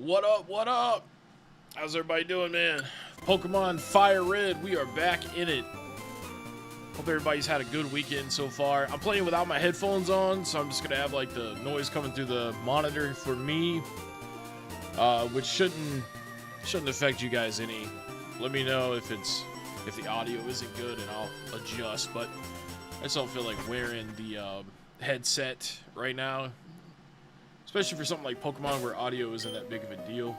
What up? What up? How's everybody doing, man? Pokemon Firered, we are back in it. Hope everybody's had a good weekend so far. I'm playing without my headphones on, so I'm just gonna have like the noise coming through the monitor for me, which shouldn't affect you guys any. Let me know if the audio isn't good, and I'll adjust. But I just don't feel like wearing the headset right now. Especially for something like Pokemon where audio isn't that big of a deal.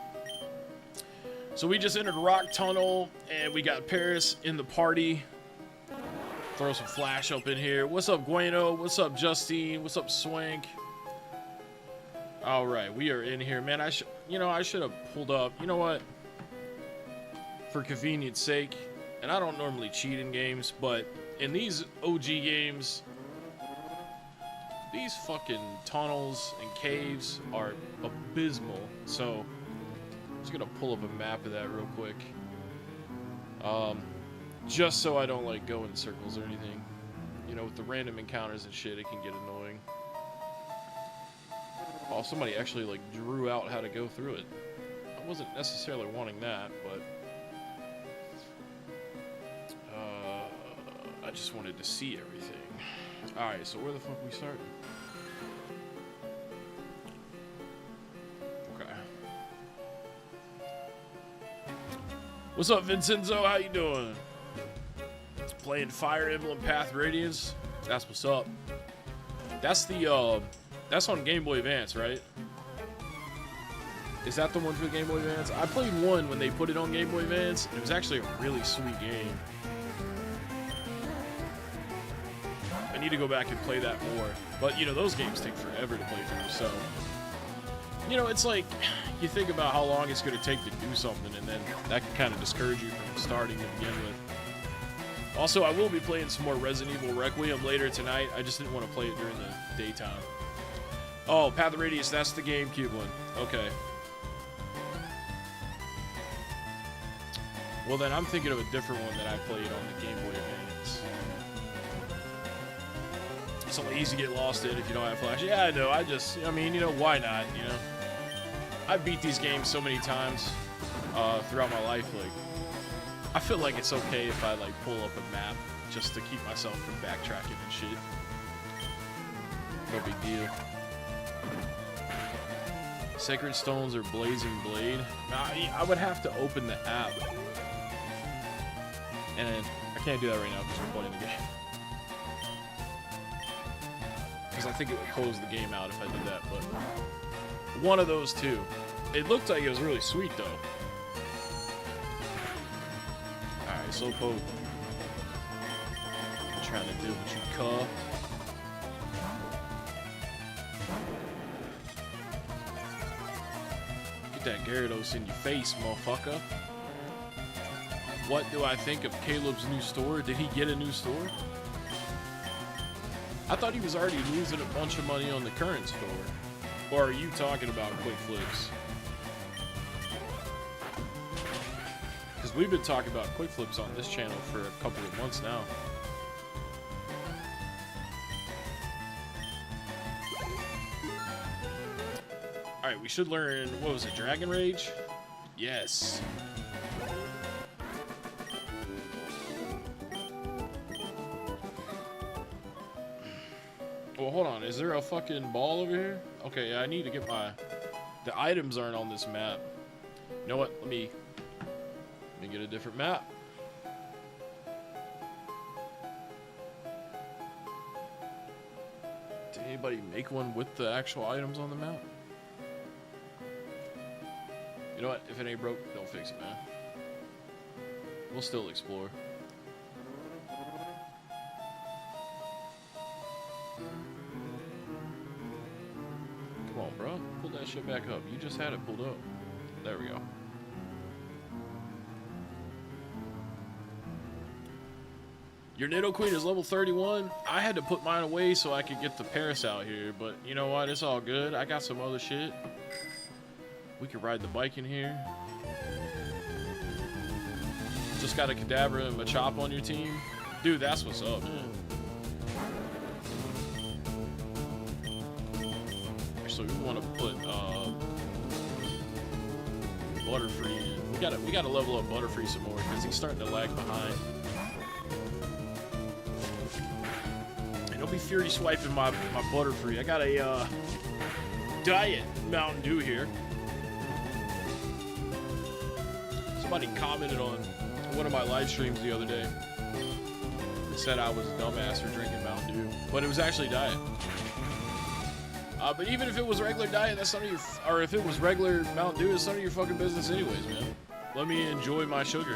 So we just entered Rock Tunnel, and we got Paris in the party. Throw some flash up in here. What's up, Gueno? What's up, Justine? What's up, Swank? All right, we are in here, man. I should have pulled up. You know what? For convenience sake, and I don't normally cheat in games, but in these OG games, these fucking tunnels and caves are abysmal. So I'm just gonna pull up a map of that real quick. Just so I don't like go in circles or anything. You know, with the random encounters and shit, it can get annoying. Oh, somebody actually like drew out how to go through it. I wasn't necessarily wanting that, but I just wanted to see everything. Alright, so where the fuck we starting? Okay. What's up, Vincenzo? How you doing? Playing Fire Emblem Path Radiance. That's what's up. That's the that's on Game Boy Advance, right? Is that the one for the Game Boy Advance? I played one when they put it on Game Boy Advance, and it was actually a really sweet game. I need to go back and play that more. But, you know, those games take forever to play through, so... You know, it's like, you think about how long it's going to take to do something, and then that can kind of discourage you from starting to begin with. Also, I will be playing some more Resident Evil Requiem later tonight. I just didn't want to play it during the daytime. Oh, Path of Radius, that's the GameCube one. Okay. Well, then I'm thinking of a different one that I played on the Game Boy Advance. It's only easy to get lost in if you don't have Flash. Yeah, I know. I mean, you know, why not, you know? I've beat these games so many times throughout my life, like, I feel like it's okay if I, like, pull up a map just to keep myself from backtracking and shit. No big deal. Sacred Stones or Blazing Blade? I would have to open the app. And I can't do that right now because we're playing the game. Because I think it would close the game out if I did that, but... One of those two. It looked like it was really sweet, though. Alright, Slowpoke. I'm trying to deal with you, cuh. Get that Gyarados in your face, motherfucker. What do I think of Caleb's new store? Did he get a new store? I thought he was already losing a bunch of money on the current store. Or are you talking about Quick Flips? Because we've been talking about Quick Flips on this channel for a couple of months now. Alright, we should learn, what was it, Dragon Rage? Yes. Well, hold on. Is there a fucking ball over here? Okay, I need to get my... The items aren't on this map. You know what? Let me get a different map. Did anybody make one with the actual items on the map? You know what? If it ain't broke, don't fix it, man. We'll still explore. Come on, bro. Pull that shit back up. You just had it pulled up. There we go. Your Nidoqueen is level 31. I had to put mine away so I could get the Paris out here, but you know what? It's all good. I got some other shit. We could ride the bike in here. Just got a Kadabra and Machop on your team. Dude, that's what's up, man. So we want to put Butterfree in. We gotta level up Butterfree some more because he's starting to lag behind. And don't be fury swiping my Butterfree. I got a diet Mountain Dew here. Somebody commented on one of my live streams the other day. They said I was a dumbass for drinking Mountain Dew, but it was actually diet. But even if it was regular diet, that's none of your, or if it was regular Mountain Dew, it's none of your fucking business anyways, man. Let me enjoy my sugar.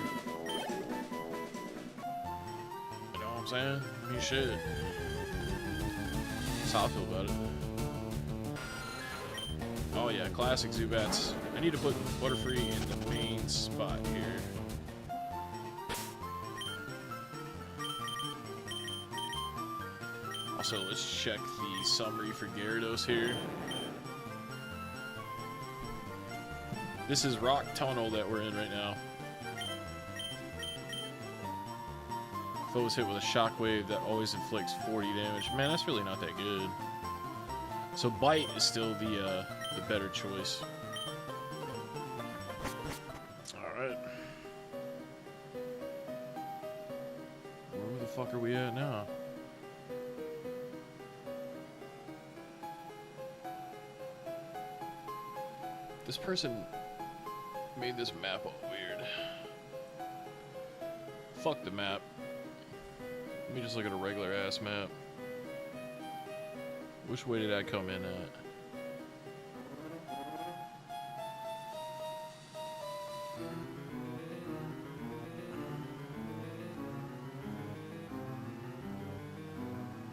You know what I'm saying? You should. That's how I feel about it. Oh yeah, classic Zubats. I need to put Butterfree in the main spot here. Also, let's check the summary for Gyarados here. This is Rock Tunnel that we're in right now. If it was hit with a shockwave that always inflicts 40 damage. Man, that's really not that good. So Bite is still the better choice. Alright. Where the fuck are we at now? This person made this map all weird. Fuck the map. Let me just look at a regular ass map. Which way did I come in at?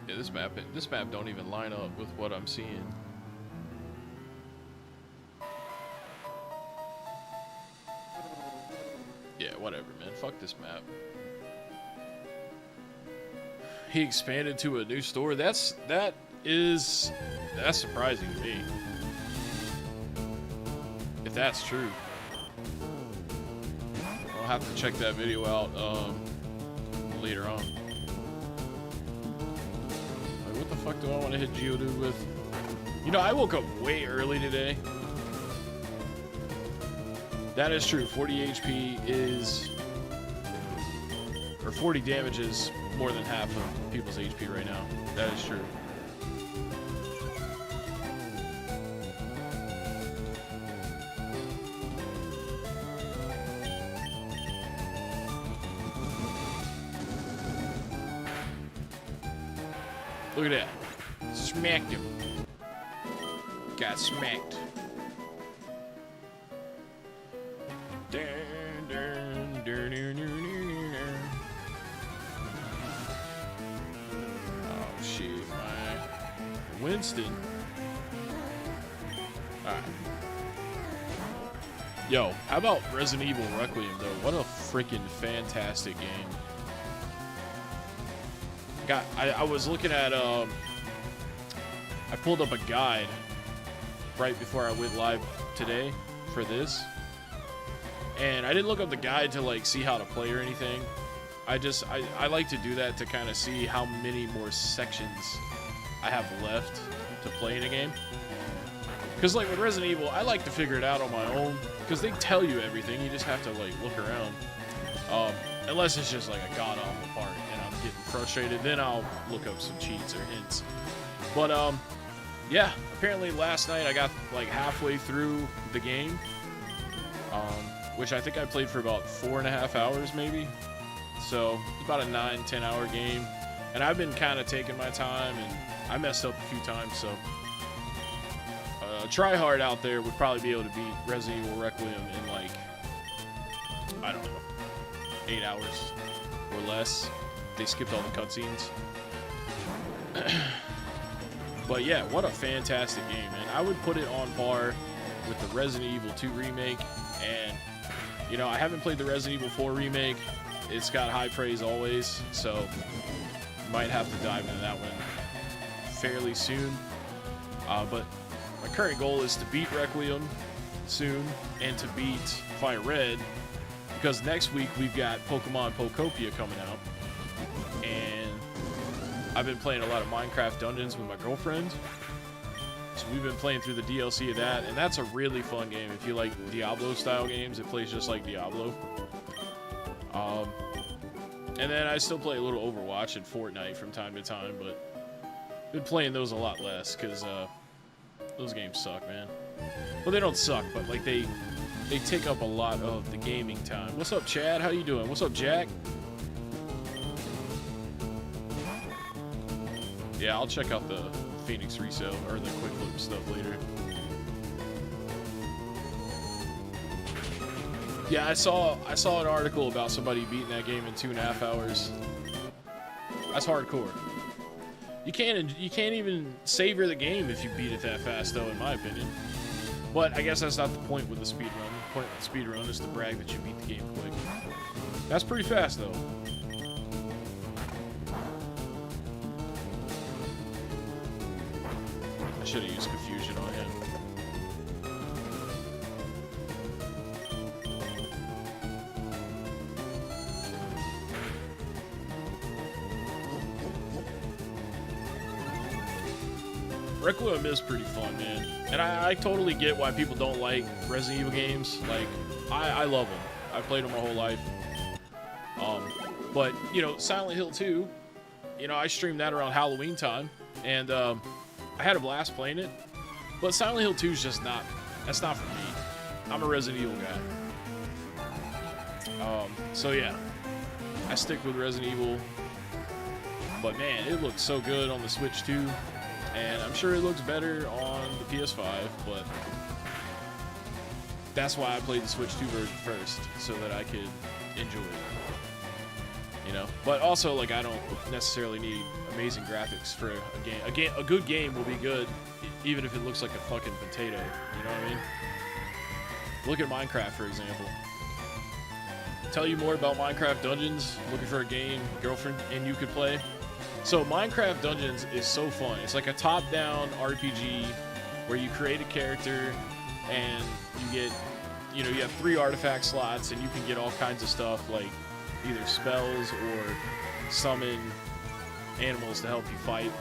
Yeah, this map don't even line up with what I'm seeing. Yeah, whatever, man. Fuck this map. He expanded to a new store. That's surprising to me. If that's true. I'll have to check that video out later on. Like, what the fuck do I want to hit Geodude with? You know, I woke up way early today. That is true. 40 HP is, or 40 damage is more than half of people's HP right now. That is true. Look at that. Smacked him. Got smacked. Oh shit, man. Winston. Alright. Yo, how about Resident Evil Requiem though? What a freaking fantastic game. I was looking at I pulled up a guide right before I went live today for this. And I didn't look up the guide to like see how to play or anything. I like to do that to kind of see how many more sections I have left to play in a game. Because like with Resident Evil, I like to figure it out on my own because they tell you everything. You just have to like look around. Unless it's just like a god-awful part and I'm getting frustrated, then I'll look up some cheats or hints. But yeah, apparently last night I got like halfway through the game. Which I think I played for about 4.5 hours maybe. So it's about a 9-10 hour game. And I've been kind of taking my time and I messed up a few times. So a tryhard out there would probably be able to beat Resident Evil Requiem in like, I don't know, 8 hours or less. They skipped all the cutscenes. But yeah, what a fantastic game, man. I would put it on par with the Resident Evil 2 remake. And you know, I haven't played the Resident Evil 4 remake. It's got high praise always, so might have to dive into that one fairly soon. But my current goal is to beat Requiem soon and to beat Firered, because next week we've got Pokemon Pokopia coming out. And I've been playing a lot of Minecraft Dungeons with my girlfriend. So we've been playing through the DLC of that, and that's a really fun game. If you like Diablo-style games, it plays just like Diablo. And then I still play a little Overwatch and Fortnite from time to time, but been playing those a lot less because those games suck, man. Well, they don't suck, but like they take up a lot of the gaming time. What's up, Chad? How you doing? What's up, Jack? Yeah, I'll check out the Phoenix resale or the quick flip stuff later. Yeah, I saw an article about somebody beating that game in 2.5 hours. That's hardcore. You can't even savor the game if you beat it that fast, though, in my opinion. But I guess that's not the point with the speedrun. The point with the speedrun is to brag that you beat the game quick. That's pretty fast, though. I should have used confusion on him. Requiem is pretty fun, man. And I totally get why people don't like Resident Evil games. Like, I love them. I played them my whole life. But, you know, Silent Hill 2, you know, I streamed that around Halloween time. And I had a blast playing it. But Silent Hill 2 is just not, that's not for me. I'm a Resident Evil guy. So yeah, I stick with Resident Evil. But man, it looks so good on the Switch too. And I'm sure it looks better on the PS5, but that's why I played the Switch 2 version first, so that I could enjoy it. You know? But also, like, I don't necessarily need amazing graphics for a game. A good game will be good, even if it looks like a fucking potato. You know what I mean? Look at Minecraft, for example. Tell you more about Minecraft Dungeons, looking for a game, girlfriend, and you could play. So Minecraft Dungeons is so fun. It's like a top-down RPG where you create a character and you get, you know, you have 3 artifact slots and you can get all kinds of stuff like either spells or summon animals to help you fight.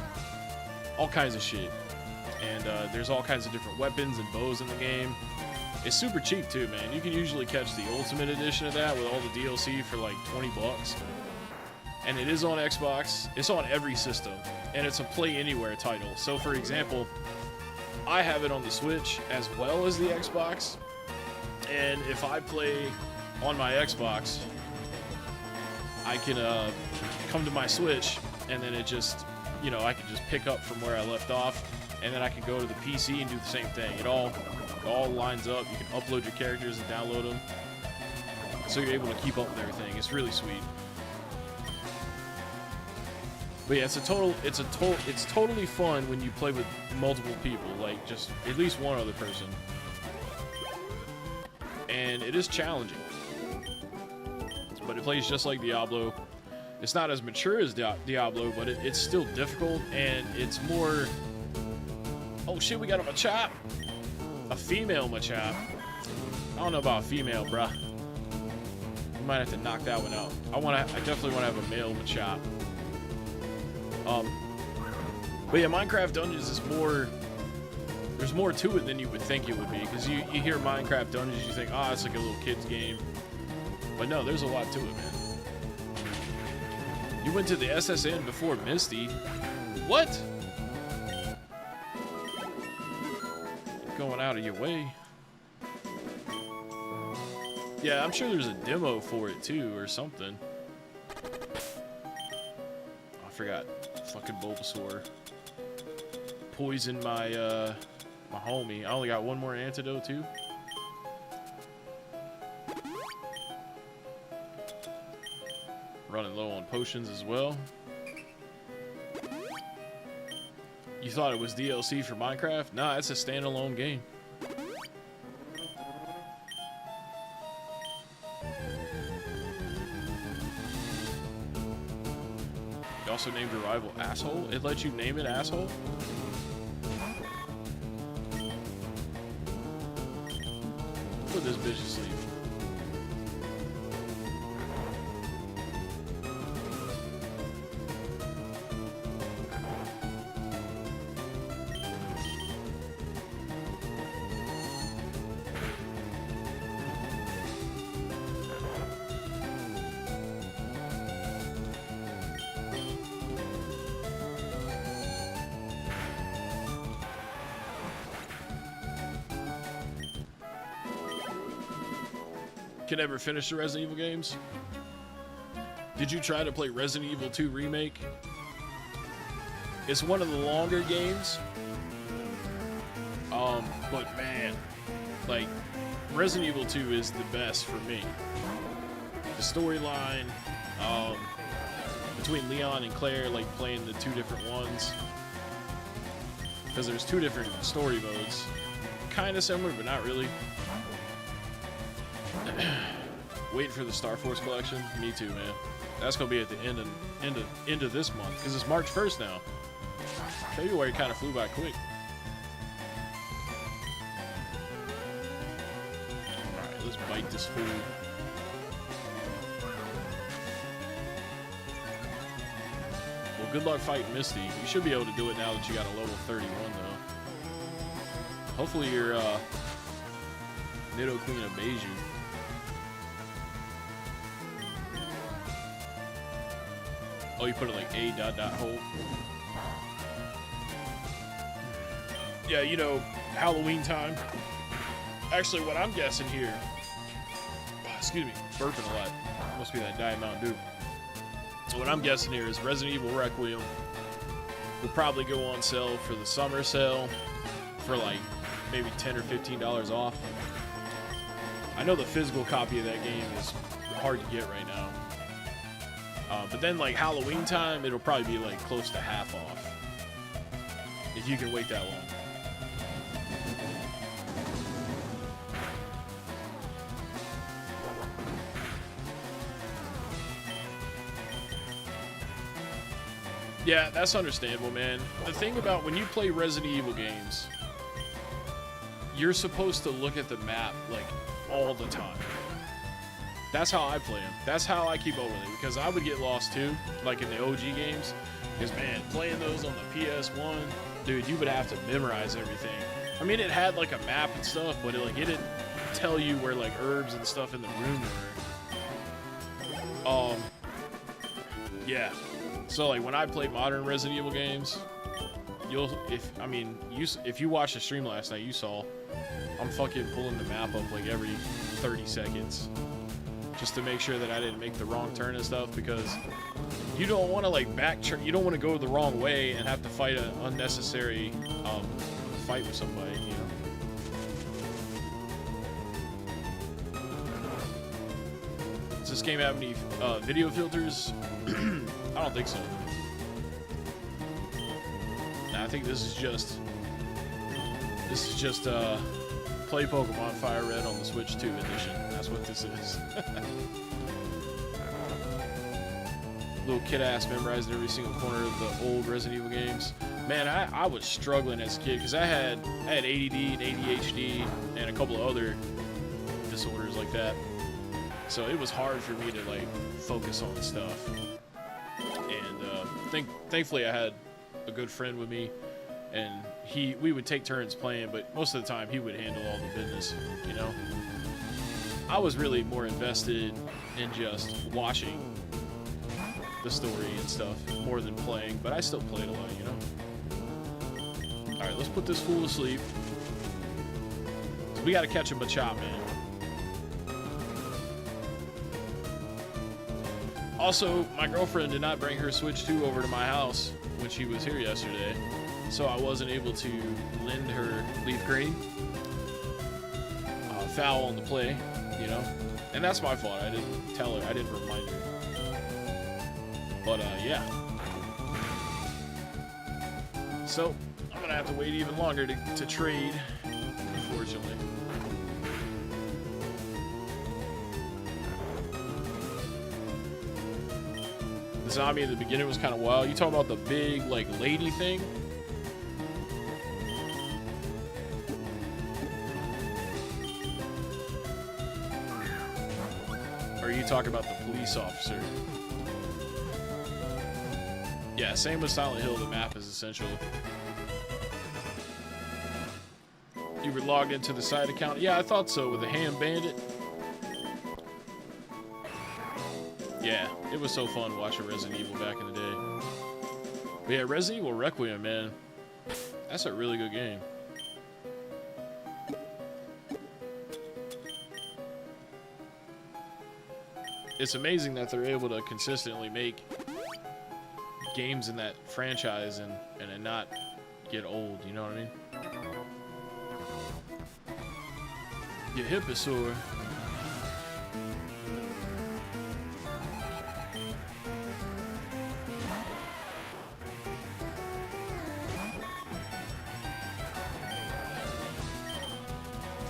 All kinds of shit. And there's all kinds of different weapons and bows in the game. It's super cheap too, man. You can usually catch the Ultimate Edition of that with all the DLC for like 20 bucks. And it is on Xbox. It's on every system. And it's a Play Anywhere title. So for example, I have it on the Switch as well as the Xbox. And if I play on my Xbox, I can come to my Switch and then it just, you know, I can just pick up from where I left off. And then I can go to the PC and do the same thing. It all lines up. You can upload your characters and download them. So you're able to keep up with everything. It's really sweet. But yeah, it's totally fun when you play with multiple people, like just at least one other person. And it is challenging. But it plays just like Diablo. It's not as mature as Diablo, but it's still difficult and it's more... Oh shit, we got a Machop. A female Machop. I don't know about a female, bruh. We might have to knock that one out. I definitely want to have a male Machop. But yeah, Minecraft Dungeons is more... There's more to it than you would think it would be. Because you hear Minecraft Dungeons, you think, oh, it's like a little kid's game. But no, there's a lot to it, man. You went to the SSN before Misty. What? Going out of your way. Yeah, I'm sure there's a demo for it too, or something. I forgot. Fucking Bulbasaur poisoned my my homie. I only got one more antidote too. Running low on potions as well. You thought it was DLC for Minecraft? Nah, it's a standalone game. You also named your rival Asshole? It let you name it Asshole? Put this bitch to sleep. can never finish the Resident Evil games. Did you try to play Resident Evil 2 Remake? It's one of the longer games. But man, like, Resident Evil 2 is the best for me. The storyline, between Leon and Claire, like playing the two different ones. Because there's two different story modes. Kind of similar, but not really. Waiting for the Star Force collection. Me too, man. That's gonna be at the end of this month, because it's March 1st now. February kind of flew by quick. All right, let's bite this food. Well, good luck fighting Misty. You should be able to do it now that you got a level 31, though. Hopefully your Nido Queen obeys you. Oh, you put it like A.hold. Yeah, you know, Halloween time. Actually, what I'm guessing here, excuse me, burping a lot. Must be that Diet Mountain Dew. So what I'm guessing here is Resident Evil Requiem will probably go on sale for the summer sale for like maybe $10 or $15 off. I know the physical copy of that game is hard to get right now. But then like Halloween time, it'll probably be like close to half off. If you can wait that long. Yeah, that's understandable, man. The thing about when you play Resident Evil games, you're supposed to look at the map like all the time. That's how I play them. That's how I keep up with it, because I would get lost too, like in the OG games. Because man, playing those on the PS1, dude, you would have to memorize everything. I mean, it had like a map and stuff, but it didn't tell you where like herbs and stuff in the room were. Yeah. So like when I play modern Resident Evil games, if you watched the stream last night, you saw I'm fucking pulling the map up like every 30 seconds. Just to make sure that I didn't make the wrong turn and stuff, because you don't want to like you don't want to go the wrong way and have to fight an unnecessary fight with somebody, you know. Does this game have any video filters? I don't think so. Nah, I think this is just play Pokemon Firered on the Switch 2 edition. That's what this is. Little kid ass memorizing every single corner of the old Resident Evil games. Man, I was struggling as a kid because I had ADD and ADHD and a couple of other disorders like that. So it was hard for me to like focus on stuff. And thankfully I had a good friend with me, and we would take turns playing, but most of the time he would handle all the business, you know. I was really more invested in just watching the story and stuff more than playing, but I still played a lot, you know. Alright, let's put this fool to sleep. So we gotta catch a Machop, man. Also, my girlfriend did not bring her Switch 2 over to my house when she was here yesterday, so I wasn't able to lend her Leaf Green. Foul on the play, you know? And that's my fault. I didn't tell her. I didn't remind her. But, yeah. So, I'm going to have to wait even longer to trade, unfortunately. The zombie in the beginning was kind of wild. You talking about the big, like, lady thing? Or are you talking about the police officer? Yeah, same with Silent Hill, the map is essential. You were logged into the side account? Yeah, I thought so, with the Ham Bandit. Yeah, it was so fun watching Resident Evil back in the day. But yeah, Resident Evil Requiem, man. That's a really good game. it's amazing that they're able to consistently make games in that franchise and it not get old, you know what I mean? Your hip is sore.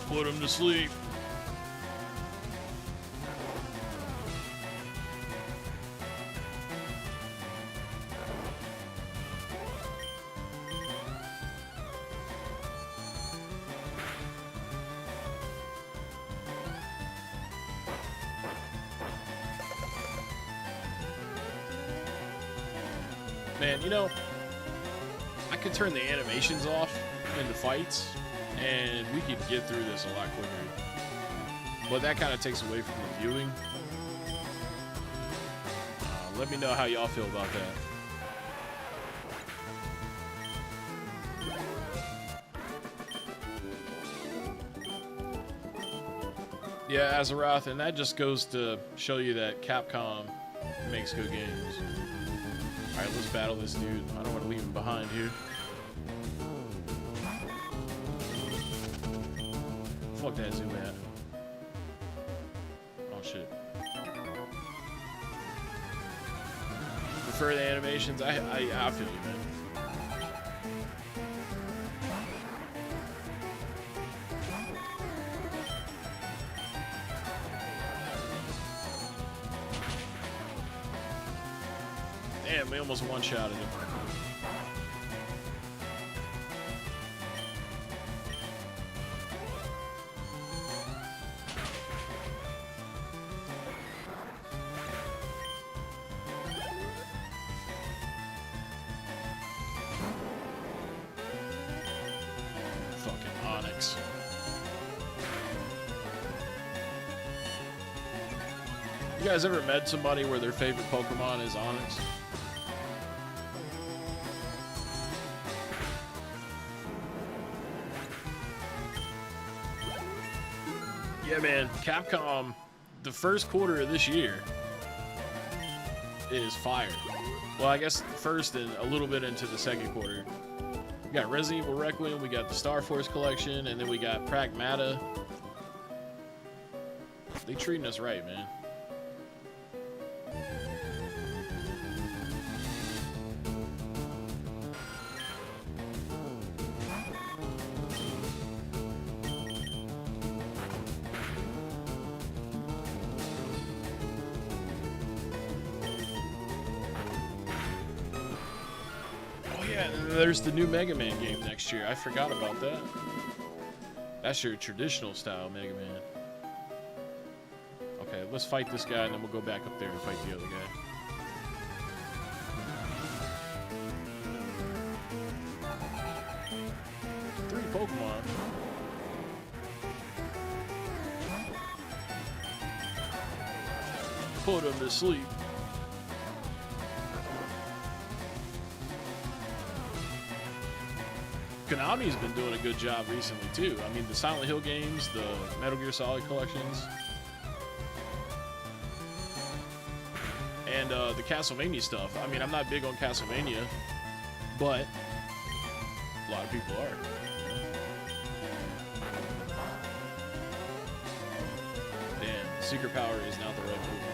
Put him to sleep. Man, you know, I could turn the animations off in the fights, and we could get through this a lot quicker. But that kind of takes away from the viewing. Let me know how y'all feel about that. Yeah, Azeroth, and that just goes to show you that Capcom makes good games. Alright, let's battle this dude. I don't want to leave him behind here. Fuck that zoom at. Oh shit. Prefer the animations? I feel you, man. Damn, we almost one-shotted him. Fucking Onyx. You guys ever met somebody where their favorite Pokemon is Onyx? Yeah, man, Capcom, the first quarter of this year is Firered. Well, I guess first and a little bit into the second quarter. We got Resident Evil Requiem, we got the Star Force Collection, and then we got Pragmata. They treating us right, man. There's the new Mega Man game next year. I forgot about that. That's your traditional style Mega Man. Okay, let's fight this guy and then we'll go back up there and fight the other guy. Three Pokemon. Put him to sleep. Konami's been doing a good job recently too. I mean, the Silent Hill games, the Metal Gear Solid collections, and the Castlevania stuff. I mean, I'm not big on Castlevania, but a lot of people are. Damn, Secret Power is not the right Pokemon.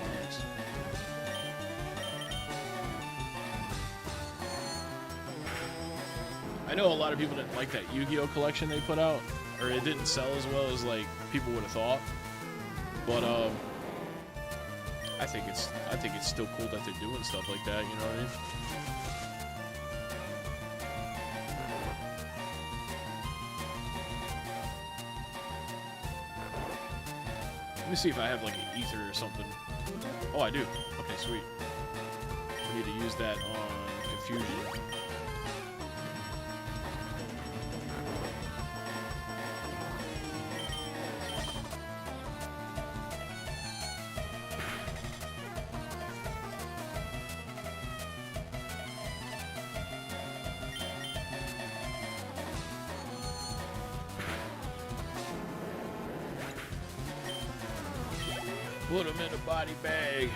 I know a lot of people didn't like that Yu-Gi-Oh collection they put out, or it didn't sell as well as like people would have thought. But I think it's still cool that they're doing stuff like that. You know what I mean? Let me see if I have like an ether or something. Oh, I do. Okay, sweet. I need to use that on Confusion. Put them in a body bag.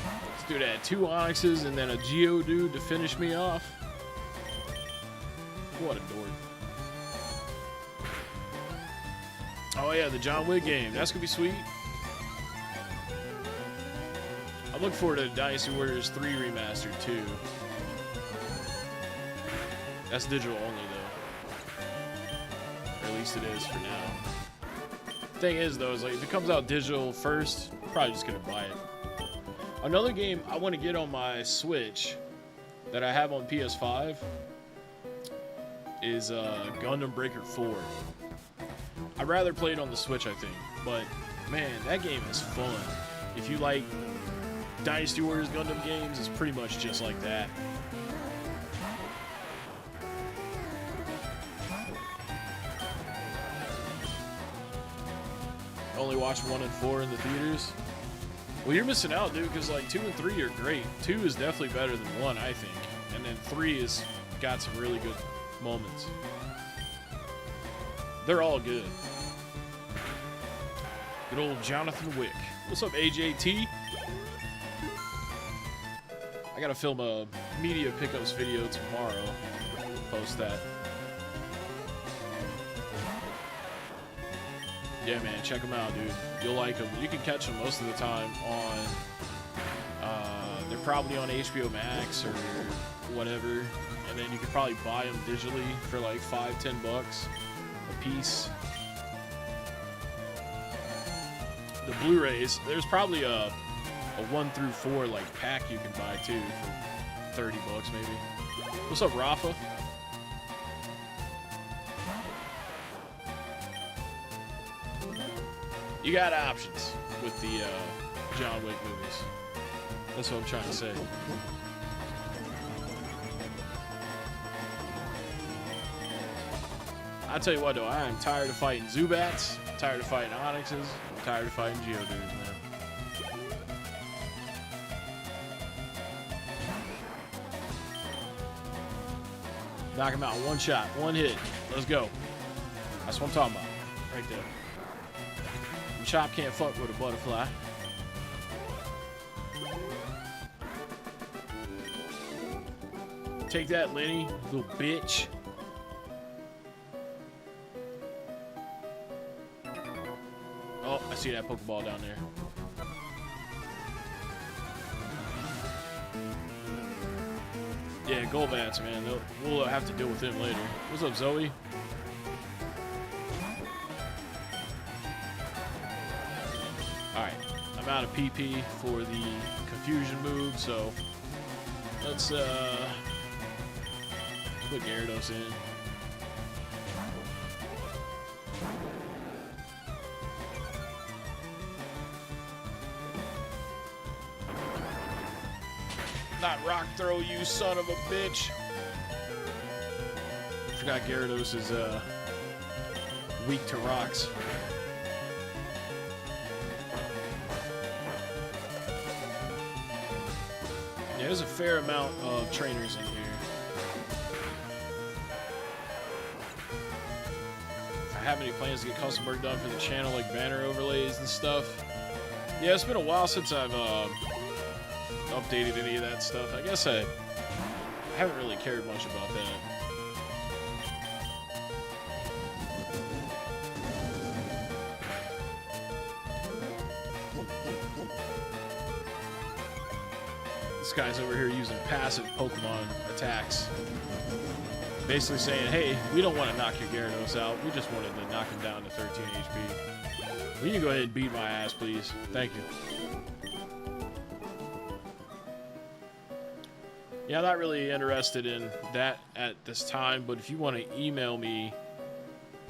Let's do that. 2 Onyxes and then a Geodude to finish me off. What a dork. Oh yeah, the John Wick game. That's gonna be sweet. I'm looking forward to Dynasty Warriors 3 Remastered too. That's digital only though. Or at least it is for now. Thing is though, is like if it comes out digital first, I'm probably just gonna buy it. Another game I want to get on my Switch that I have on PS5 is Gundam Breaker 4. I'd rather play it on the Switch, I think, but man, that game is fun. If you like Dynasty Warriors Gundam games, it's pretty much just like that. Only watch 1 and 4 in the theaters. Well, you're missing out, dude, because like 2 and 3 are great. 2 is definitely better than 1, I think, and then 3 has got some really good moments. They're all good. Good old Jonathan Wick. What's up, AJT? I gotta film a media pickups video tomorrow. Post that. Yeah, man, check them out, dude. You'll like them. You can catch them most of the time on, they're probably on HBO Max or whatever. And then you can probably buy them digitally for like $5-10 a piece. The Blu-rays, there's probably a 1 through 4 like pack you can buy too for $30 maybe. What's up, Rafa? You got options with the John Wick movies. That's what I'm trying to say. I'll tell you what though, I am tired of fighting Zubats, tired of fighting Onyxes, I'm tired of fighting Geodudes, man. Knock him out, 1 shot, 1 hit. Let's go. That's what I'm talking about. Right there. Chop can't fuck with a butterfly. Take that, Lenny, little bitch. Oh, I see that Pokeball down there. Yeah, Golbats, man. We'll have to deal with him later. What's up, Zoe? Alright, I'm out of PP for the confusion move, so let's put Gyarados in. Not rock throw, you son of a bitch. Forgot Gyarados is weak to rocks. Yeah, there's a fair amount of trainers in here. If I have any plans to get custom work done for the channel, like banner overlays and stuff. Yeah, it's been a while since I've updated any of that stuff. I guess I haven't really cared much about that. This guy's over here using passive Pokemon attacks. Basically saying, hey, we don't want to knock your Gyarados out. We just wanted to knock him down to 13 HP. Will you go ahead and beat my ass, please? Thank you. Yeah, I'm not really interested in that at this time, but if you want to email me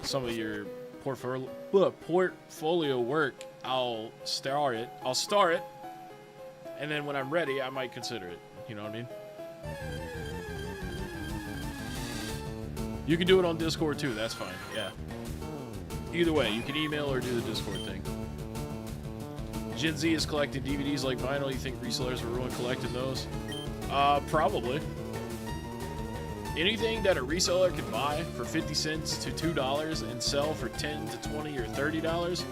some of your portfolio work, I'll start it. And then when I'm ready, I might consider it. You know what I mean? You can do it on Discord too. That's fine. Yeah. Either way, you can email or do the Discord thing. Gen Z is collecting DVDs like vinyl. You think resellers will ruin collecting those? Probably. Anything that a reseller can buy for 50 cents to $2 and sell for $10 to $20 or $30,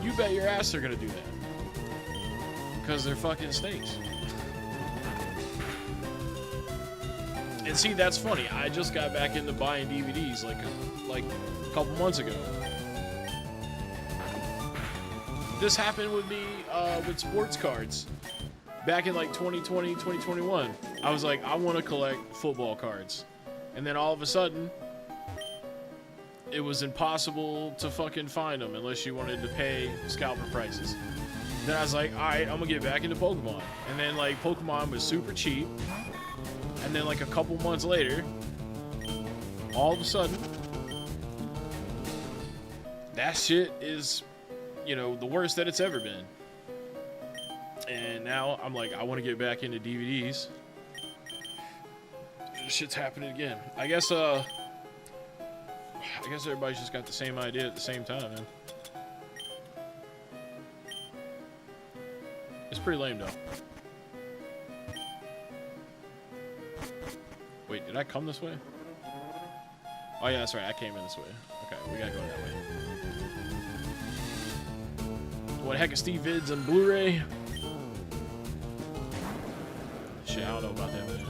You bet your ass they're gonna do that. Because they're fucking snakes. And see, that's funny. I just got back into buying DVDs like a couple months ago. This happened with me with sports cards. Back in like 2020, 2021. I was like, I want to collect football cards. And then all of a sudden, it was impossible to fucking find them unless you wanted to pay scalper prices. Then I was like, alright, I'm gonna get back into Pokemon. And then like Pokemon was super cheap. And then like a couple months later, all of a sudden, that shit is, you know, the worst that it's ever been. And now I'm like, I want to get back into DVDs. This shit's happening again. I guess everybody's just got the same idea at the same time, man. It's pretty lame, though. Wait, did I come this way? Oh, yeah, that's right. I came in this way. Okay, we gotta go that way. What the heck is Steve vids on Blu-ray? Shit, I don't know about that, man.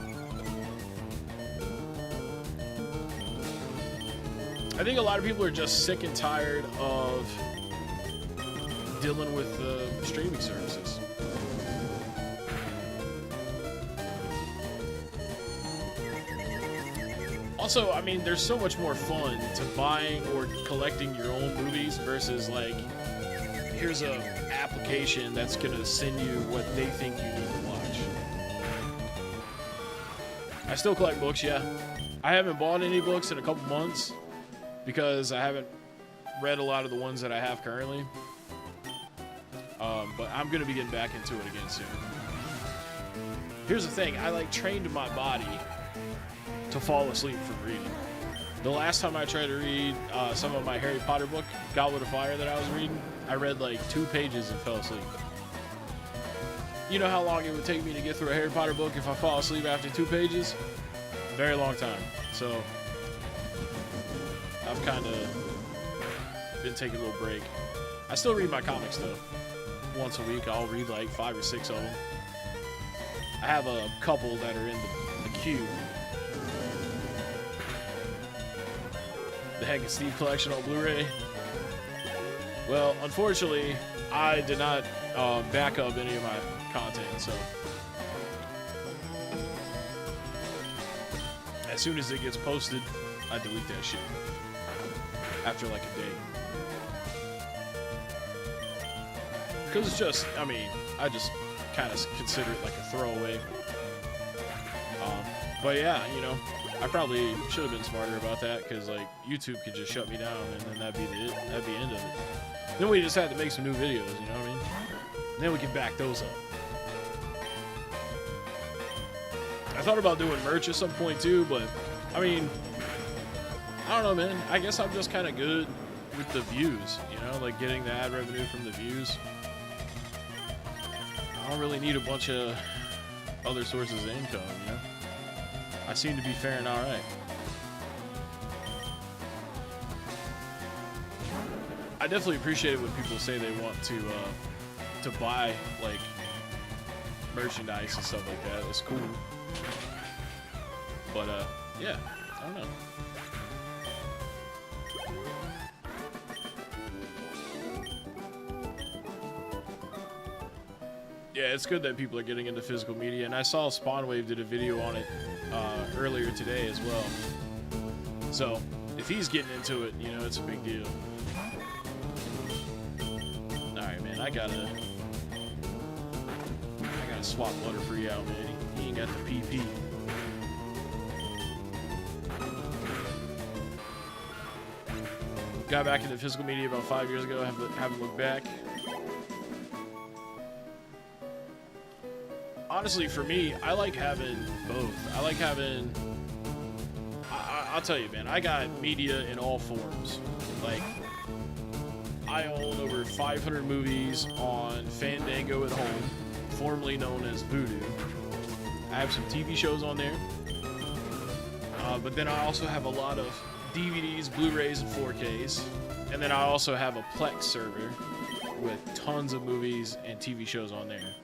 I think a lot of people are just sick and tired of dealing with streaming services. Also, I mean, there's so much more fun to buying or collecting your own movies versus like, here's a application that's gonna send you what they think you need to watch. I still collect books, yeah. I haven't bought any books in a couple months because I haven't read a lot of the ones that I have currently. But I'm gonna be getting back into it again soon. Here's the thing, I like trained my body to fall asleep from reading. The last time I tried to read some of my Harry Potter book, Goblet of Fire, that I was reading, I read like 2 pages and fell asleep. You know how long it would take me to get through a Harry Potter book if I fall asleep after 2 pages? Very long time. So I've kind of been taking a little break. I still read my comics though. Once a week I'll read like 5 or 6 of them. I have a couple that are in the queue. The Heckin Steve collection on Blu-ray. Well, unfortunately, I did not back up any of my content, so as soon as it gets posted, I delete that shit after like a day. Because it's just, I mean, I just kind of consider it like a throwaway. But yeah, you know, I probably should have been smarter about that, because like YouTube could just shut me down and then that'd be the end of it. Then we just had to make some new videos, you know what I mean? And then we can back those up. I thought about doing merch at some point too, but I mean, I don't know, man. I guess I'm just kind of good with the views, you know, like getting the ad revenue from the views. I don't really need a bunch of other sources of income, you know? I seem to be faring all right. I definitely appreciate it when people say they want to buy like merchandise and stuff like that. It's cool. But yeah, I don't know. Yeah, it's good that people are getting into physical media, and I saw Spawnwave did a video on it earlier today as well. So if he's getting into it, you know, it's a big deal. Alright, man, I gotta swap Butterfree out, man. He ain't got the PP. Got back into physical media about 5 years ago. Haven't looked back. Honestly, for me, I like having both. I like having... I'll tell you, man, I got media in all forms. Like, I own over 500 movies on Fandango at Home, formerly known as Vudu. I have some TV shows on there. But then I also have a lot of DVDs, Blu-rays, and 4Ks. And then I also have a Plex server with tons of movies and TV shows on there.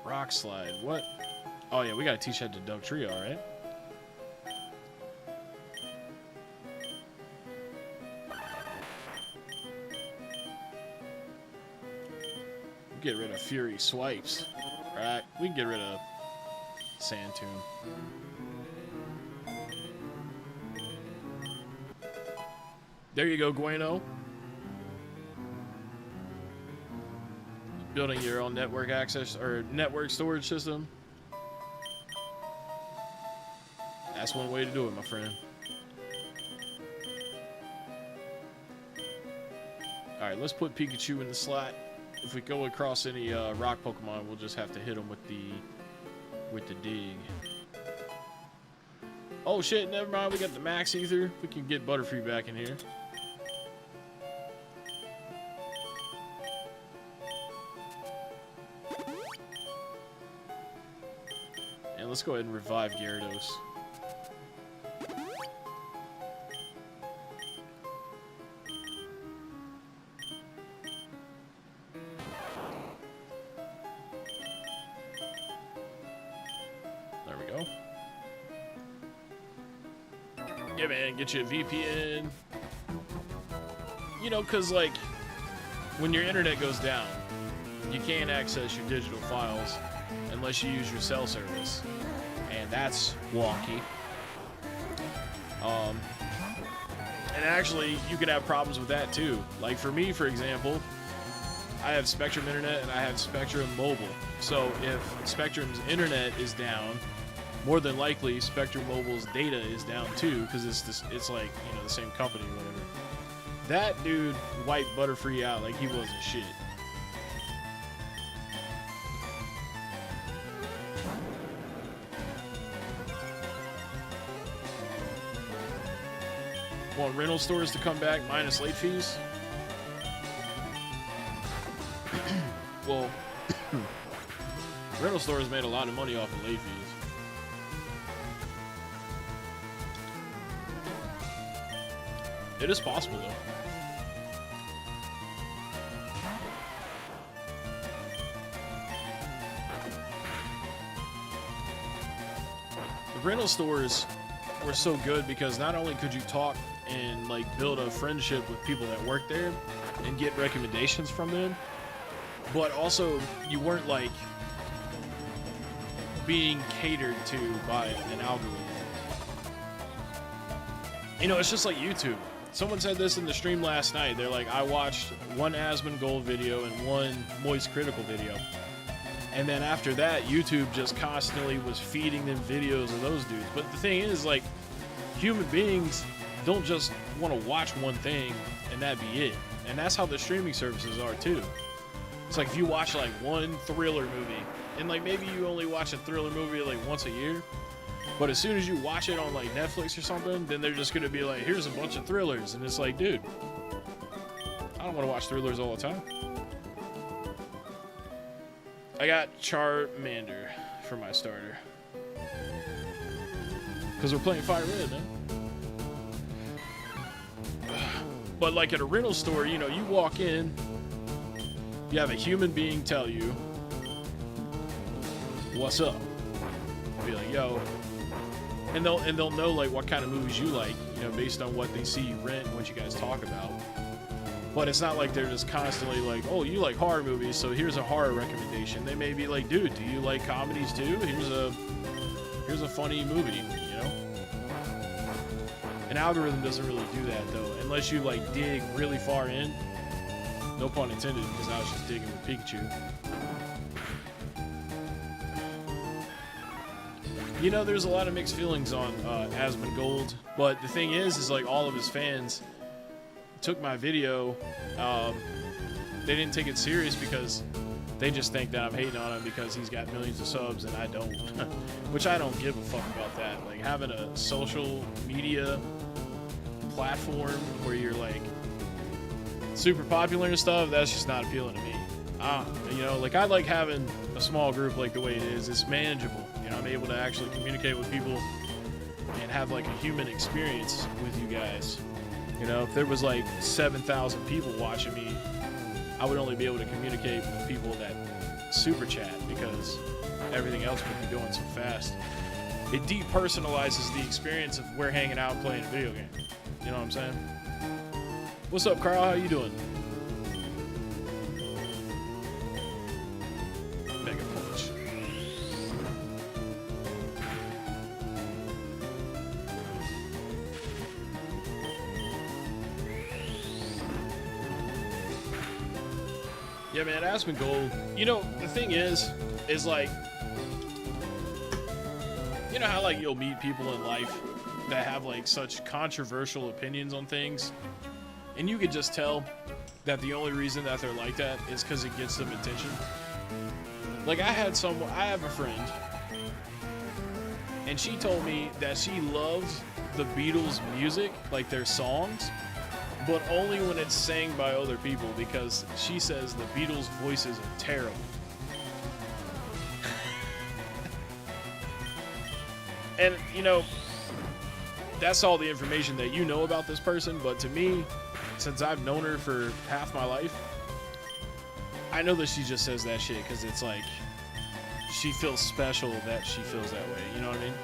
Rock slide. What? Oh yeah, we gotta teach that to Doug Trio, right? Get rid of Fury Swipes. Right? We can get rid of Sand Tomb. There you go, Gueno. Building your own network access or network storage system. That's one way to do it, my friend. Alright, let's put Pikachu in the slot. If we go across any rock Pokemon, we'll just have to hit them with the dig. Oh shit, never mind, we got the Max Ether. We can get Butterfree back in here. And let's go ahead and revive Gyarados. There we go. Yeah, man, get you a VPN. You know, because, like, when your internet goes down, you can't access your digital files unless you use your cell service. And that's wonky. And actually, you could have problems with that, too. Like, for me, for example, I have Spectrum Internet and I have Spectrum Mobile. So if Spectrum's internet is down, more than likely Spectrum Mobile's data is down too, because it's like, you know, the same company or whatever. That dude wiped Butterfree out like he wasn't shit. Want rental stores to come back minus late fees? Well, rental stores made a lot of money off of late fees. It is possible, though. The rental stores were so good because not only could you talk and like build a friendship with people that work there and get recommendations from them, but also you weren't like being catered to by an algorithm. You know, it's just like YouTube. Someone said this in the stream last night. They're like, I watched one Asmongold video and one Moist Critical video. And then after that, YouTube just constantly was feeding them videos of those dudes. But the thing is, like, human beings don't just want to watch one thing and that be it. And that's how the streaming services are too. It's like if you watch like one thriller movie, and like maybe you only watch a thriller movie like once a year, but as soon as you watch it on like Netflix or something, then they're just gonna be like, here's a bunch of thrillers. And it's like, dude, I don't want to watch thrillers all the time. I got Charmander for my starter. Because we're playing Firered, man. But like at a rental store, you know, you walk in, you have a human being tell you, what's up? Be like, yo. And they'll know like what kind of movies you like, you know, based on what they see you rent and what you guys talk about. But it's not like they're just constantly like, oh, you like horror movies, so here's a horror recommendation. They may be like, dude, do you like comedies too? Here's a funny movie, you know? An algorithm doesn't really do that though, unless you like dig really far in. No pun intended, because I was just digging with Pikachu. You know, there's a lot of mixed feelings on Asmongold, but the thing is like all of his fans took my video, they didn't take it serious because they just think that I'm hating on him because he's got millions of subs and I don't. Which I don't give a fuck about that. Like having a social media platform where you're like super popular and stuff, that's just not appealing to me. You know, like I like having a small group like the way it is. It's manageable. You know, I'm able to actually communicate with people and have like a human experience with you guys. You know, if there was like 7,000 people watching me, I would only be able to communicate with people that super chat because everything else would be going so fast. It depersonalizes the experience of we're hanging out playing a video game. You know what I'm saying? What's up, Carl? How you doing? Mega punch. Yeah, man, Asmongold. You know, the thing is like, you know how like you'll meet people in life that have like such controversial opinions on things, and you could just tell that the only reason that they're like that is because it gets them attention. Like I have a friend, and she told me that she loves the Beatles music, like their songs, but only when it's sang by other people because she says the Beatles' voices are terrible. And, you know, that's all the information that you know about this person, but to me, since I've known her for half my life, I know that she just says that shit because it's like, she feels special that she feels that way, you know what I mean?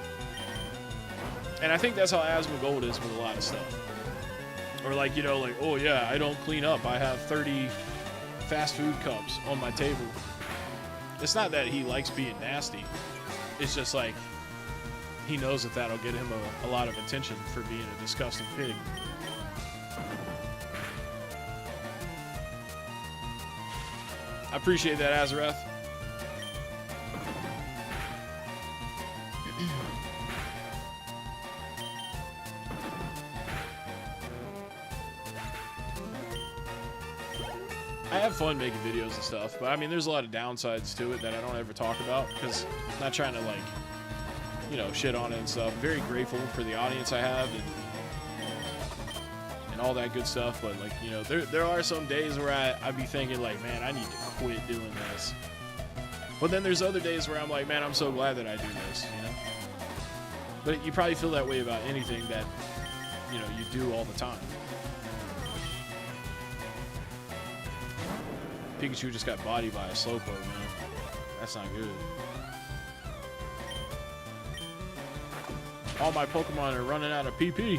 And I think that's how Asmongold is with a lot of stuff. Or like, you know, like, oh yeah, I don't clean up. I have 30 fast food cups on my table. It's not that he likes being nasty. It's just like, he knows that that'll get him a lot of attention for being a disgusting pig. I appreciate that, Azareth. I have fun making videos and stuff, but I mean, there's a lot of downsides to it that I don't ever talk about because I'm not trying to like, you know, shit on it and stuff. I'm very grateful for the audience I have and all that good stuff, but like, you know, there are some days where I'd be thinking like, man, I need to quit doing this. But then there's other days where I'm like, man, I'm so glad that I do this, you know? But you probably feel that way about anything that, you know, you do all the time. Pikachu just got bodied by a Slowpoke, man. That's not good. All my Pokemon are running out of PP.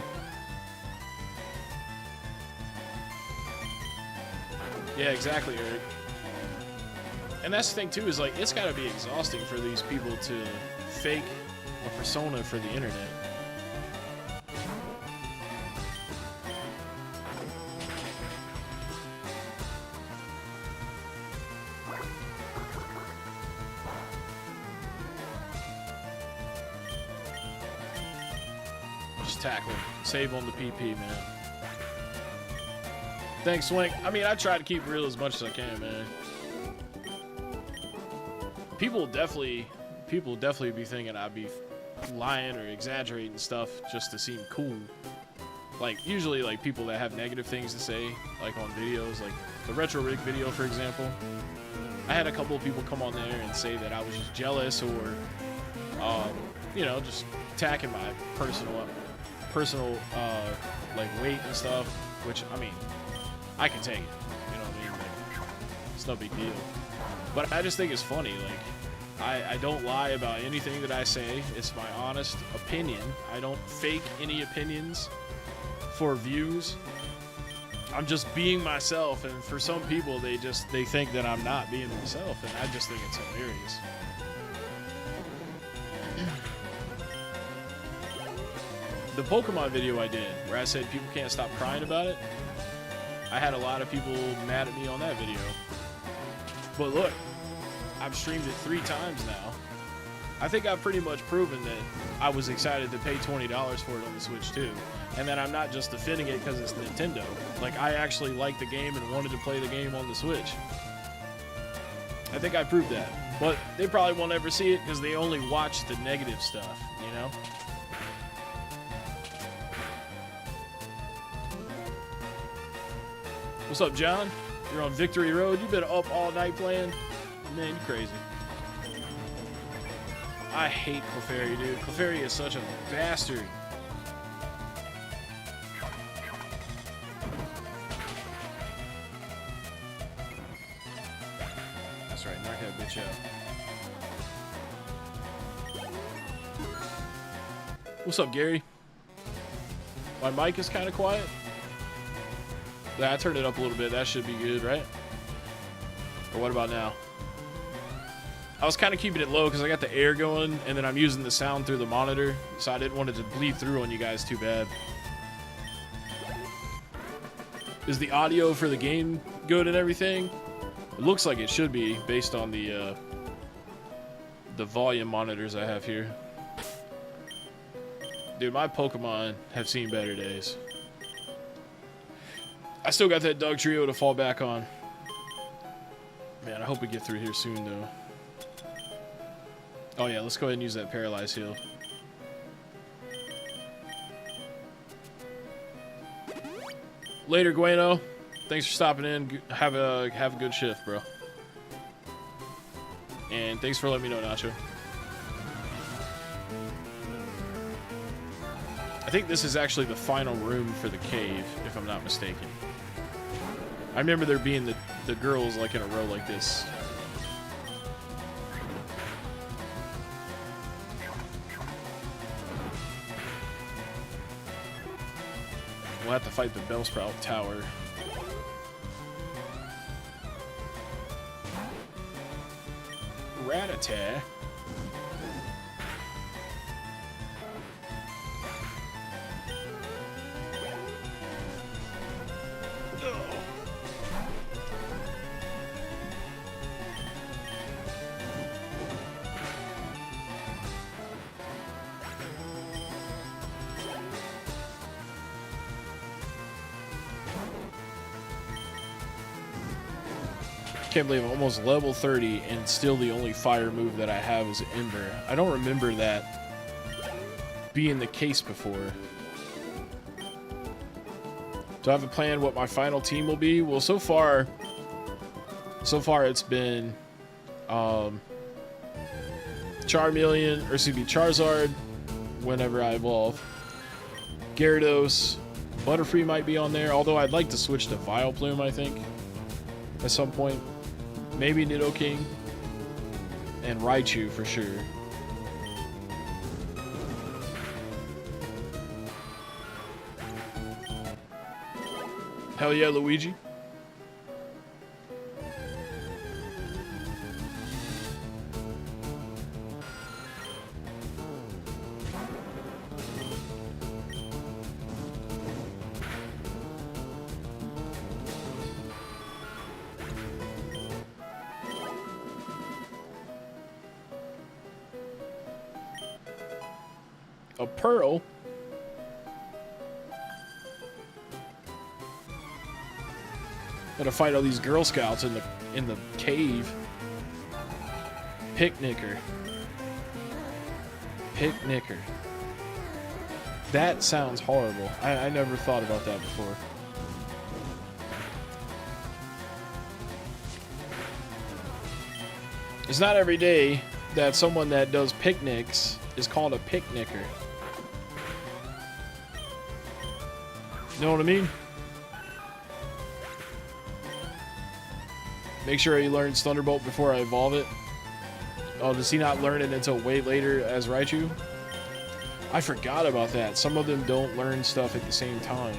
Yeah, exactly, Eric. And that's the thing too, is like, it's gotta be exhausting for these people to fake a persona for the internet. Tackle, save on the PP, man. Thanks, Swink. I mean, I try to keep real as much as I can, man. People definitely be thinking I'd be lying or exaggerating stuff just to seem cool. Like, usually, like, people that have negative things to say, like on videos, like the Retro Rig video, for example. I had a couple of people come on there and say that I was just jealous or, you know, just attacking my personal like weight and stuff, which I mean, I can take it, you know what I mean? Like, it's no big deal. But I just think it's funny. Like, I don't lie about anything that I say. It's my honest opinion. I don't fake any opinions for views. I'm just being myself, and for some people, they think that I'm not being myself, and I just think it's hilarious. The Pokemon video I did, where I said people can't stop crying about it, I had a lot of people mad at me on that video. But look, I've streamed it 3 times now. I think I've pretty much proven that I was excited to pay $20 for it on the Switch too. And that I'm not just defending it because it's Nintendo. Like, I actually liked the game and wanted to play the game on the Switch. I think I proved that. But they probably won't ever see it because they only watch the negative stuff, you know? What's up, John? You're on Victory Road. You've been up all night playing. Man, you crazy. I hate Clefairy, dude. Clefairy is such a bastard. That's right, knock that bitch out. What's up, Gary? My mic is kind of quiet. Yeah, I turned it up a little bit. That should be good, right? Or what about now? I was kind of keeping it low because I got the air going, and then I'm using the sound through the monitor, so I didn't want it to bleed through on you guys too bad. Is the audio for the game good and everything? It looks like it should be based on the volume monitors I have here. Dude, my Pokemon have seen better days. I still got that Dog Trio to fall back on. Man, I hope we get through here soon, though. Oh yeah, let's go ahead and use that Paralyze Heal. Later, Gueno. Thanks for stopping in. Have a good shift, bro. And thanks for letting me know, Nacho. I think this is actually the final room for the cave, if I'm not mistaken. I remember there being the girls like in a row like this. We'll have to fight the Bellsprout Tower. Rattata. Can't believe I'm almost level 30 and still the only fire move that I have is Ember. I don't remember that being the case before. Do I have a plan what my final team will be? Well, so far it's been Charmeleon, or excuse me, Charizard whenever I evolve. Gyarados, Butterfree might be on there, although I'd like to switch to Vileplume, I think, at some point. Maybe Nidoking and Raichu for sure. Hell yeah, Luigi. A pearl? Gotta fight all these Girl Scouts in the cave. Picnicker. Picnicker. That sounds horrible. I never thought about that before. It's not every day that someone that does picnics is called a picnicker. You know what I mean? Make sure he learns Thunderbolt before I evolve it. Oh, does he not learn it until way later as Raichu? I forgot about that. Some of them don't learn stuff at the same time.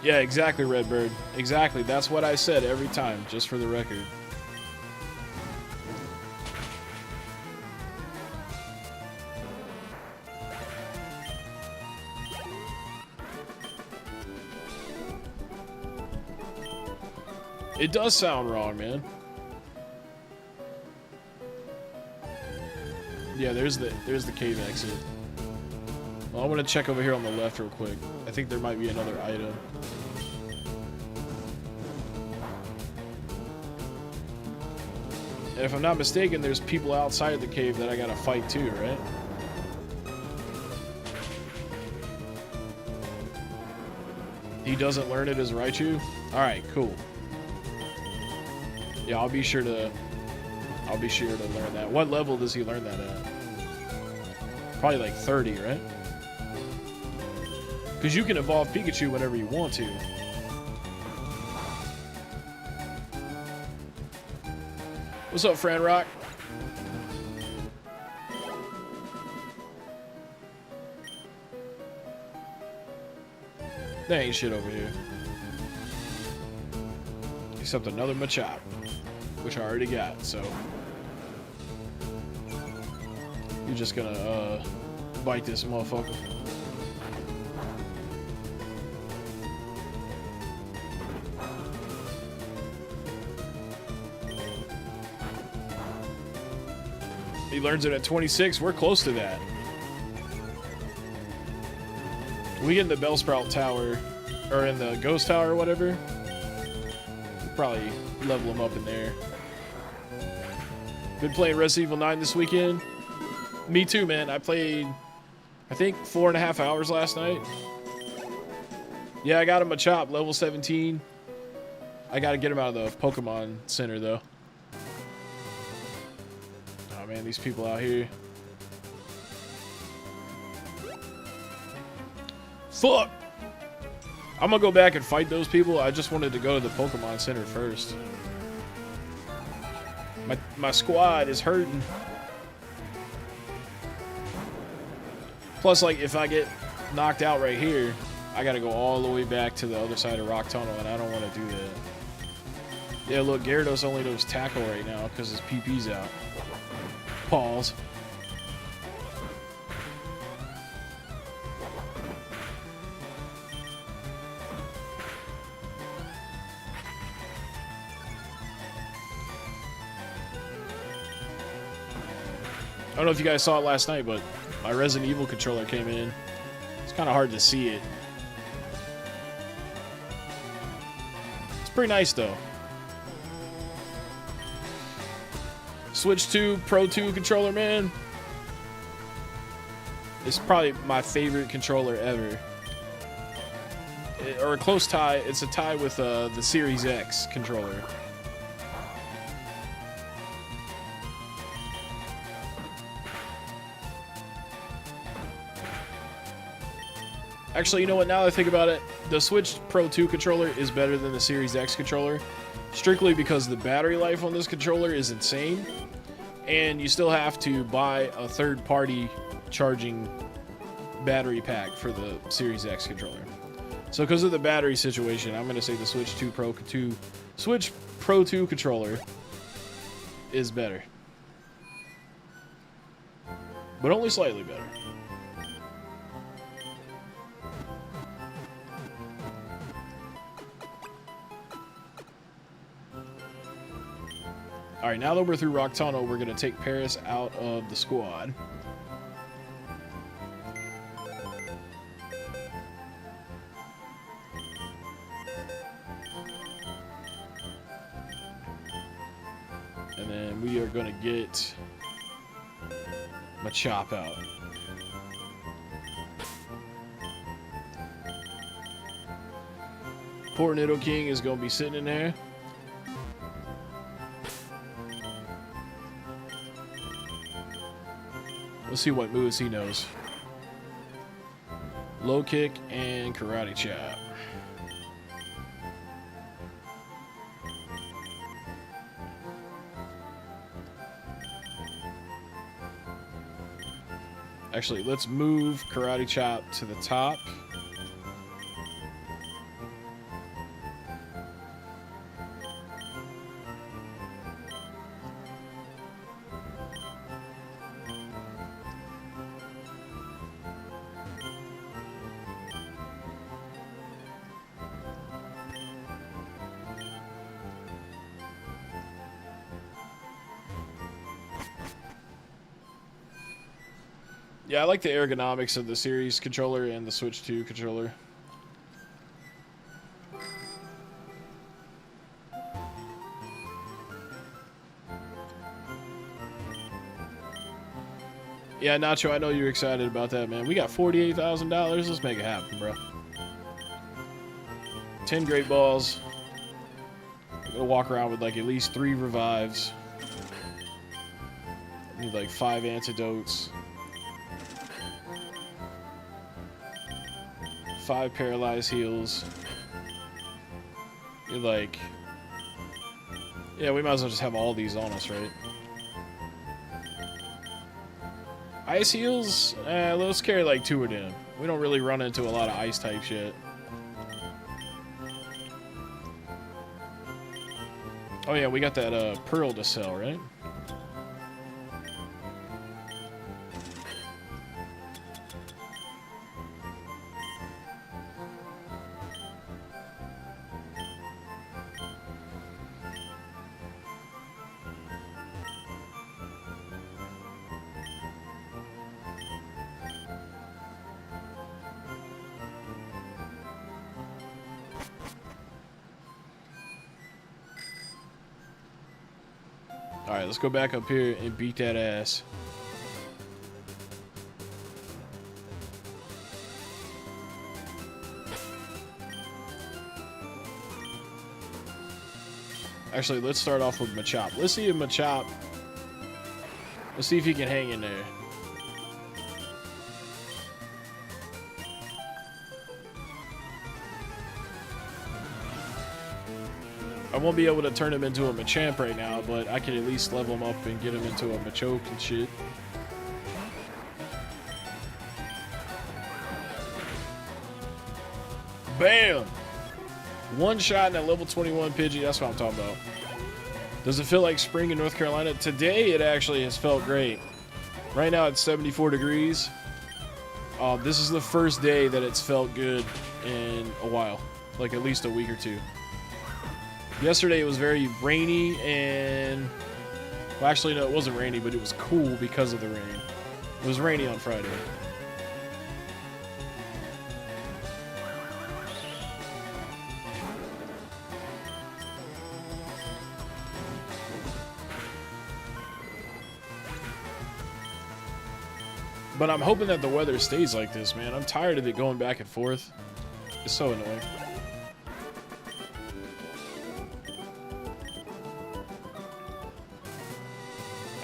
Yeah, exactly, Redbird. Exactly. That's what I said every time, just for the record. It does sound wrong, man. Yeah, there's the cave exit. Well, I want to check over here on the left real quick. I think there might be another item. And if I'm not mistaken, there's people outside the cave that I gotta fight too, right? He doesn't learn it as Raichu? Alright, cool. Yeah, I'll be sure to learn that. What level does he learn that at? Probably like 30, right? Because you can evolve Pikachu whenever you want to. What's up, Fran Rock? There ain't shit over here. Except another Machop, which I already got, so. You're just gonna, bite this motherfucker. He learns it at 26. We're close to that. We get in the Bellsprout Tower, or in the Ghost Tower or whatever. We'll probably level him up in there. Been playing Resident Evil 9 this weekend. Me too, man. I played, I think, 4.5 hours last night. Yeah, I got him a chop, level 17. I gotta get him out of the Pokemon Center, though. Oh, man, these people out here. Fuck! I'm gonna go back and fight those people. I just wanted to go to the Pokemon Center first. My squad is hurting. Plus, like, if I get knocked out right here, I gotta go all the way back to the other side of Rock Tunnel, and I don't want to do that. Yeah, look, Gyarados only knows Tackle right now because his PP's out. Pause. I don't know if you guys saw it last night, but my Resident Evil controller came in. It's kind of hard to see it. It's pretty nice, though. Switch 2 Pro 2 controller, man. It's probably my favorite controller ever. Or a close tie. It's a tie with the Series X controller. Actually, you know what? Now that I think about it, the Switch Pro 2 controller is better than the Series X controller. Strictly because the battery life on this controller is insane. And you still have to buy a third-party charging battery pack for the Series X controller. So because of the battery situation, I'm going to say the Switch Pro 2 controller is better. But only slightly better. Alright, now that we're through Rock Tunnel, we're going to take Paris out of the squad. And then we are going to get Machop out. Poor Nidoking is going to be sitting in there. Let's see what moves he knows. Low kick and karate chop. Actually, let's move karate chop to the top. Yeah, I like the ergonomics of the Series controller and the Switch 2 controller. Yeah, Nacho, I know you're excited about that, man. We got $48,000. Let's make it happen, bro. 10 great balls. I'm gonna walk around with like at least 3 revives. Need like 5 antidotes. 5 paralyzed heals. You're like... Yeah, we might as well just have all these on us, right? Ice heals? Let's carry like 2 of them. We don't really run into a lot of ice type shit. Oh yeah, we got that pearl to sell, right? Alright, let's go back up here and beat that ass. Actually, let's start off with Machop. Let's see if Machop... Let's see if he can hang in there. I won't be able to turn him into a Machamp right now, but I can at least level him up and get him into a Machoke and shit. Bam! One shot in that level 21 Pidgey, that's what I'm talking about. Does it feel like spring in North Carolina? Today it actually has felt great. Right now it's 74 degrees. This is the first day that it's felt good in a while. Like at least a week or 2. Yesterday it was very rainy and... Well, actually, no, it wasn't rainy, but it was cool because of the rain. It was rainy on Friday. But I'm hoping that the weather stays like this, man. I'm tired of it going back and forth. It's so annoying.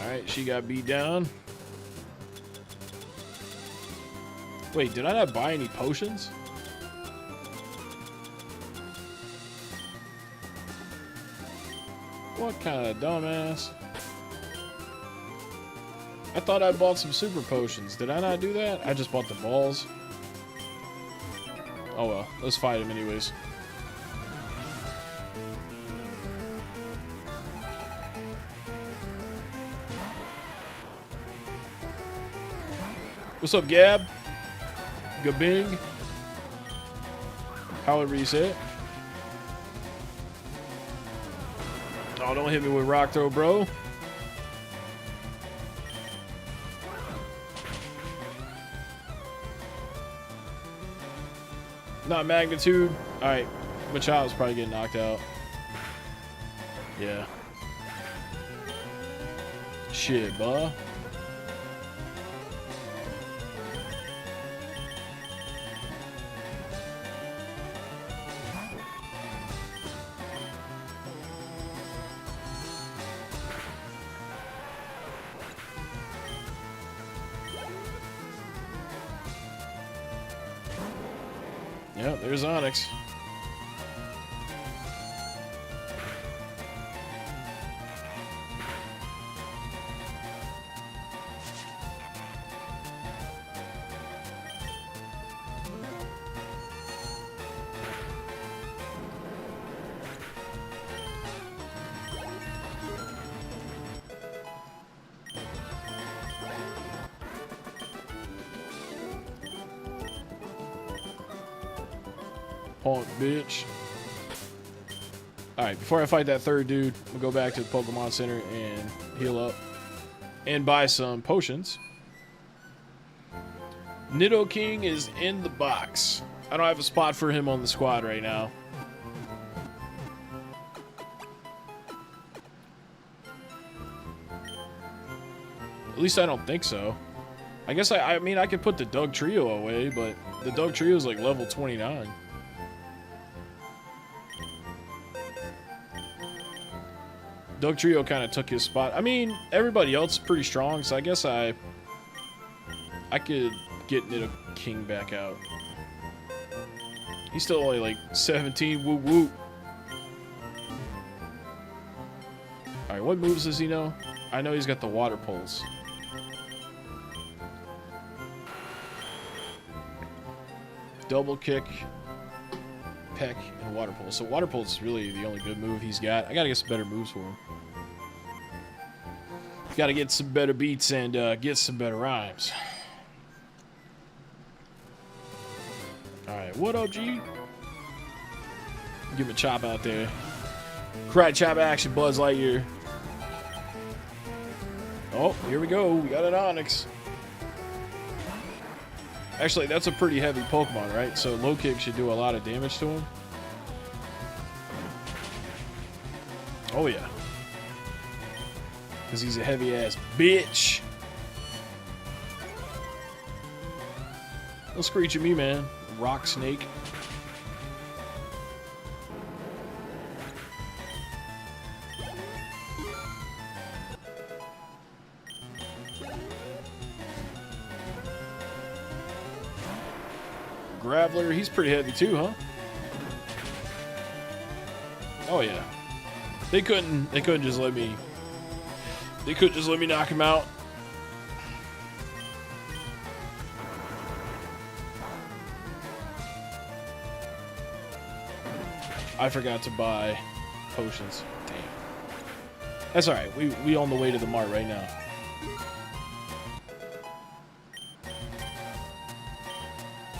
Alright, she got beat down. Wait, did I not buy any potions? What kind of dumbass? I thought I bought some super potions. Did I not do that? I just bought the balls. Oh well, let's fight him anyways. What's up, Gab? Gabing? However you say it. Oh, don't hit me with rock throw, bro. Not magnitude. Alright. Machado's probably getting knocked out. Yeah. Shit, buh. Yep, there's Onyx. Punk, bitch. Alright, before I fight that third dude, we'll go back to the Pokemon Center and heal up. And buy some potions. Nidoking is in the box. I don't have a spot for him on the squad right now. At least I don't think so. I guess I mean I could put the Doug Trio away, but the Doug Trio is like level 29. Dugtrio kind of took his spot. I mean, everybody else is pretty strong, so I guess I could get Nidoking back out. He's still only like 17. Woo woo. Alright, what moves does he know? I know he's got the water pulse. Double kick, peck, and water pulse. So water pulse is really the only good move he's got. I gotta get some better moves for him. Gotta get some better beats and get some better rhymes. Alright, what up, G? Give him a chop out there. Karate chop action, Buzz Lightyear. Oh, here we go. We got an Onyx. Actually, that's a pretty heavy Pokemon, right? So low kick should do a lot of damage to him. Oh, yeah. Because he's a heavy-ass bitch. Don't screech at me, man. Rock Snake. Graveler, he's pretty heavy too, huh? Oh yeah. They couldn't just let me. They couldn't just let me knock him out. I forgot to buy potions. Damn. That's alright. We on the way to the mart right now.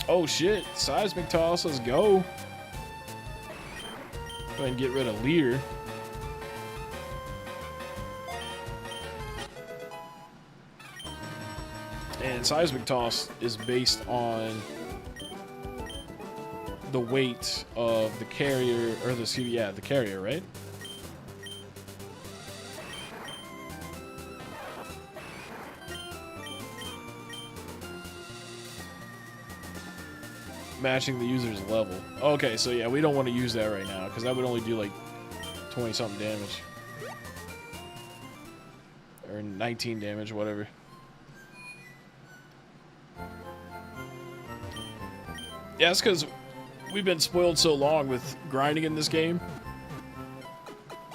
Oh shit, Seismic Toss, let's go. Go ahead and get rid of Leer. And Seismic Toss is based on the weight of the carrier, or the carrier, right? Matching the user's level. Okay, so yeah, we don't want to use that right now because that would only do like 20 something damage or 19 damage, whatever. Yeah, it's because we've been spoiled so long with grinding in this game,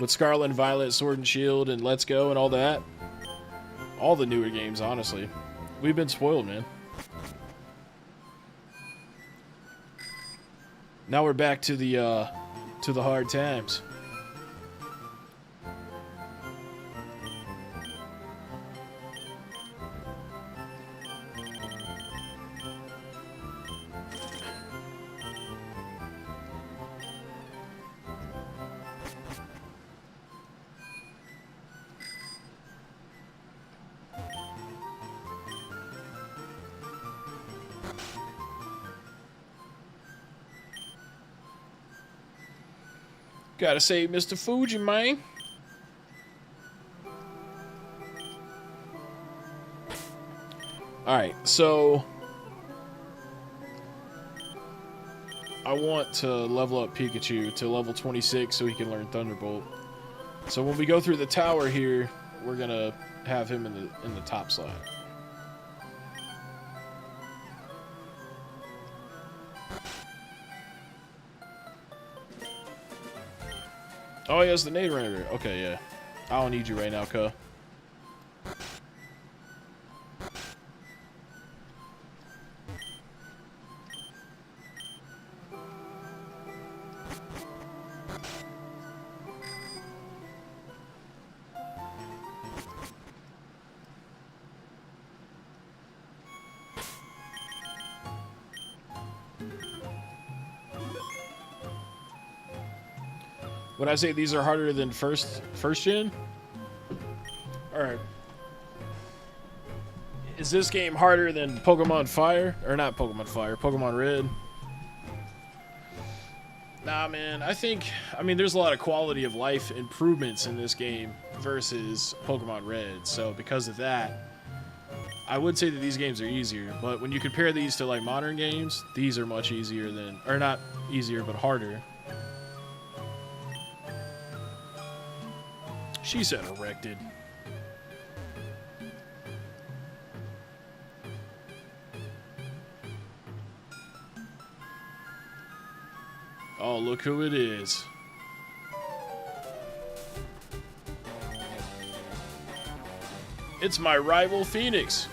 with Scarlet and Violet, Sword and Shield, and Let's Go, and all that. All the newer games, honestly, we've been spoiled, man. Now we're back to the hard times. Gotta save Mr. Fuji, man. Alright, so I want to level up Pikachu to level 26 so he can learn Thunderbolt. So when we go through the tower here, we're gonna have him in the top slot. Oh, he has the Nade Render. Okay, yeah. I don't need you right now, cuh. When I say these are harder than first gen? Alright. Is this game harder than Pokemon Fire? Or not Pokemon Fire, Pokemon Red? Nah, man, I mean, there's a lot of quality of life improvements in this game versus Pokemon Red. So because of that, I would say that these games are easier. But when you compare these to like modern games, these are much easier than, or not easier, but harder. She said erected. Oh, look who it is. It's my rival, Phoenix.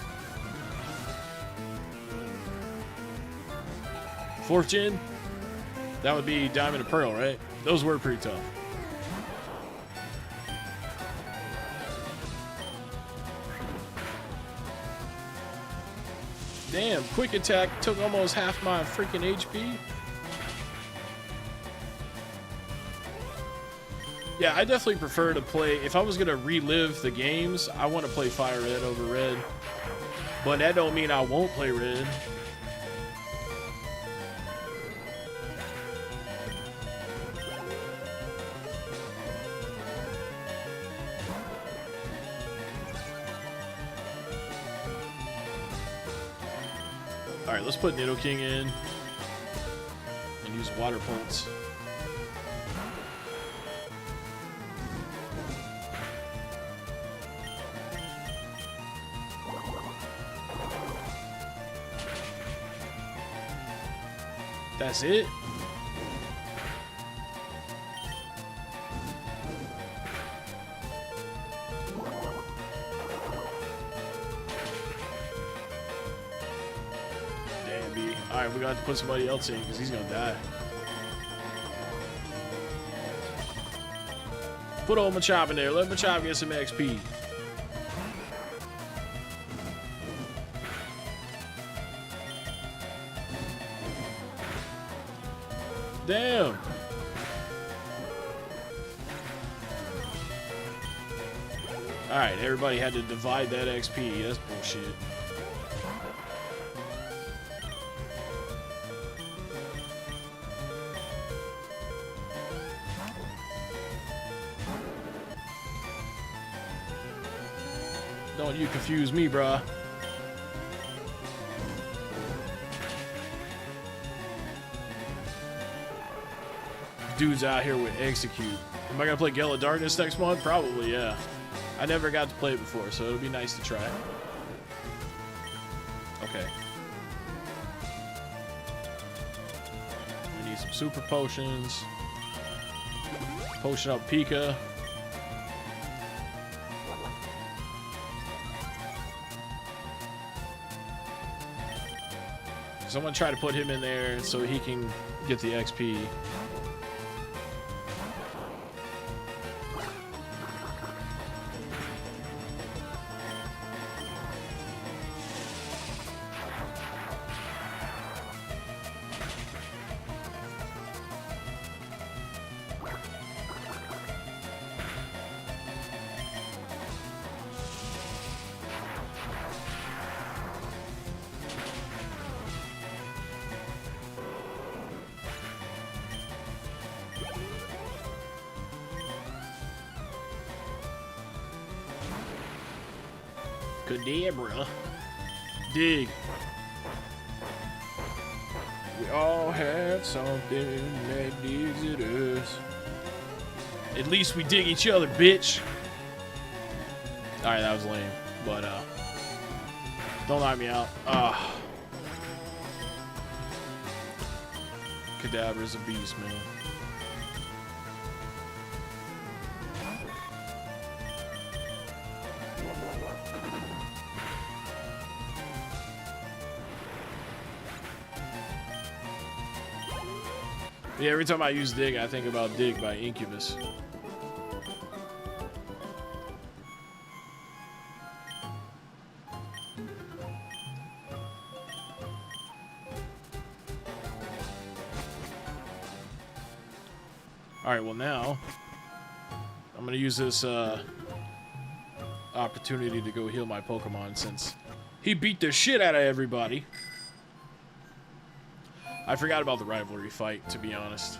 4th gen? That would be Diamond and Pearl, right? Those were pretty tough. Damn, quick attack took almost half my freaking HP. Yeah, I definitely prefer to play, if I was going to relive the games, I want to play Firered over Red. But that don't mean I won't play Red. Alright, let's put Nidoking in and use Water Pulse. That's it? Damn, B. Alright, we got to put somebody else in because he's gonna die. Put old Machop in there. Let Machop get some XP. Damn. Alright, everybody had to divide that XP. That's bullshit. Don't you confuse me, bruh. Dudes out here with Execute. Am I gonna play Gale of Darkness next month? Probably, yeah. I never got to play it before, so it'll be nice to try. Okay. We need some super potions. Potion up Pika. Someone try to put him in there so he can get the XP. Kadabra. Dig. We all had something that digs at us. At least we dig each other, bitch. Alright, that was lame. But, don't knock me out. Kadabra's a beast, man. Yeah, every time I use Dig, I think about Dig by Incubus. Alright, well now, I'm going to use this opportunity to go heal my Pokemon since he beat the shit out of everybody. I forgot about the rivalry fight, to be honest.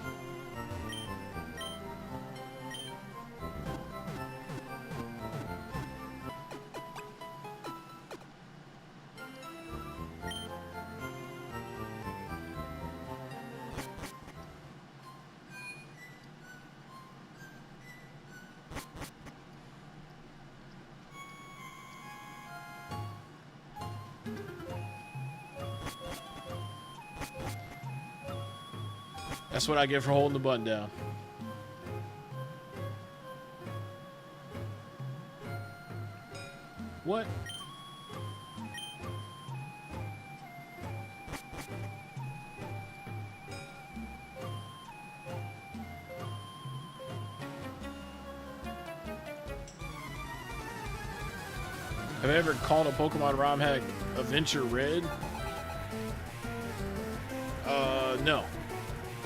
That's what I get for holding the button down. What? Have I ever called a Pokemon ROM hack Adventure Red? No.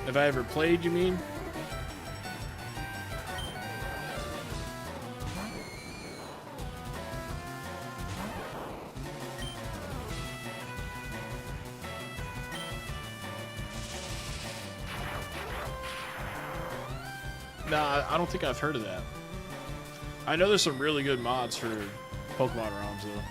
Have I ever played, you mean? Nah, I don't think I've heard of that. I know there's some really good mods for Pokemon ROMs, though.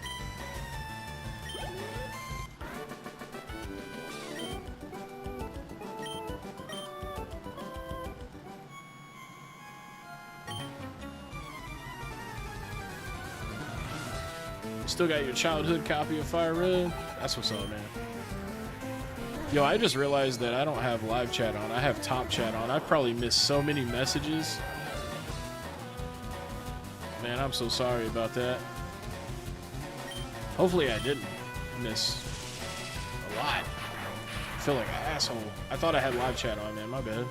Still got your childhood copy of Firered? That's what's up, man. Yo, I just realized that I don't have live chat on. I have top chat on. I probably missed so many messages. Man, I'm so sorry about that. Hopefully I didn't miss a lot. I feel like an asshole. I thought I had live chat on, man. My bad.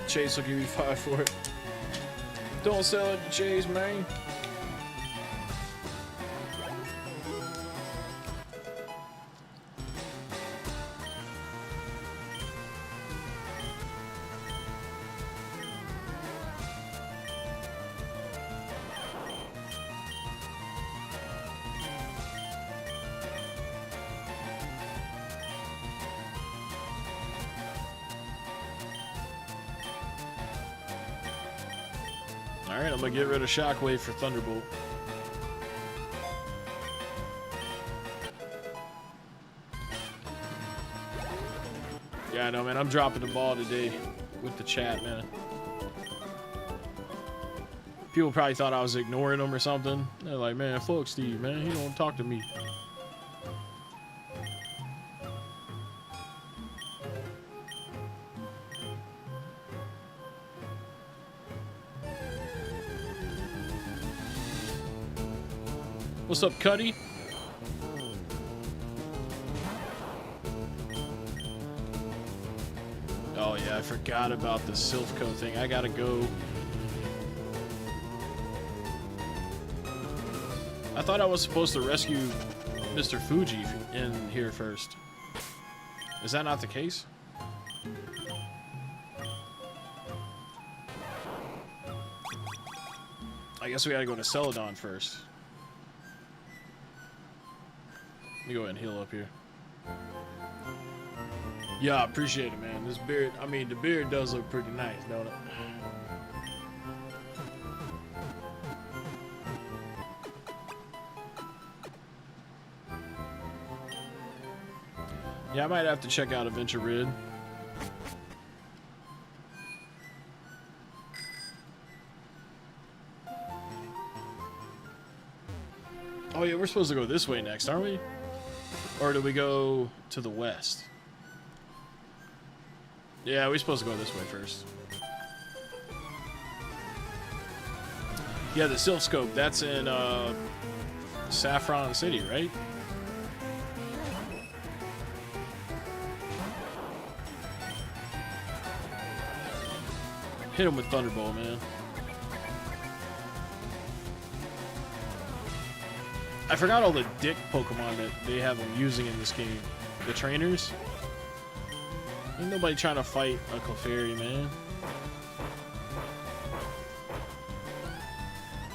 Chase will give you 5 for it. Don't sell it to Chase, man. Alright, I'm gonna get rid of Shockwave for Thunderbolt. Yeah, I know, man. I'm dropping the ball today with the chat, man. People probably thought I was ignoring them or something. They're like, man, fuck Steve, man. He don't talk to me. What's up, Cuddy? Oh yeah, I forgot about the Silphco thing. I gotta go. I thought I was supposed to rescue Mr. Fuji in here first. Is that not the case? I guess we gotta go to Celadon first. Let me go ahead and heal up here. Yeah, I appreciate it, man. This beard, I mean, the beard does look pretty nice, don't it? Yeah, I might have to check out Adventure Red. Oh yeah, we're supposed to go this way next, aren't we? Or do we go to the west? Yeah, we're supposed to go this way first. Yeah, the Silphscope, that's in Saffron City, right? Hit him with Thunderbolt, man. I forgot all the dick Pokemon that they have them using in this game. The trainers. Ain't nobody trying to fight a Clefairy, man.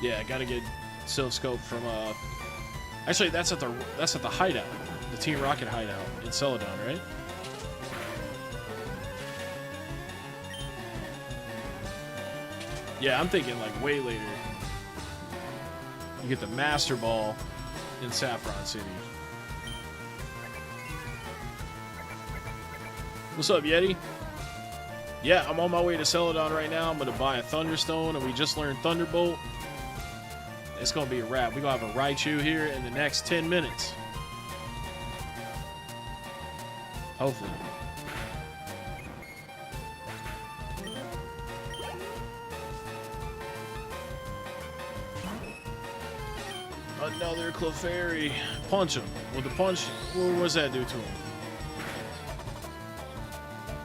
Yeah, gotta get Silphscope from actually that's at the hideout. The Team Rocket hideout in Celadon, right? Yeah, I'm thinking like way later. You get the Master Ball in Saffron City. What's up, Yeti? Yeah, I'm on my way to Celadon right now. I'm going to buy a Thunderstone, and we just learned Thunderbolt. It's going to be a wrap. We're going to have a Raichu here in the next 10 minutes. Hopefully. Another Clefairy. Punch him. With the punch, what does that do to him?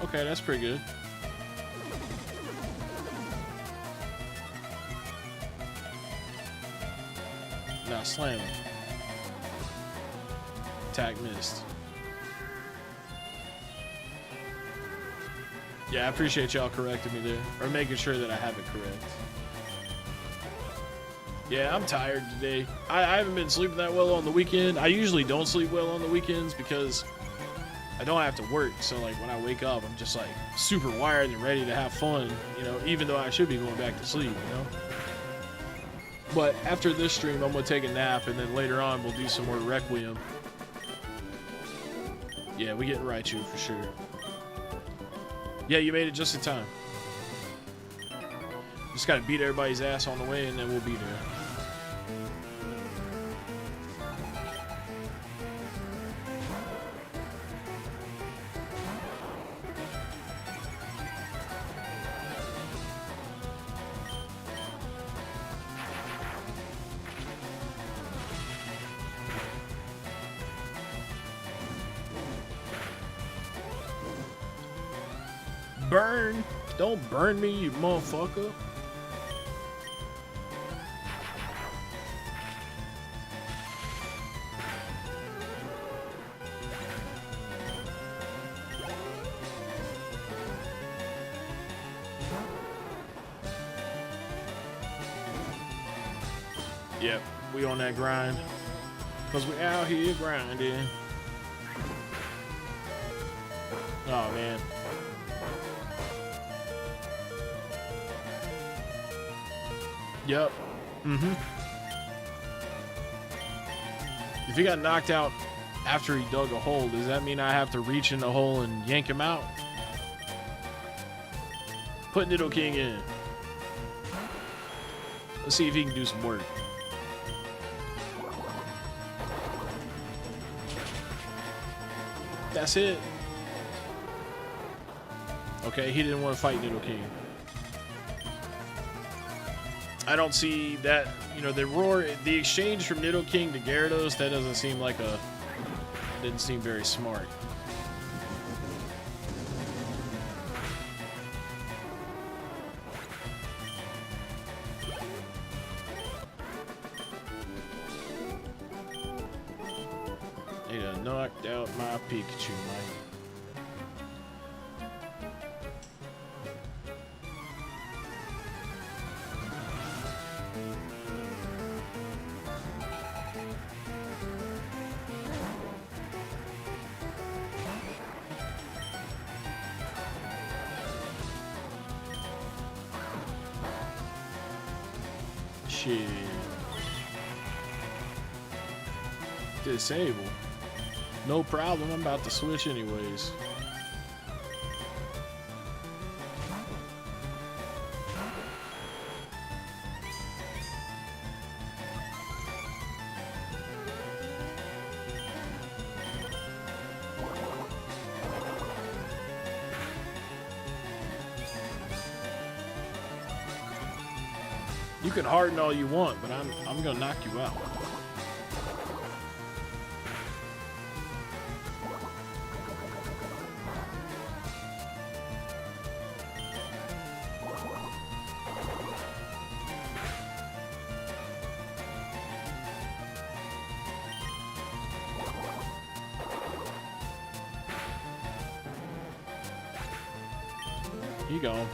Okay, that's pretty good. Now slam him. Attack missed. Yeah, I appreciate y'all correcting me there. Or making sure that I have it correct. Yeah, I'm tired today. I haven't been sleeping that well on the weekend. I usually don't sleep well on the weekends because I don't have to work. So, like, when I wake up, I'm just, like, super wired and ready to have fun, you know, even though I should be going back to sleep, you know? But after this stream, I'm going to take a nap, and then later on, we'll do some more Requiem. Yeah, we get Raichu for sure. Yeah, you made it just in time. Just got to beat everybody's ass on the way, and then we'll be there. Burn! Don't burn me, you motherfucker. Yep, we on that grind. Cause we out here grinding. Oh man. Yep. Mm-hmm. If he got knocked out after he dug a hole, does that mean I have to reach in the hole and yank him out? Put Nidoking in. Let's see if he can do some work. That's it. Okay, he didn't want to fight Nidoking. I don't see that, you know, the roar, the exchange from Nidoking to Gyarados, that doesn't seem like a, didn't seem very smart. He done knocked out my Pikachu, Mike. Shit. Disable. No problem, I'm about to switch anyways. You can harden all you want, but I'm gonna knock you out. You go.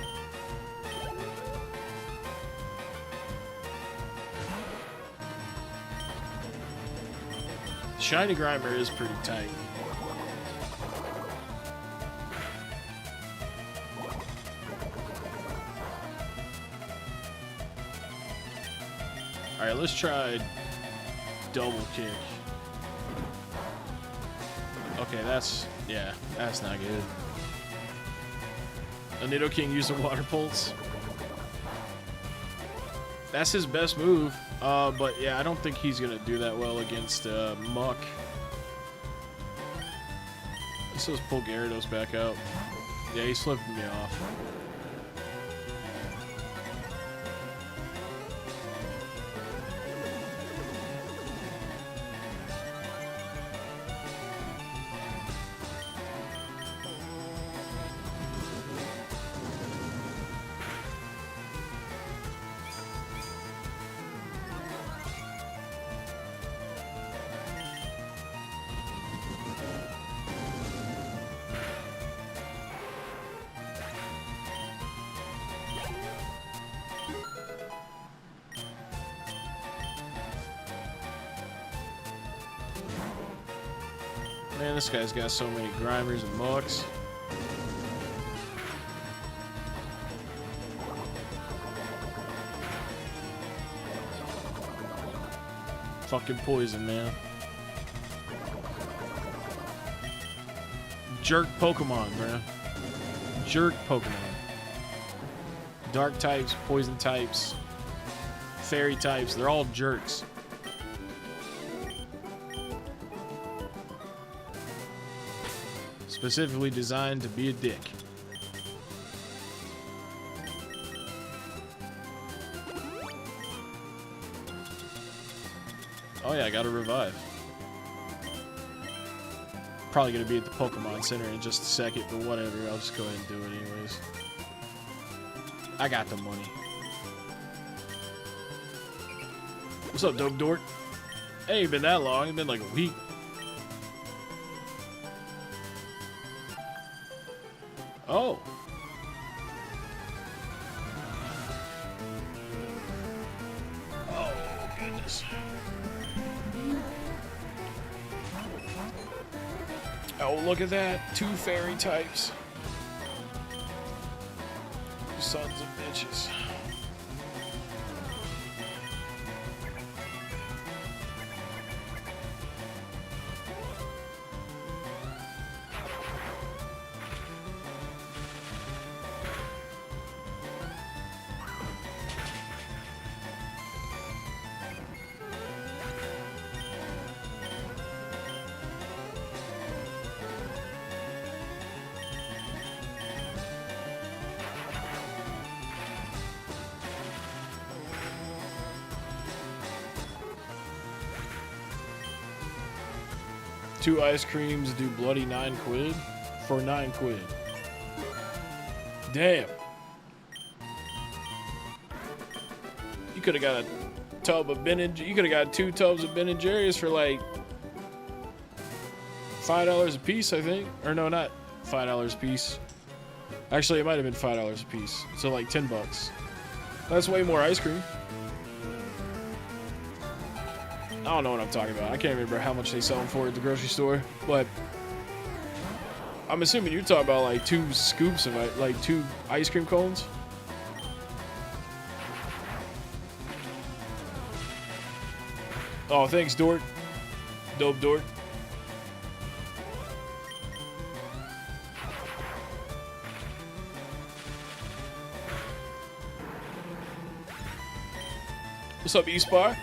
Shiny Grimer is pretty tight. Alright, let's try double kick. Okay, that's, yeah, that's not good. A Nidoking using Water Pulse. That's his best move. But yeah, I don't think he's going to do that well against Muck. Let's just pull Gyarados back out. Yeah, he slipped me off. Man, this guy's got so many Grimers and Mucks. Fucking poison, man. Jerk Pokemon, man. Jerk Pokemon. Dark types, poison types, fairy types, they're all jerks. Specifically designed to be a dick. Oh yeah, I got to revive. Probably going to be at the Pokemon Center in just a second, but whatever. I'll just go ahead and do it anyways. I got the money. What's up, Dope Dork? It ain't been that long. It's been like a week. Oh. Oh, goodness. Oh, look at that. 2 fairy types. You sons of bitches. Two ice creams do bloody 9 quid for 9 quid. Damn. You could have got a tub of Ben and you could have got 2 tubs of Ben and Jerry's for like $5 a piece, I think. Or no, not $5 a piece. Actually, it might have been $5 a piece. So like 10 bucks. That's way more ice cream. I don't know what I'm talking about. I can't remember how much they sell them for at the grocery store, but I'm assuming you're talking about like 2 scoops of like 2 ice cream cones. Oh, thanks, Dork. Dope Dork. What's up, E-Spar?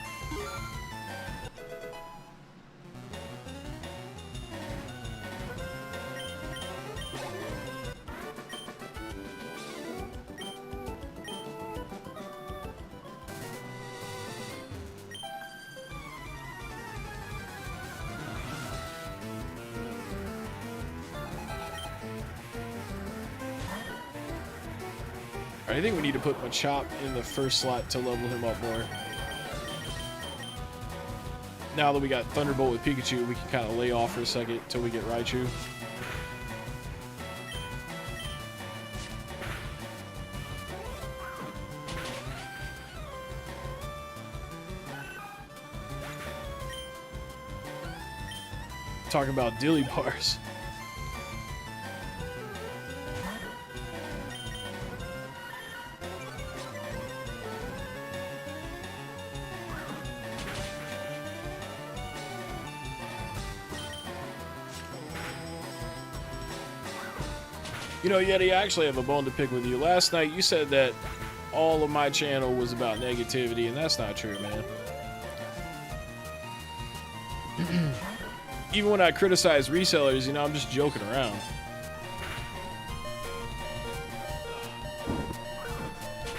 I think we need to put Machop in the first slot to level him up more. Now that we got Thunderbolt with Pikachu, we can kind of lay off for a second until we get Raichu. Talking about dilly bars. You know, Yeti, I actually have a bone to pick with you. Last night, you said that all of my channel was about negativity, and that's not true, man. Even when I criticize resellers, you know, I'm just joking around.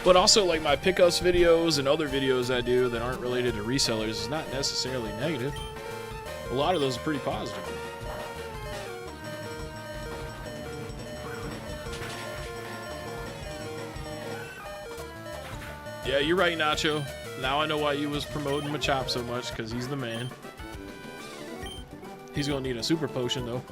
But also, like, my pickups videos and other videos I do that aren't related to resellers is not necessarily negative. A lot of those are pretty positive. Yeah, you're right, Nacho. Now I know why you was promoting Machop so much, because he's the man. He's gonna need a super potion, though.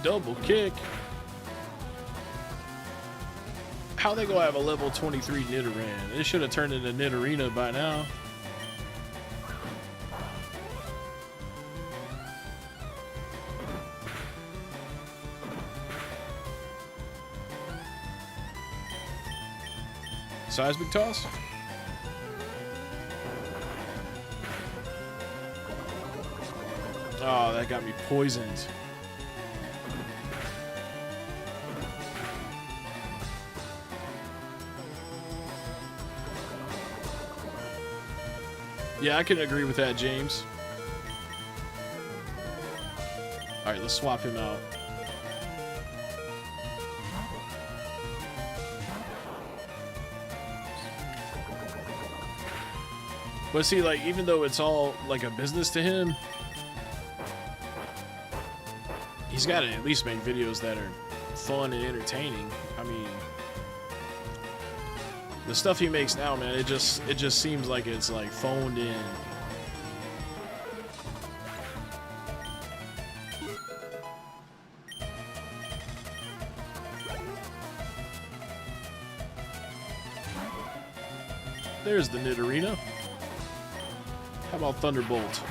Double kick. How they gonna have a level 23 Nidoran? It should have turned into Nidorina by now. Seismic toss? Oh, that got me poisoned. Yeah, I can agree with that, James. Alright, let's swap him out. But see, like, even though it's all like a business to him, he's got to at least make videos that are fun and entertaining. I mean, the stuff he makes now, man, it just seems like it's like phoned in. There's the Nidorina. How about Thunderbolt?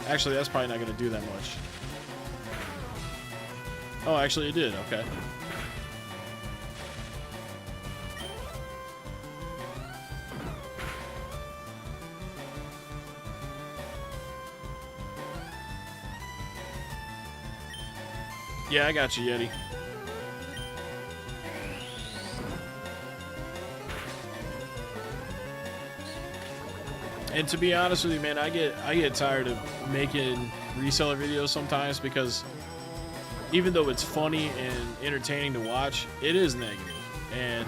Actually, that's probably not going to do that much. Oh, actually it did. Okay. Yeah, I got you, Yeti. And to be honest with you, man, I get tired of making reseller videos sometimes because even though it's funny and entertaining to watch, it is negative. And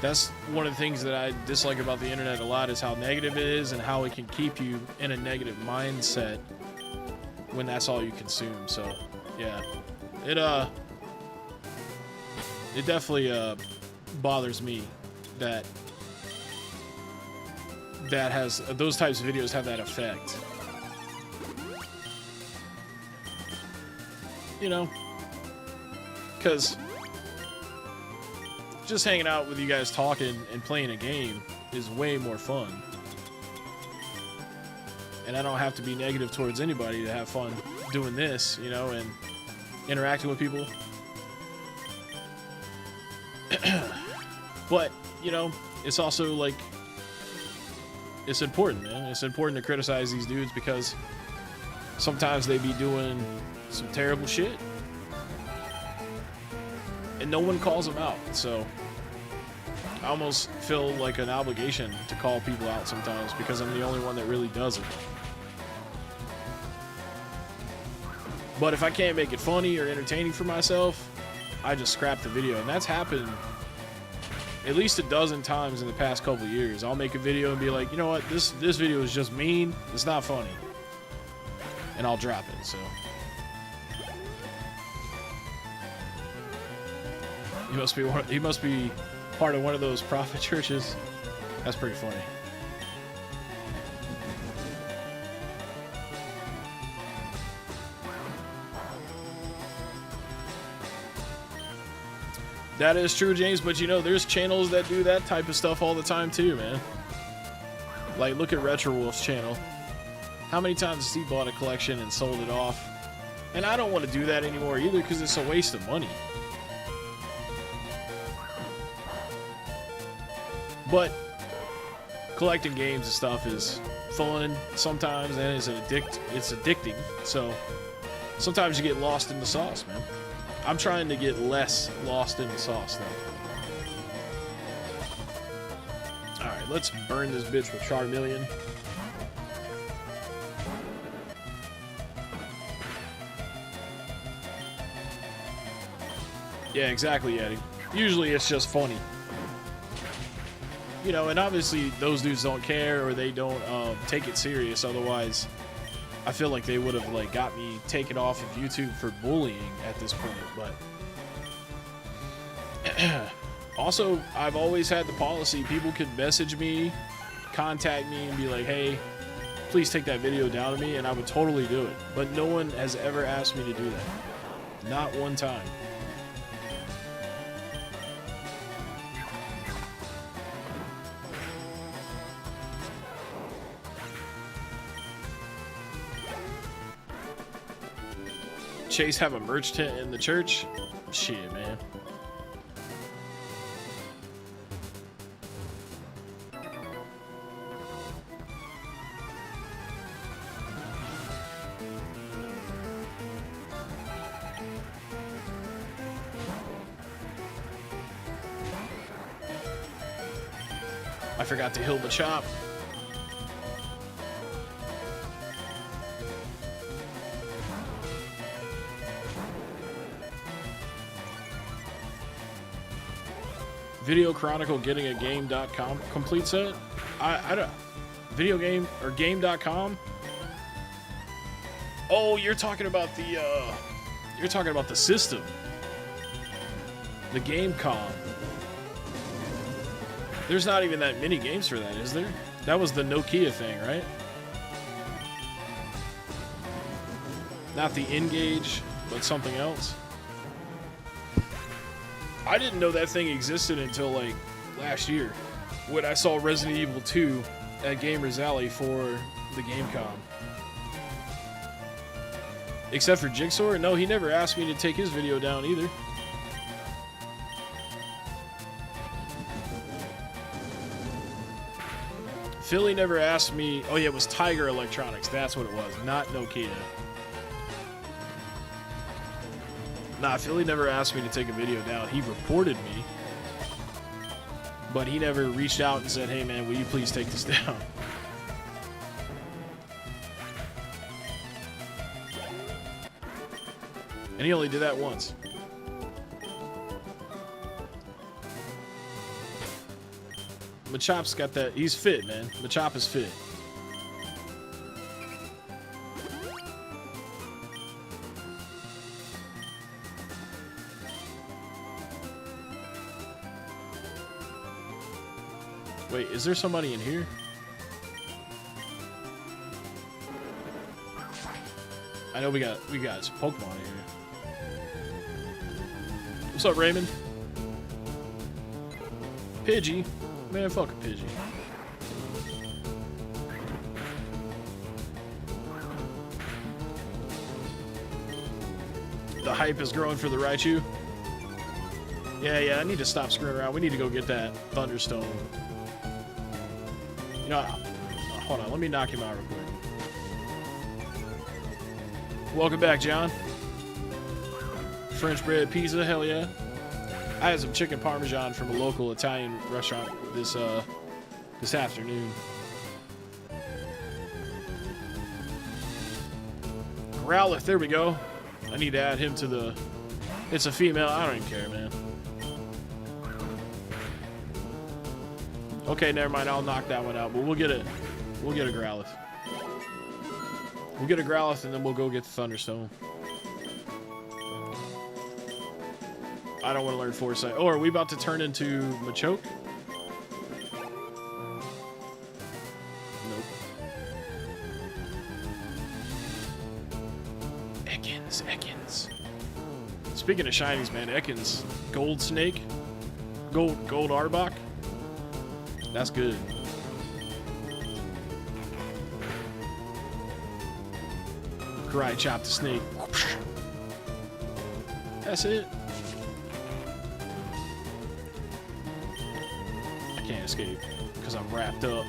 that's one of the things that I dislike about the internet a lot is how negative it is and how it can keep you in a negative mindset when that's all you consume. So, yeah. It definitely bothers me that those types of videos have that effect. You know, because just hanging out with you guys talking and playing a game is way more fun. And I don't have to be negative towards anybody to have fun doing this, you know, and interacting with people. But, you know, it's also like, it's important, man. It's important to criticize these dudes because sometimes they be doing some terrible shit and no one calls them out. So I almost feel like an obligation to call people out sometimes because I'm the only one that really does it. But if I can't make it funny or entertaining for myself, I just scrap the video. And that's happened at least a dozen times in the past couple of years. I'll make a video and be like, you know what, this video is just mean. It's not funny. And I'll drop it, so. He must be part of one of those prophet churches. That's pretty funny. That is true, James, but you know, there's channels that do that type of stuff all the time too, man. Like, look at Retro Wolf's channel. How many times has he bought a collection and sold it off? And I don't want to do that anymore either because it's a waste of money. But collecting games and stuff is fun sometimes, and it's addicting. So sometimes you get lost in the sauce, man. I'm trying to get less lost in the sauce, though. Alright, let's burn this bitch with Charmeleon. Yeah, exactly, Eddie. Usually it's just funny. You know, and obviously those dudes don't care or they don't take it serious. Otherwise, I feel like they would have like got me taken off of YouTube for bullying at this point. But also, I've always had the policy: people could message me, contact me, and be like, "Hey, please take that video down to me," and I would totally do it. But no one has ever asked me to do that. Not one time. Chase have a merch tent in the church? Shit, man. I forgot to heal the chop. Video Chronicle getting a game.com complete set? I don't... Video game or game.com? Oh, you're talking about the system. The Gamecom. There's not even that many games for that, is there? That was the Nokia thing, right? Not the Engage, but something else. I didn't know that thing existed until like last year when I saw Resident Evil 2 at Gamers Alley for the Gamecom. Except for Jigsaw? No, he never asked me to take his video down either. Philly never asked me. Oh yeah, it was Tiger Electronics. That's what it was, not Nokia. Nah, Philly never asked me to take a video down. He reported me, but he never reached out and said, "Hey man, will you please take this down?" And he only did that once. Machop's got that. He's fit, man. Machop is fit. Wait, is there somebody in here? I know we got some Pokemon here. What's up, Raymond? Pidgey? Man, fuck a Pidgey. The hype is growing for the Raichu. Yeah, I need to stop screwing around. We need to go get that Thunderstone. You know, hold on. Let me knock him out real quick. Welcome back, John. French bread pizza, hell yeah. I had some chicken parmesan from a local Italian restaurant this afternoon. Growlithe, there we go. I need to add him to the... It's a female. I don't even care, man. Okay, never mind. I'll knock that one out. But we'll get a Growlithe. We'll get a Growlithe and then we'll go get the Thunderstone. I don't want to learn Foresight. Oh, are we about to turn into Machoke? Nope. Ekans. Speaking of shinies, man, Heckin's gold snake, gold Arbok. That's good. Karate chop the snake. That's it. I can't escape because I'm wrapped up.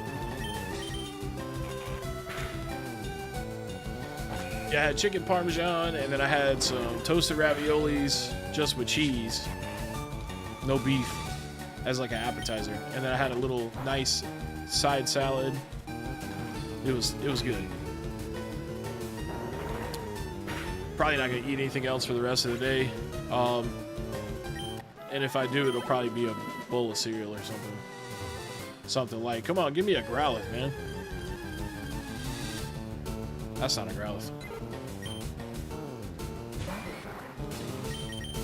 Yeah, I had chicken parmesan, and then I had some toasted raviolis just with cheese, no beef, as like an appetizer. And then I had a little nice side salad. It was good. Probably not gonna eat anything else for the rest of the day. And if I do, it'll probably be a bowl of cereal or something. Something like, come on, give me a Growlithe, man. That's not a Growlithe.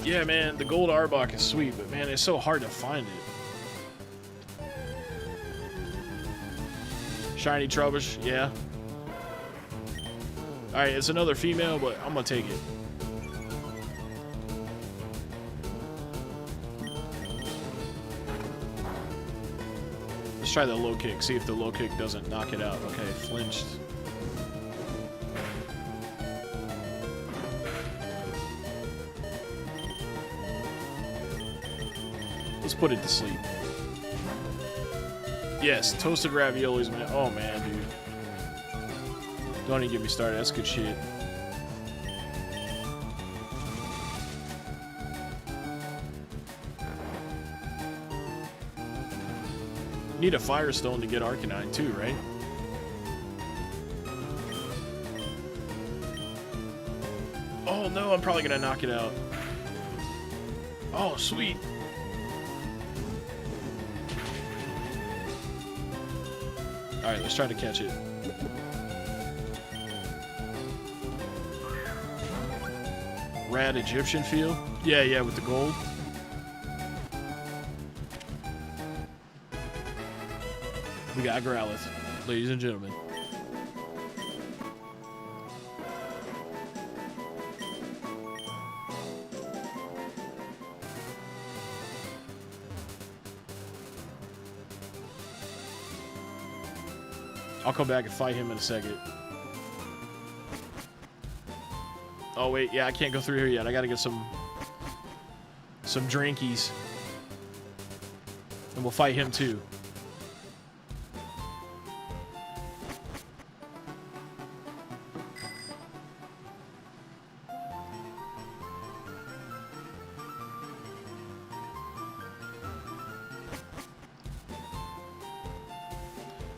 Yeah, man, the gold Arbok is sweet, but man, it's so hard to find it. Shiny Trubbish, yeah. Alright, it's another female, but I'm gonna take it. Let's try the low kick, see if the low kick doesn't knock it out. Okay, flinched. Let's put it to sleep. Yes, toasted raviolis, man. Oh, man, dude. Don't even get me started. That's good shit. Need a Firestone to get Arcanine, too, right? Oh, no, I'm probably going to knock it out. Oh, sweet. Alright, let's try to catch it. Rad Egyptian feel? Yeah, with the gold. We got Growlithe, ladies and gentlemen. I'll come back and fight him in a second. Oh wait, yeah, I can't go through here yet. I gotta get some drinkies. And we'll fight him too.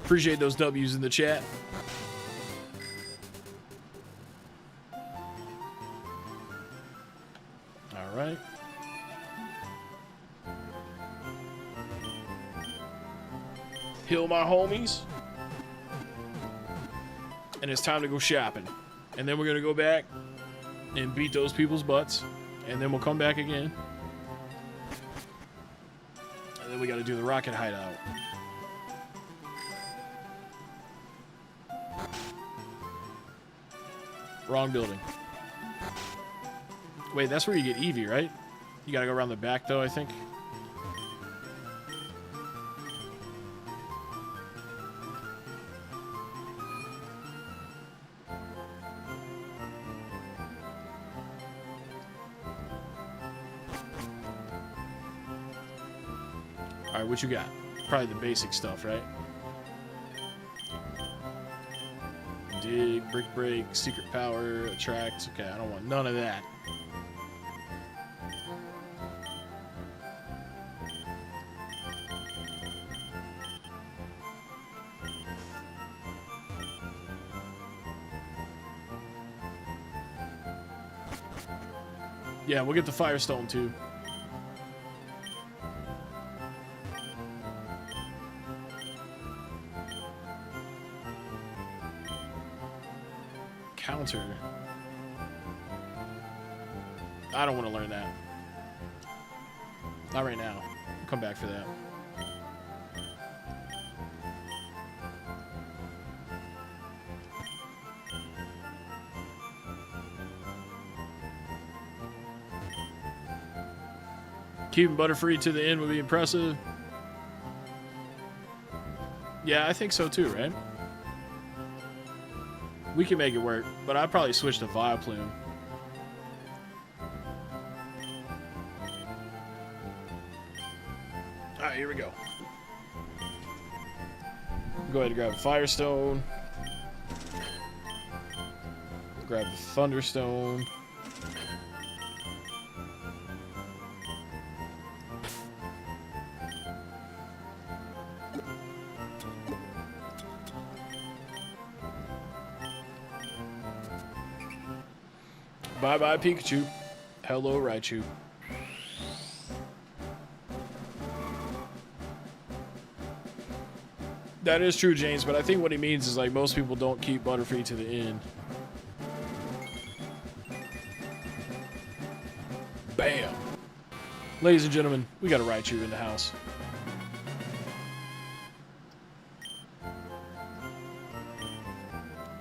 Appreciate those W's in the chat. All right. Heal my homies. And it's time to go shopping. And then we're going to go back and beat those people's butts. And then we'll come back again. And then we got to do the rocket hideout. Wrong building. Wait, that's where you get Eevee, right? You gotta go around the back, though, I think. Alright, what you got? Probably the basic stuff, right? Dig, brick break, secret power, attract. Okay, I don't want none of that. Yeah, we'll get the Firestone too. Counter. I don't want to learn that. Not right now. I'll come back for that. Keeping Butterfree to the end would be impressive. Yeah, I think so too, right? We can make it work, but I'd probably switch to Vileplume. Alright, here we go. Go ahead and grab a Firestone. Grab the Thunderstone. Bye-bye, Pikachu. Hello, Raichu. That is true, James, but I think what he means is like most people don't keep Butterfree to the end. Bam! Ladies and gentlemen, we got a Raichu in the house.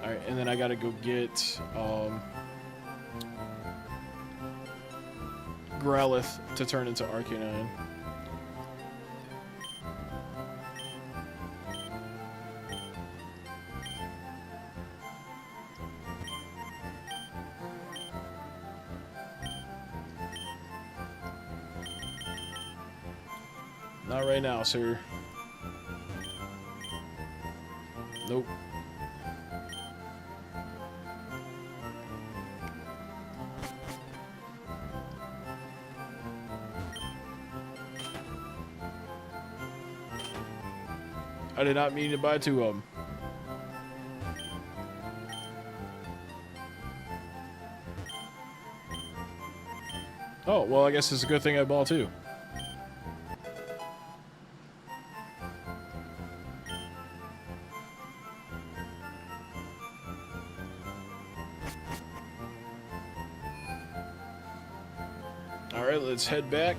Alright, and then I gotta go get Growlithe to turn into Arcanine. Not right now, sir. Nope. I did not mean to buy two of them. Oh, well, I guess it's a good thing I bought two. Alright, let's head back.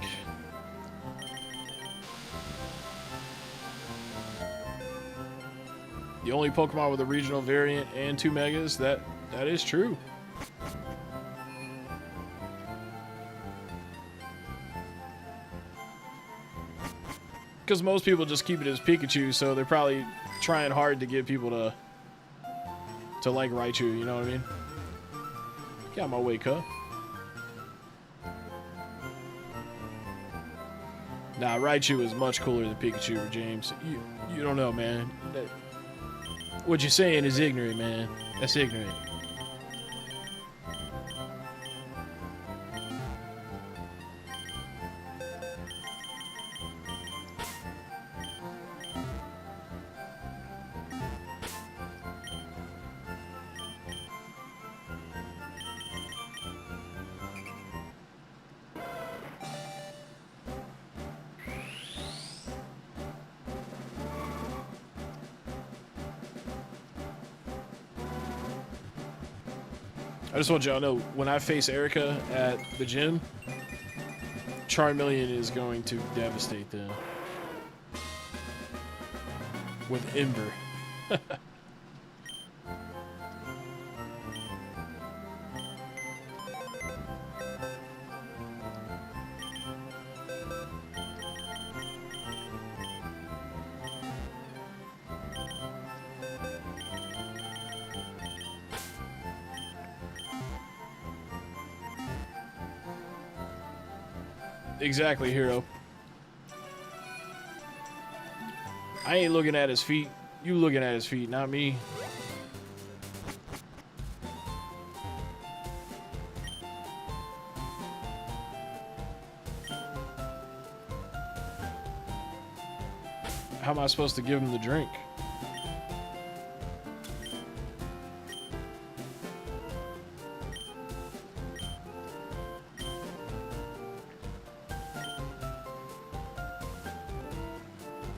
The only Pokemon with a regional variant and 2 Megas, that is true. Because most people just keep it as Pikachu, so they're probably trying hard to get people to like Raichu, you know what I mean? Get out of my way, cuh. Nah, Raichu is much cooler than Pikachu, James. You don't know, man. What you're saying is ignorant, man. That's ignorant. I just want y'all to know, when I face Erica at the gym, Charmeleon is going to devastate them. With Ember. Exactly, Hero. I ain't looking at his feet. You looking at his feet, not me. How am I supposed to give him the drink?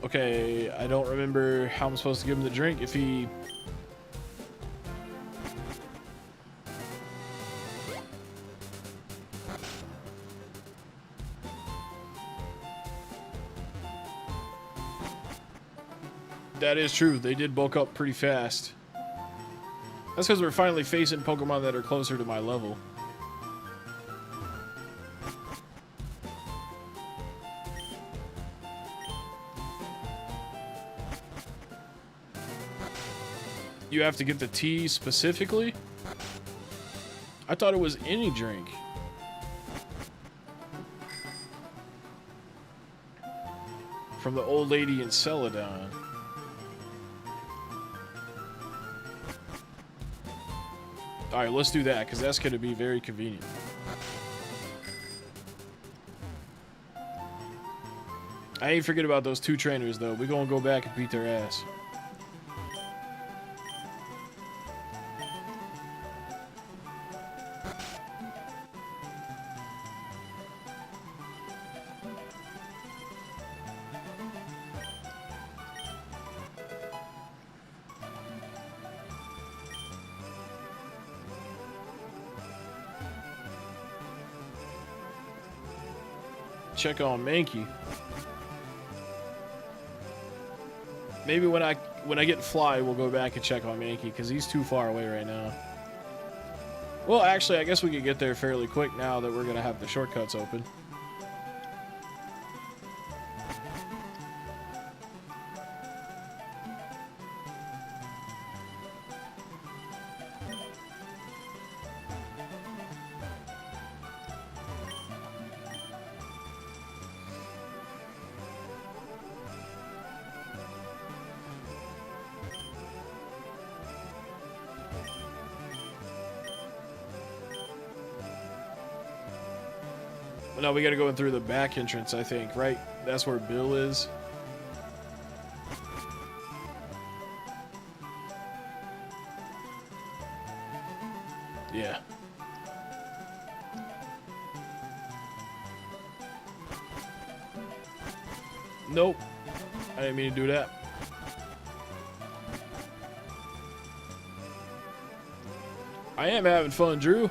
Okay, I don't remember how I'm supposed to give him the drink if he... That is true, they did bulk up pretty fast. That's because we're finally facing Pokemon that are closer to my level. You have to get the tea specifically? I thought it was any drink. From the old lady in Celadon. Alright, let's do that, because that's going to be very convenient. I ain't forget about those 2 trainers, though. We're going to go back and beat their ass. Check on Mankey. Maybe when I get Fly, we'll go back and check on Mankey, because he's too far away right now. Well, actually, I guess we could get there fairly quick now that we're going to have the shortcuts open. No, we gotta go in through the back entrance, I think, right? That's where Bill is. Yeah. Nope. I didn't mean to do that. I am having fun, Drew.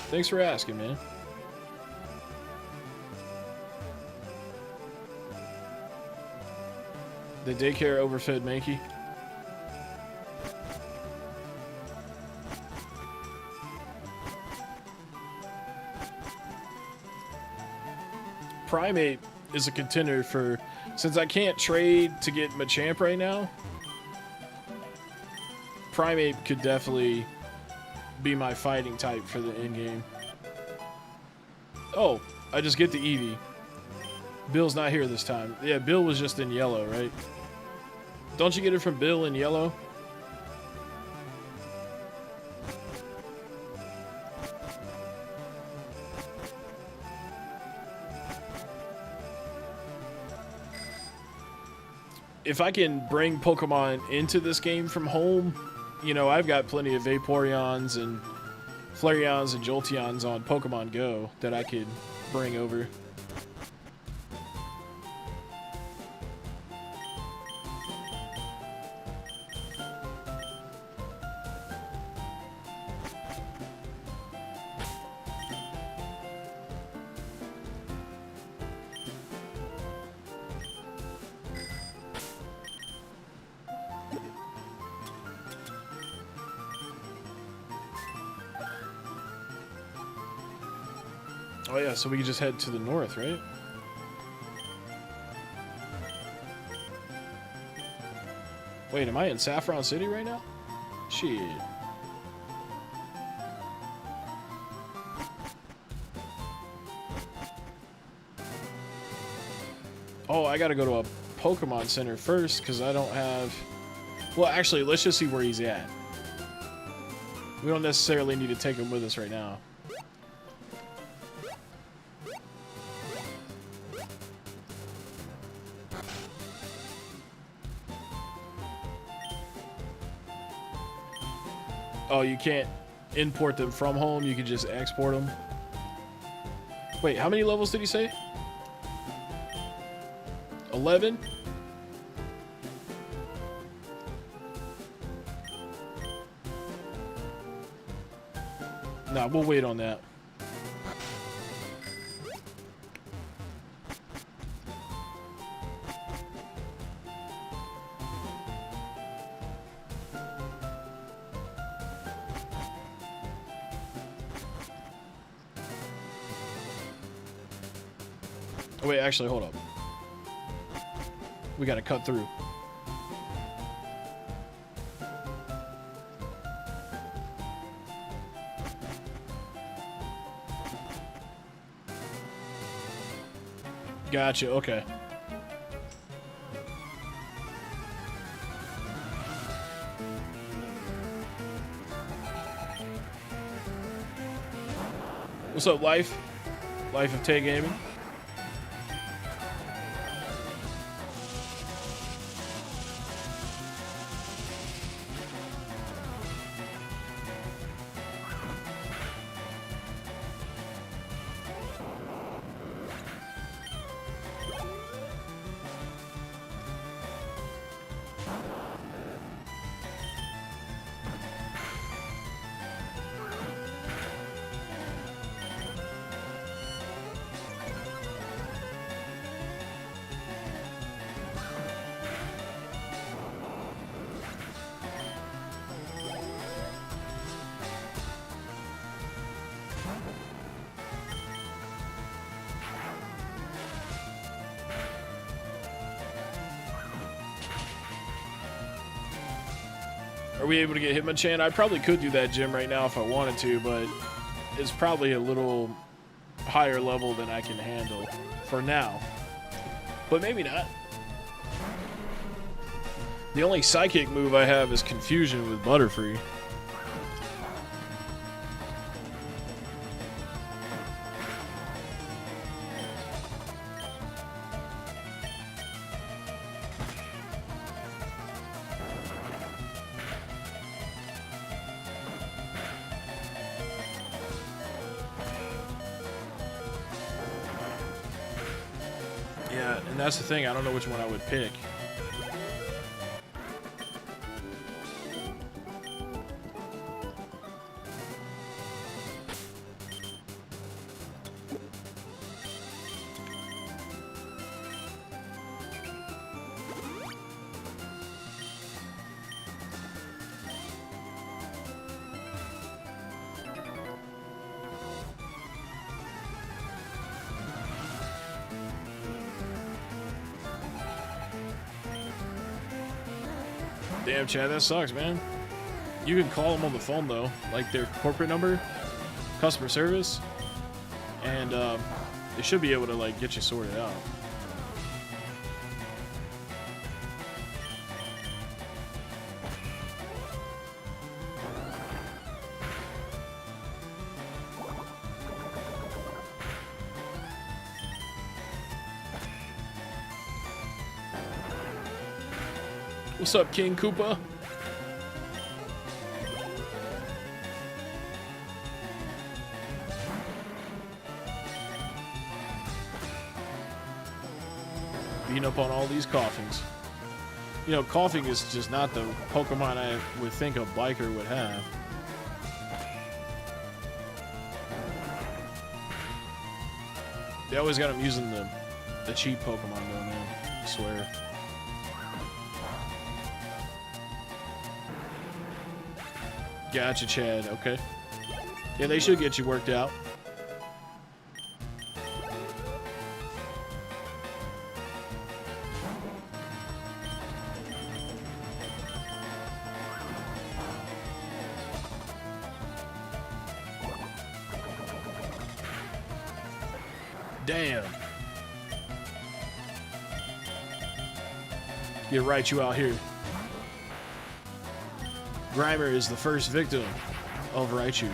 Thanks for asking, man. The daycare overfed Mankey. Primate is a contender for... Since I can't trade to get Machamp right now, Primate could definitely be my fighting type for the end game. Oh, I just get the Eevee. Bill's not here this time. Yeah, Bill was just in yellow, right? Don't you get it from Bill in yellow? If I can bring Pokemon into this game from home, you know, I've got plenty of Vaporeons and Flareons and Jolteons on Pokemon Go that I could bring over. Oh yeah, so we can just head to the north, right? Wait, am I in Saffron City right now? Shit. Oh, I gotta go to a Pokemon Center first, because I don't have... Well, actually, let's just see where he's at. We don't necessarily need to take him with us right now. Oh, you can't import them from home, you can just export them. Wait, how many levels did he say? 11? Nah, we'll wait on that. Wait, actually, hold up. We gotta cut through. Gotcha, okay. What's up, Life? Life of Tay Gaming. Are we able to get Hitmonchan? I probably could do that gym right now if I wanted to, but it's probably a little higher level than I can handle for now. But maybe not. The only psychic move I have is Confusion with Butterfree. Yeah, and that's the thing. I don't know which one I would pick. Damn, Chad, that sucks, man. You can call them on the phone, though, like their corporate number, customer service, and they should be able to, like, get you sorted out. What's up, King Koopa? Beating up on all these Coughings. You know, Coughing is just not the Pokemon I would think a biker would have. They always got him using the cheap Pokemon though, man. I swear. Gotcha, Chad. Okay. Yeah, they should get you worked out. Damn. Get right you out here. Grimer is the first victim of Raichu.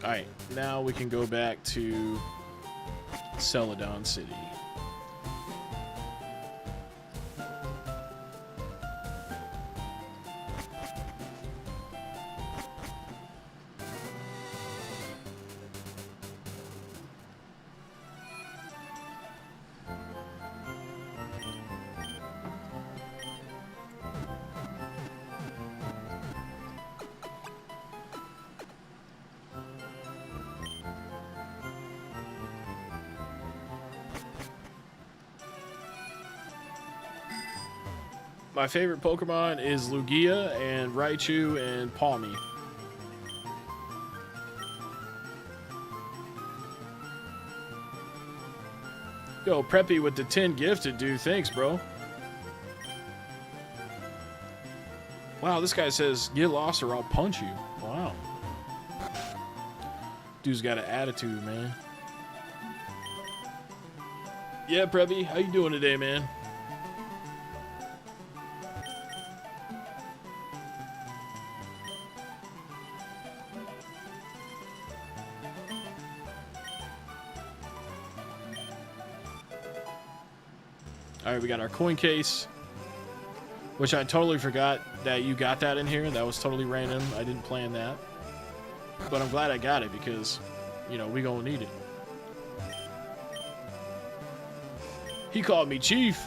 Alright, now we can go back to Celadon City. My favorite Pokemon is Lugia and Raichu and Palmy. Yo, Preppy with the 10 gifted, dude. Thanks, bro. Wow, this guy says, get lost or I'll punch you. Wow. Dude's got an attitude, man. Yeah, Preppy, how you doing today, man? Alright, we got our coin case. Which I totally forgot that you got that in here. That was totally random. I didn't plan that. But I'm glad I got it because, you know, we gonna need it. He called me Chief.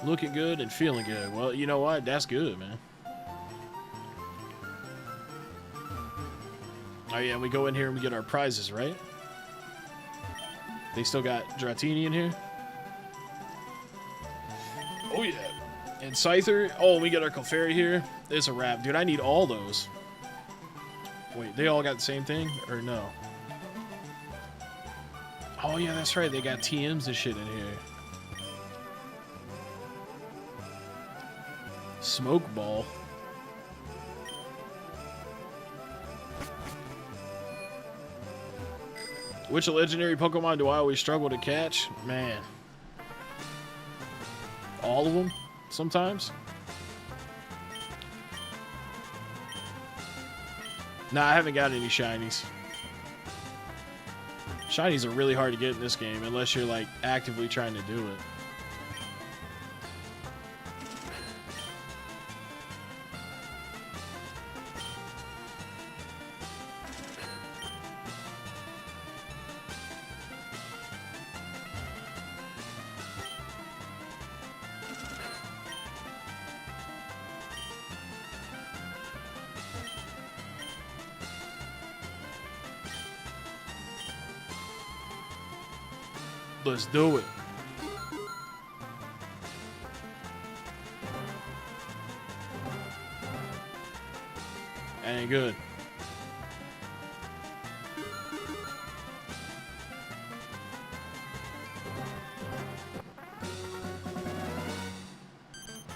Looking good and feeling good. Well, you know what? That's good, man. Oh yeah, we go in here and we get our prizes, right? They still got Dratini in here. Oh yeah. And Scyther. Oh, we get our Clefairy here. It's a wrap. Dude, I need all those. Wait, they all got the same thing? Or no? Oh yeah, that's right. They got TMs and shit in here. Smoke Ball. Which legendary Pokemon do I always struggle to catch? Man. All of them? Sometimes? Nah, I haven't got any shinies. Shinies are really hard to get in this game unless you're like actively trying to do it. Let's do it. Ain't good.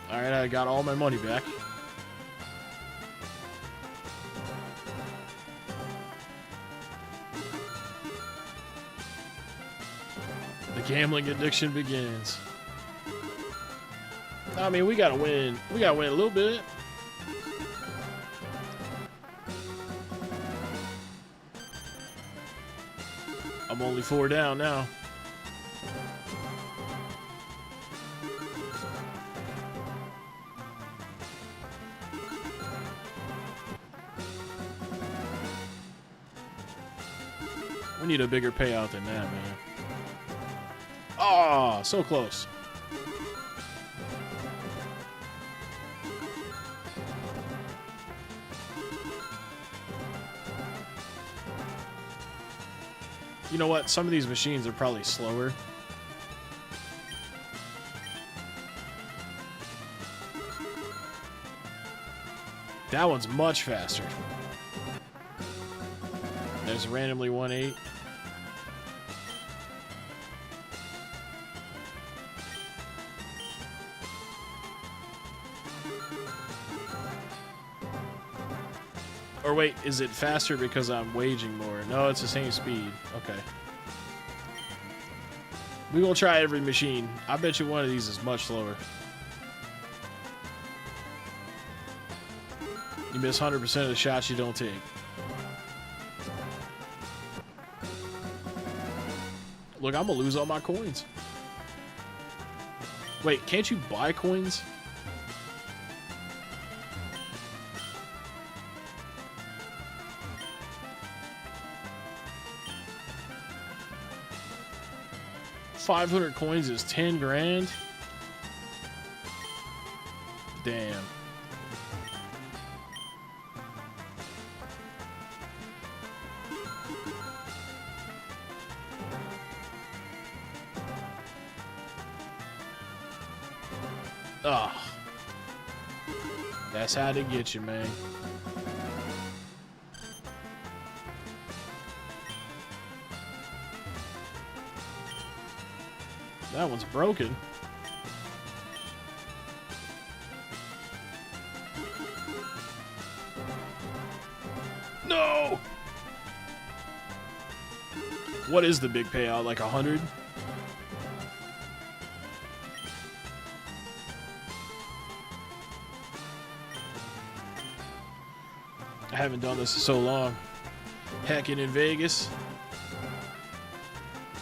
Alright, I got all my money back. Gambling addiction begins. I mean, we gotta win. We gotta win a little bit. I'm only 4 down now. We need a bigger payout than that, man. Oh, so close. You know what? Some of these machines are probably slower. That one's much faster. There's randomly 1-8. Or wait, is it faster because I'm waging more? No, it's the same speed. Okay. We gonna try every machine. I bet you one of these is much slower. You miss 100% of the shots you don't take. Look, I'm gonna lose all my coins. Wait, can't you buy coins? $500 coins is 10 grand. Damn. Ugh. That's how they get you, man. That one's broken. No! What is the big payout? Like 100? I haven't done this in so long. Heckin in Vegas.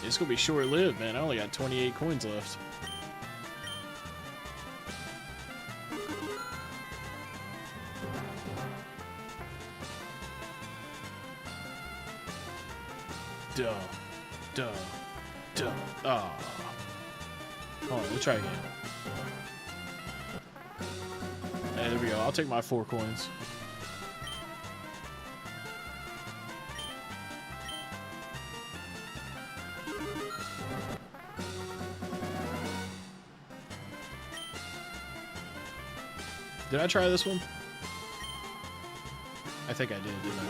It's gonna be short-lived, man. I only got 28 coins left. Duh. Duh. Duh. Ah. Hold on, let's try again. Hey, there we go. I'll take my 4 coins. Did I try this one? I think I did, didn't I?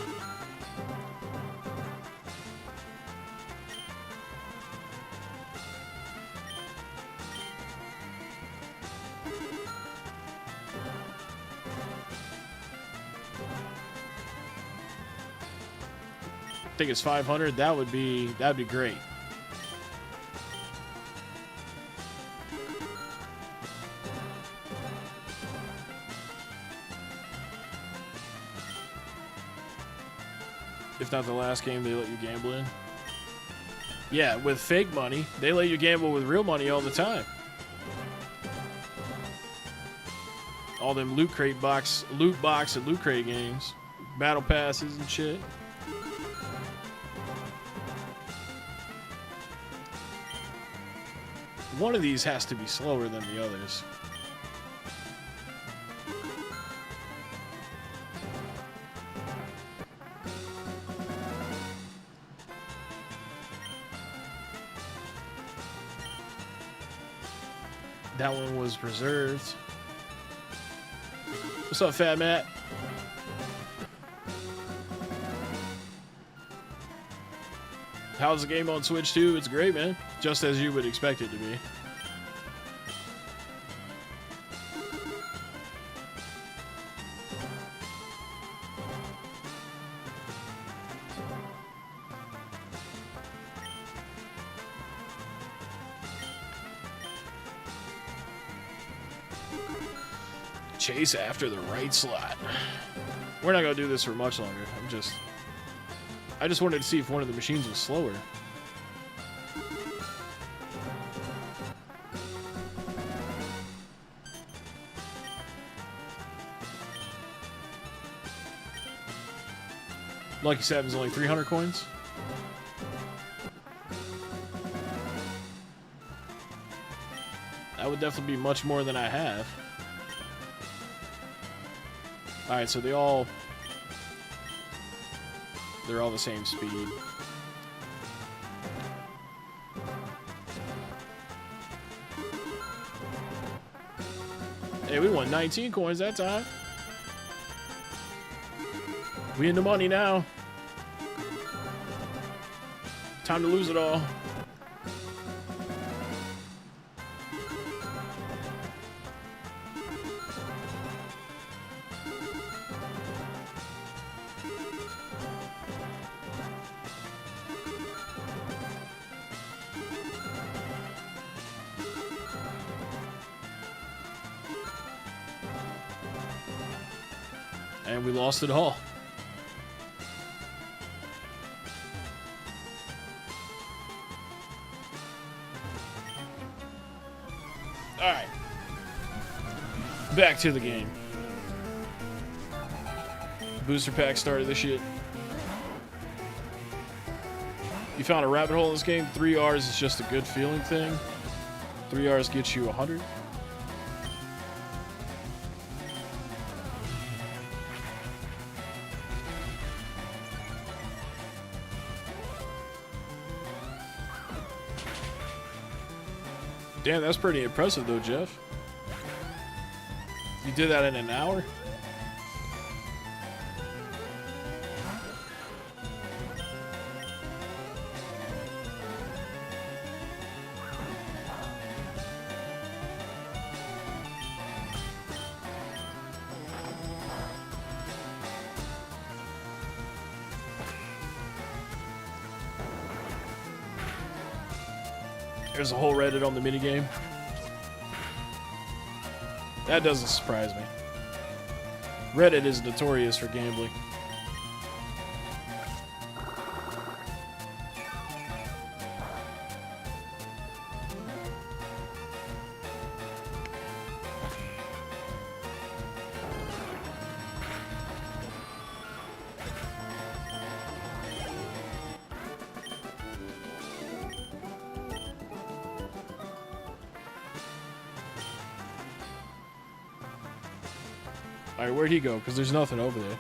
I think it's 500. That'd be great. If not the last game they let you gamble in. Yeah, with fake money, they let you gamble with real money all the time. All them loot box, and loot crate games, battle passes and shit. One of these has to be slower than the others. That one was preserved. What's up, Fat Matt? How's the game on Switch 2? It's great, man. Just as you would expect it to be. Chase after the right slot. We're not gonna do this for much longer. I just wanted to see if one of the machines was slower. Lucky 7's only 300 coins. That would definitely be much more than I have. Alright, so they're all the same speed. Hey, we won 19 coins that time. We in the money now. Time to lose it all. And we lost it all. Alright. Back to the game. Booster pack started this shit. You found a rabbit hole in this game. 3 R's is just a good feeling thing. 3 R's gets you 100. Damn, that's pretty impressive though, Jeff. You did that in an hour? There's a whole Reddit on the minigame. That doesn't surprise me. Reddit is notorious for gambling. Alright, where'd he go? Because there's nothing over there.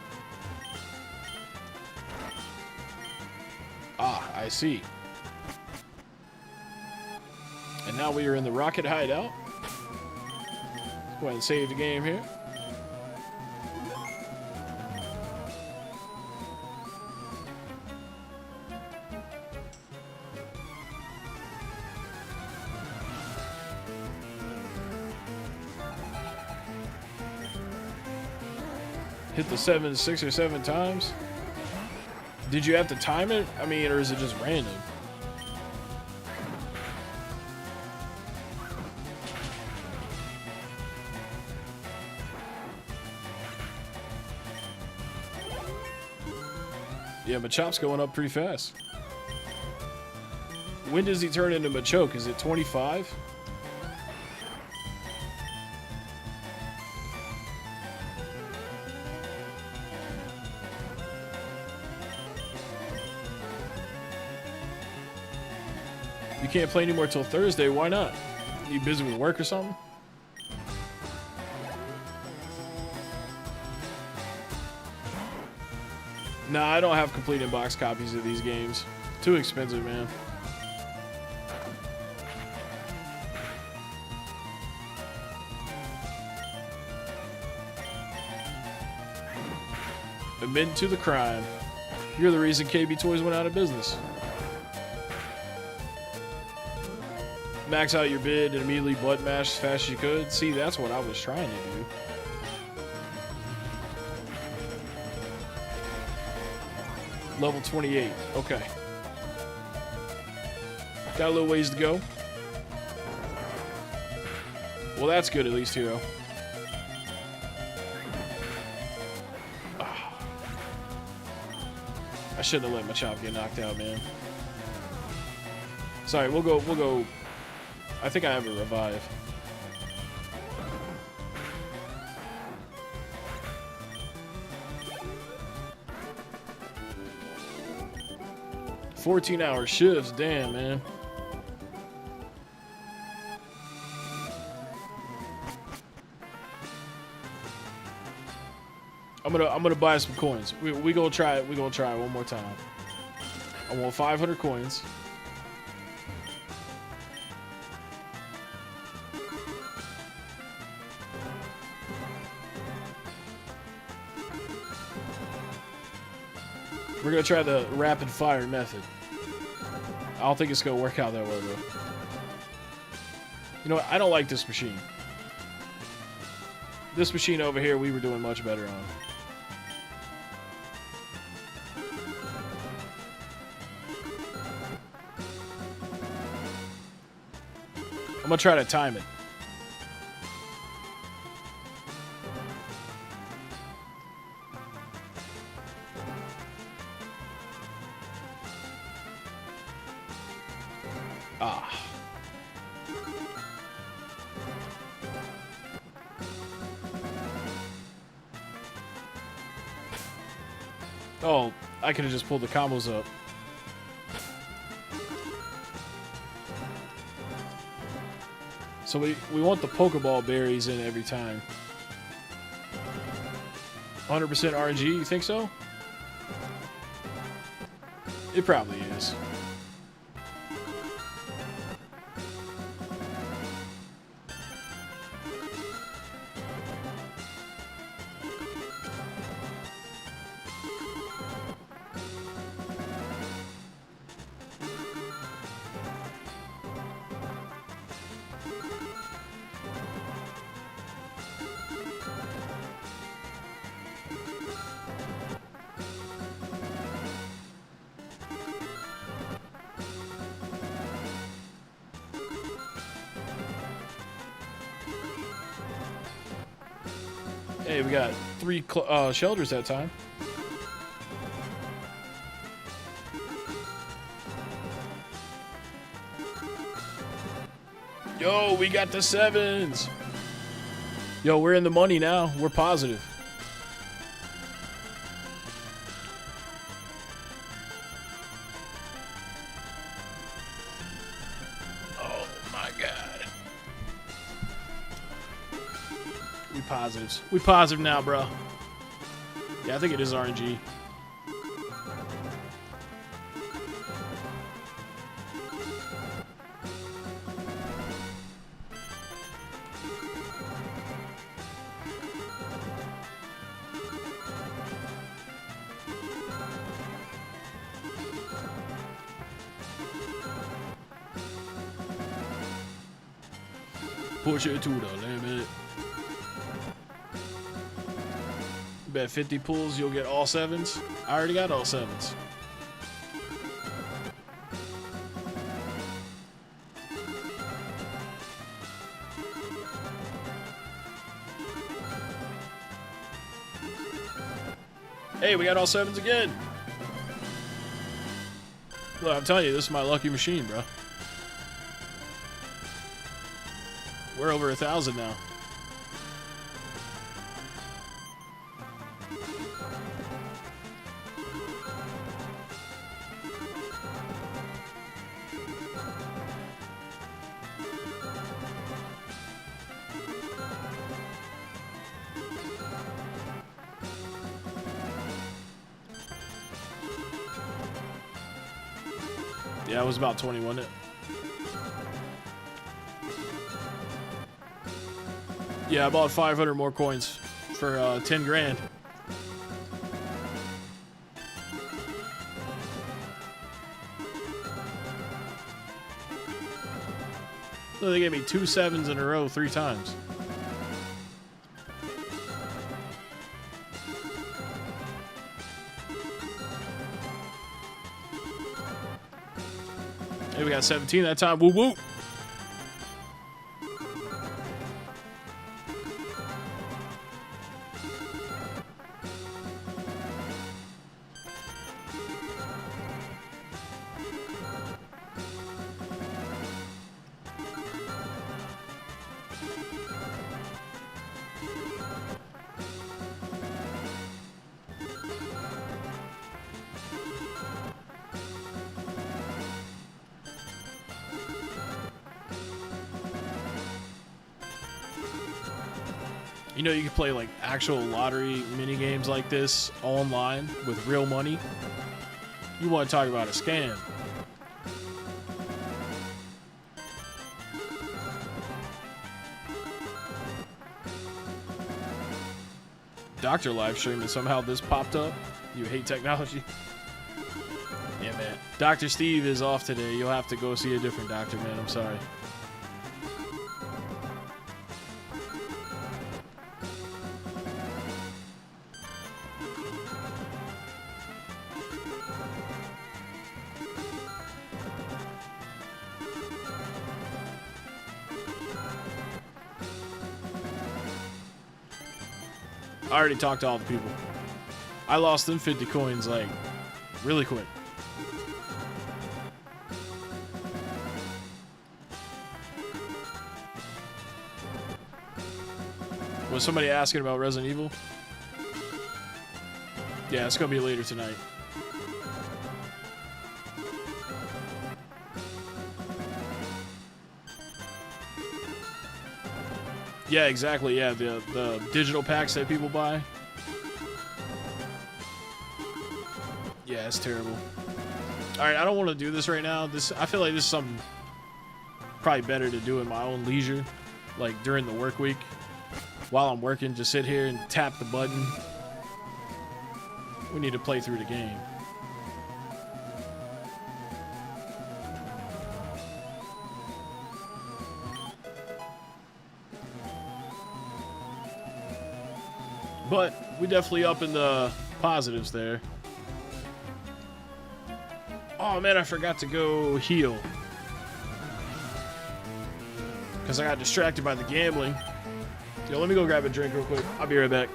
Ah, I see. And now we are in the rocket hideout. Let's go ahead and save the game here. Hit the 6 or 7 times. Did you have to time it? I mean, or is it just random? Yeah, Machop's going up pretty fast. When does he turn into Machoke? Is it 25? You can't play anymore till Thursday. Why not? You busy with work or something? Nah, I don't have complete in-box copies of these games. Too expensive, man. Admit to the crime. You're the reason KB Toys went out of business. Max out your bid and immediately butt mash as fast as you could. See, that's what I was trying to do. Level 28. Okay. Got a little ways to go. Well, that's good at least, Hero. I shouldn't have let Machop get knocked out, man. Sorry, we'll go. I think I have a revive. $14-hour shifts, damn, man. I'm gonna buy some coins. We gonna try it. We gonna try it one more time. I want 500 coins. We're gonna try the rapid fire method. I don't think it's gonna work out that well though. You know what? I don't like this machine. This machine over here, we were doing much better on. I'm gonna try to time it. Ah. Oh, I could have just pulled the combos up. So we want the Pokeball berries in every time. 100% RNG, you think so? It probably is. Hey, we got 3 shelters that time. Yo, we got the 7s. Yo, we're in the money now. We're positive. Oh my god. We positives. We positive now, bro. Yeah, I think it is RNG. Push it to the limit. Bet 50 pulls, you'll get all 7s. I already got all 7s. Hey, we got all 7s again. Look, I'm telling you, this is my lucky machine, bro. We're over 1,000 now. Yeah, it was about 20, wasn't it? Yeah, I bought 500 more coins for 10 grand. So they gave me 2 7s in a row 3 times. Hey, we got 17 that time. Woo woo. You know, you can play like actual lottery mini games like this online with real money. You want to talk about a scam? Doctor live stream and somehow this popped up. You hate technology? Yeah, man. Dr. Steve is off today. You'll have to go see a different doctor, man. I'm sorry. I already talked to all the people. I lost them 50 coins, like, really quick. Was somebody asking about Resident Evil? Yeah, it's gonna be later tonight. Yeah, exactly. Yeah, the digital packs that people buy. Yeah, it's terrible. All right, I don't want to do this right now. I feel like this is something probably better to do in my own leisure, like during the work week. While I'm working, just sit here and tap the button. We need to play through the game. But we definitely up in the positives there. Oh man, I forgot to go heal. Because I got distracted by the gambling. Yo, let me go grab a drink real quick. I'll be right back.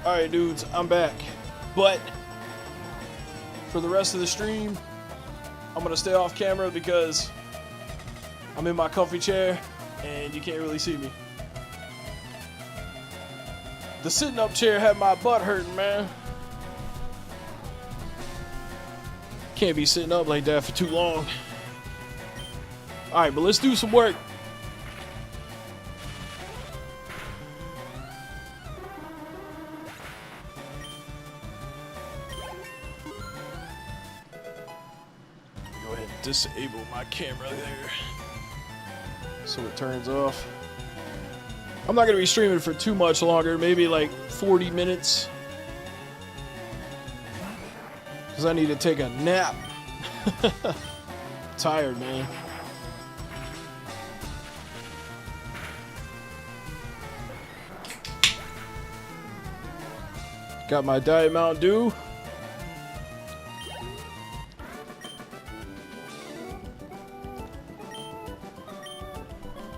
Alright, dudes, I'm back. But for the rest of the stream, I'm going to stay off camera because I'm in my comfy chair and you can't really see me. The sitting up chair had my butt hurting, man. Can't be sitting up like that for too long. Alright, but let's do some work. Disable my camera there so it turns off. I'm not going to be streaming for too much longer, maybe like 40 minutes, because I need to take a nap. Tired, man. Got my Diet Mountain Dew.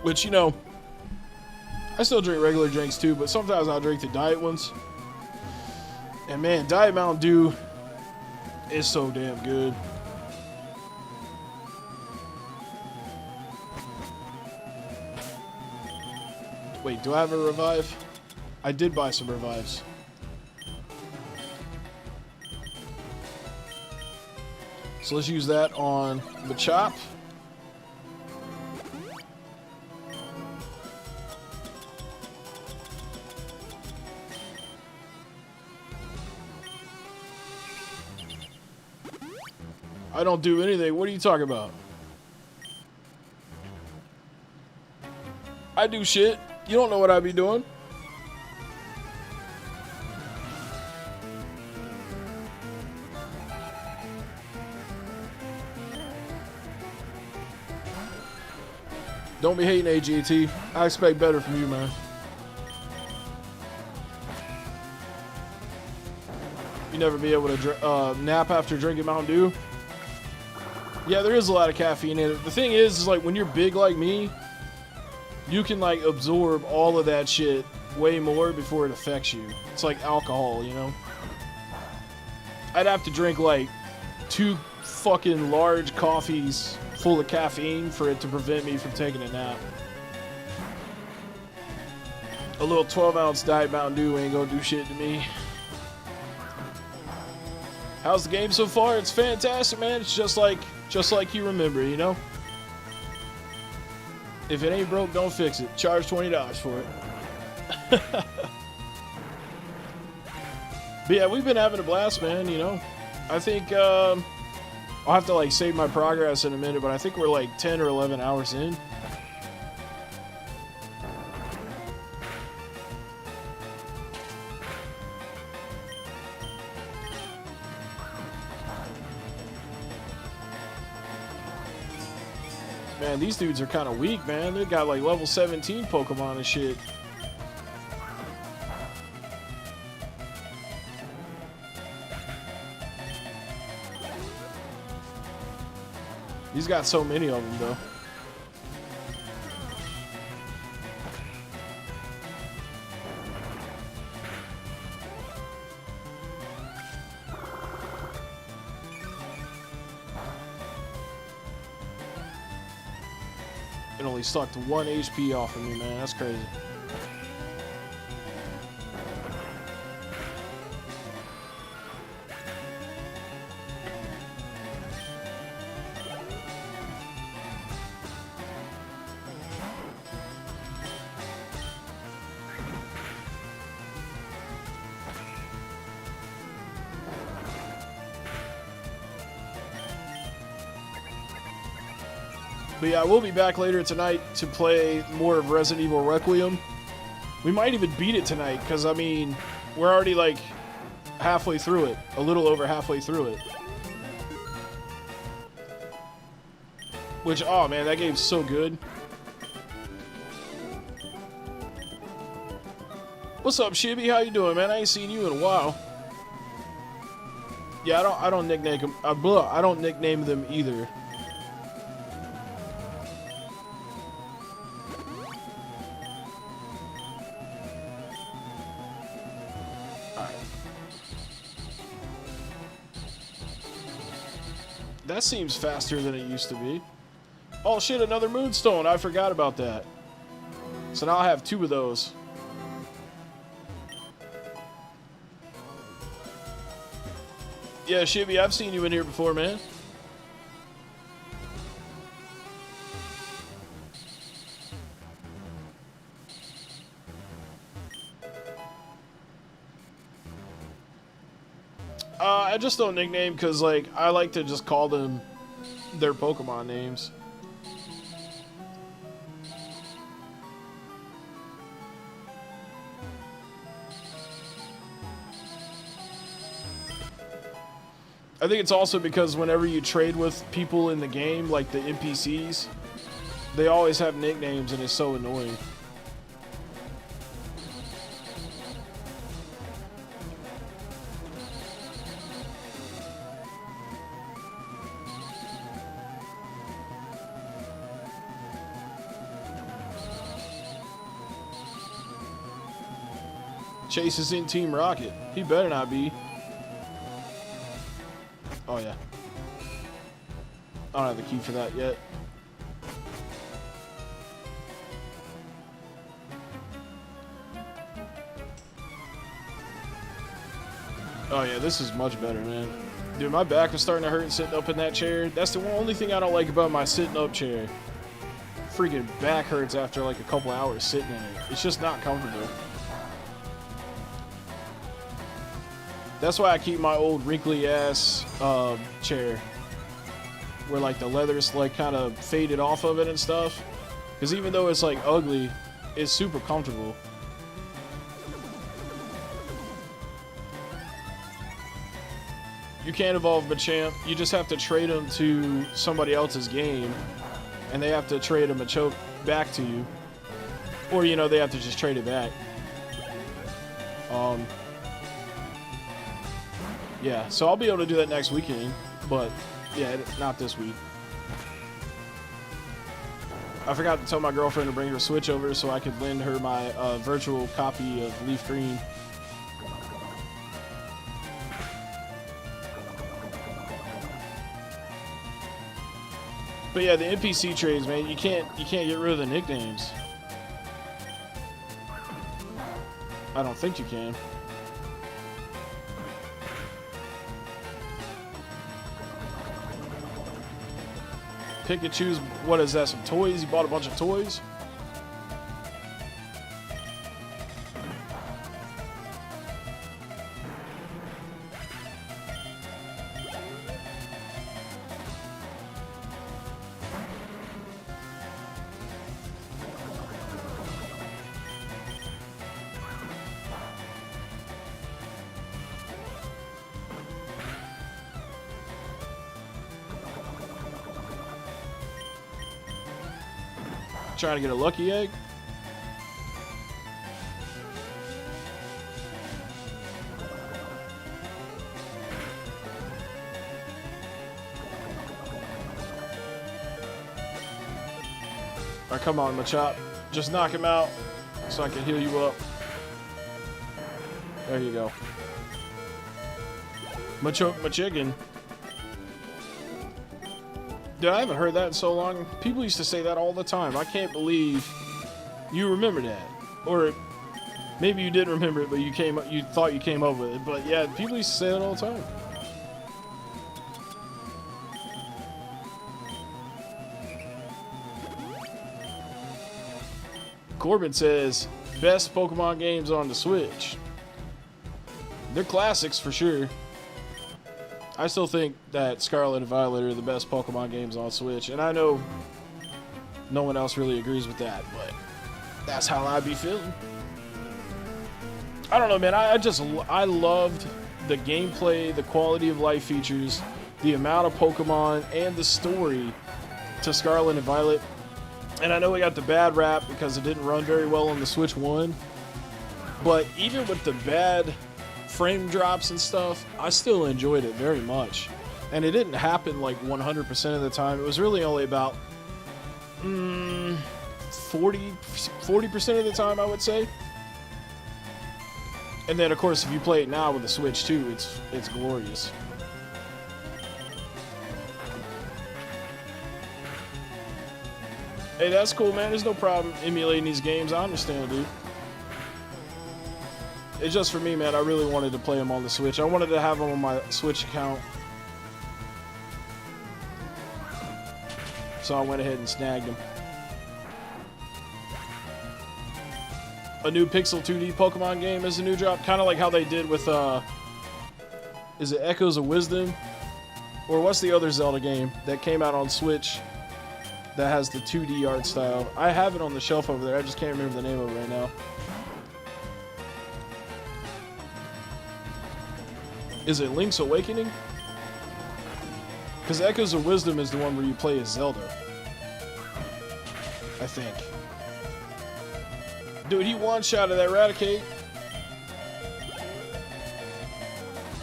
Which, you know, I still drink regular drinks too, but sometimes I'll drink the diet ones. And man, Diet Mountain Dew is so damn good. Wait, do I have a revive? I did buy some revives. So let's use that on the chop. I don't do anything. What are you talking about? I do shit. You don't know what I be doing. Don't be hating, AGT. I expect better from you, man. You never be able to nap after drinking Mountain Dew? Yeah, there is a lot of caffeine in it. The thing is like when you're big like me, you can like absorb all of that shit way more before it affects you. It's like alcohol, you know? I'd have to drink like 2 fucking large coffees full of caffeine for it to prevent me from taking a nap. A little 12-ounce Diet Mountain Dew ain't gonna do shit to me. How's the game so far? It's fantastic, man. It's just like you remember, you know? If it ain't broke, don't fix it. Charge $20 for it. But yeah, we've been having a blast, man, you know? I think, I'll have to, like, save my progress in a minute, but I think we're, like, 10 or 11 hours in. Man, these dudes are kind of weak, man. They got, like, level 17 Pokemon and shit. He's got so many of them, though. It only sucked 1 HP off of me, man. That's crazy. But yeah, we'll be back later tonight to play more of Resident Evil Requiem. We might even beat it tonight, because, I mean, we're already, like, halfway through it. A little over halfway through it. Which, oh, man, that game's so good. What's up, Shibby? How you doing, man? I ain't seen you in a while. Yeah, I don't nickname them. I don't nickname them either. That seems faster than it used to be. Oh shit, another Moonstone. I forgot about that. So now I have 2 of those. Yeah, Shibby, I've seen you in here before, man. I just don't nickname because, like, I like to just call them their Pokemon names. I think it's also because whenever you trade with people in the game, like the NPCs, they always have nicknames and it's so annoying. Chase is in Team Rocket. He better not be. Oh, yeah. I don't have the key for that yet. Oh, yeah, this is much better, man. Dude, my back was starting to hurt sitting up in that chair. That's the only thing I don't like about my sitting up chair. Freaking back hurts after like a couple hours sitting in it. It's just not comfortable. That's why I keep my old wrinkly ass chair, where like the leather's like kind of faded off of it and stuff. Because even though it's like ugly, it's super comfortable. You can't evolve Machamp. You just have to trade them to somebody else's game, and they have to trade a Machoke back to you, or you know they have to just trade it back. Yeah, so I'll be able to do that next weekend, but yeah, not this week. I forgot to tell my girlfriend to bring her Switch over so I could lend her my virtual copy of Leaf Green. But yeah, the NPC trades, man, you can't get rid of the nicknames. I don't think you can. Pick and choose. What is that? Some toys? You bought a bunch of toys? Trying to get a lucky egg. Alright, come on, Machop. Just knock him out so I can heal you up. There you go. Machigan. Dude, I haven't heard that in so long. People used to say that all the time. I can't believe you remember that. Or maybe you didn't remember it, but you thought you came up with it. But yeah, people used to say it all the time. Corbin says, best Pokemon games on the Switch. They're classics for sure. I still think that Scarlet and Violet are the best Pokemon games on Switch, and I know no one else really agrees with that, but that's how I be feeling. I don't know, man. I loved the gameplay, the quality of life features, the amount of Pokemon, and the story to Scarlet and Violet. And I know we got the bad rap because it didn't run very well on the Switch 1, but even with the bad frame drops and stuff, I still enjoyed it very much. And it didn't happen like 100% of the time. It was really only about 40% of the time, I would say. And then of course if you play it now with the Switch 2, it's glorious. Hey, that's cool, man. There's no problem emulating these games. I understand, dude. It's just for me, man. I really wanted to play them on the Switch. I wanted to have them on my Switch account. So I went ahead and snagged them. A new Pixel 2D Pokemon game is a new drop. Kind of like how they did with, is it Echoes of Wisdom? Or what's the other Zelda game that came out on Switch that has the 2D art style? I have it on the shelf over there. I just can't remember the name of it right now. Is it Link's Awakening? Because Echoes of Wisdom is the one where you play as Zelda. I think. Dude, he one-shotted that Raticate.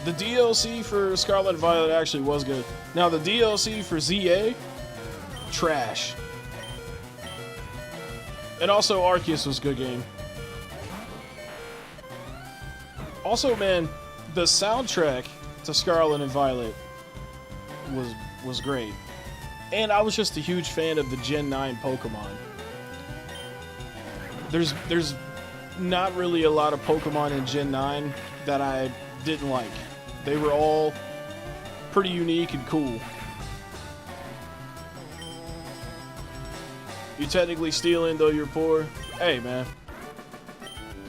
The DLC for Scarlet and Violet actually was good. Now, the DLC for ZA, trash. And also, Arceus was a good game. Also, man, the soundtrack to Scarlet and Violet was great. And I was just a huge fan of the Gen 9 Pokemon. There's not really a lot of Pokemon in Gen 9 that I didn't like. They were all pretty unique and cool. You technically stealing, though you're poor. Hey, man.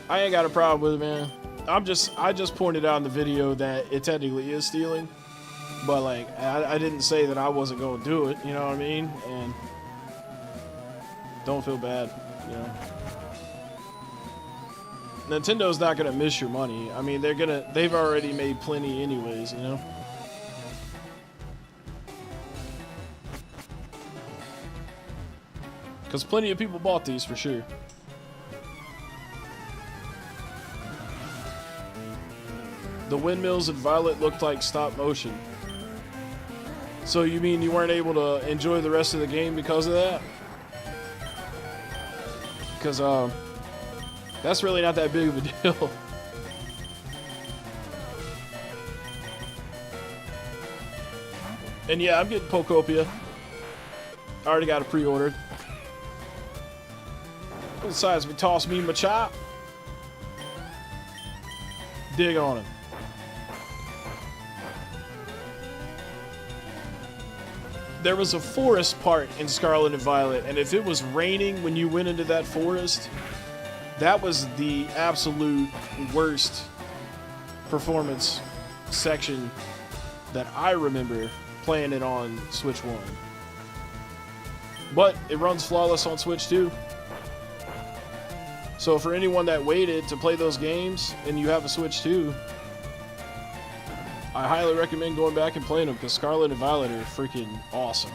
I ain't got a problem with it, man. I just pointed out in the video that it technically is stealing, but like I didn't say that I wasn't going to do it, you know what I mean? And don't feel bad, you know. Nintendo's not going to miss your money. I mean, they've already made plenty anyways, you know. Cuz plenty of people bought these for sure. The windmills in Violet looked like stop motion. So you mean you weren't able to enjoy the rest of the game because of that? because that's really not that big of a deal. And yeah, I'm getting Pokopia. I already got it pre-ordered. Besides, we toss me Machop. Dig on him. There was a forest part in Scarlet and Violet, and if it was raining when you went into that forest, that was the absolute worst performance section that I remember playing it on Switch 1. But it runs flawless on Switch 2. So for anyone that waited to play those games and you have a Switch 2, I highly recommend going back and playing them because Scarlet and Violet are freaking awesome.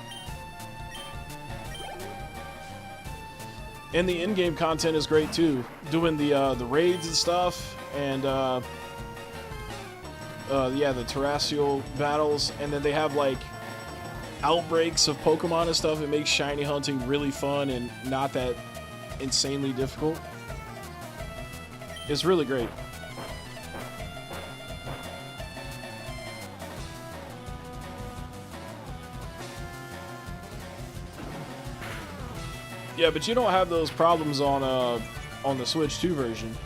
And the in-game content is great too. Doing the raids and stuff, and yeah, the terrestrial battles, and then they have like outbreaks of Pokemon and stuff. It makes shiny hunting really fun and not that insanely difficult. It's really great. Yeah, but you don't have those problems on the Switch 2 version.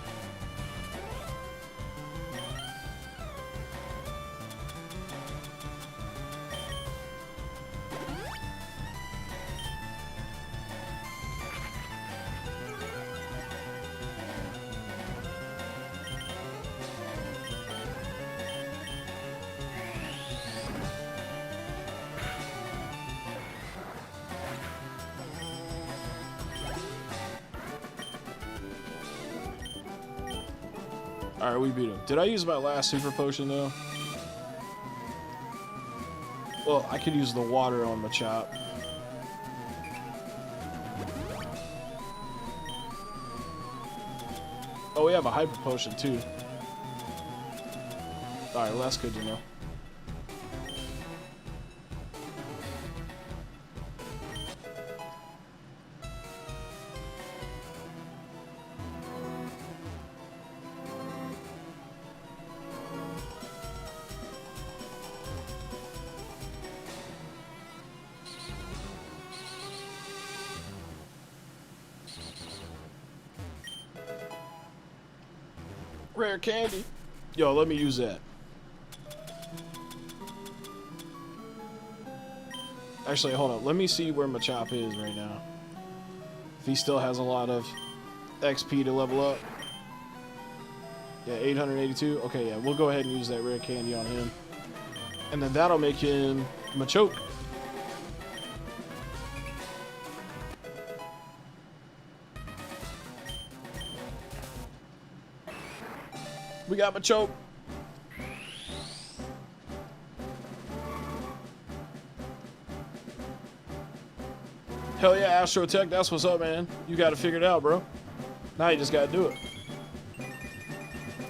Alright, we beat him. Did I use my last super potion though? Well, I could use the water on Machop. Oh, we have a hyper potion too. Alright, well that's good to know. Rare candy. Yo, let me use that. Actually, hold on. Let me see where Machop is right now. If he still has a lot of XP to level up. Yeah, 882. Okay, yeah, we'll go ahead and use that rare candy on him. And then that'll make him Machoke. We got Machoke. Hell yeah, Astrotech, that's what's up, man. You got it figured out, bro. Now you just gotta do it.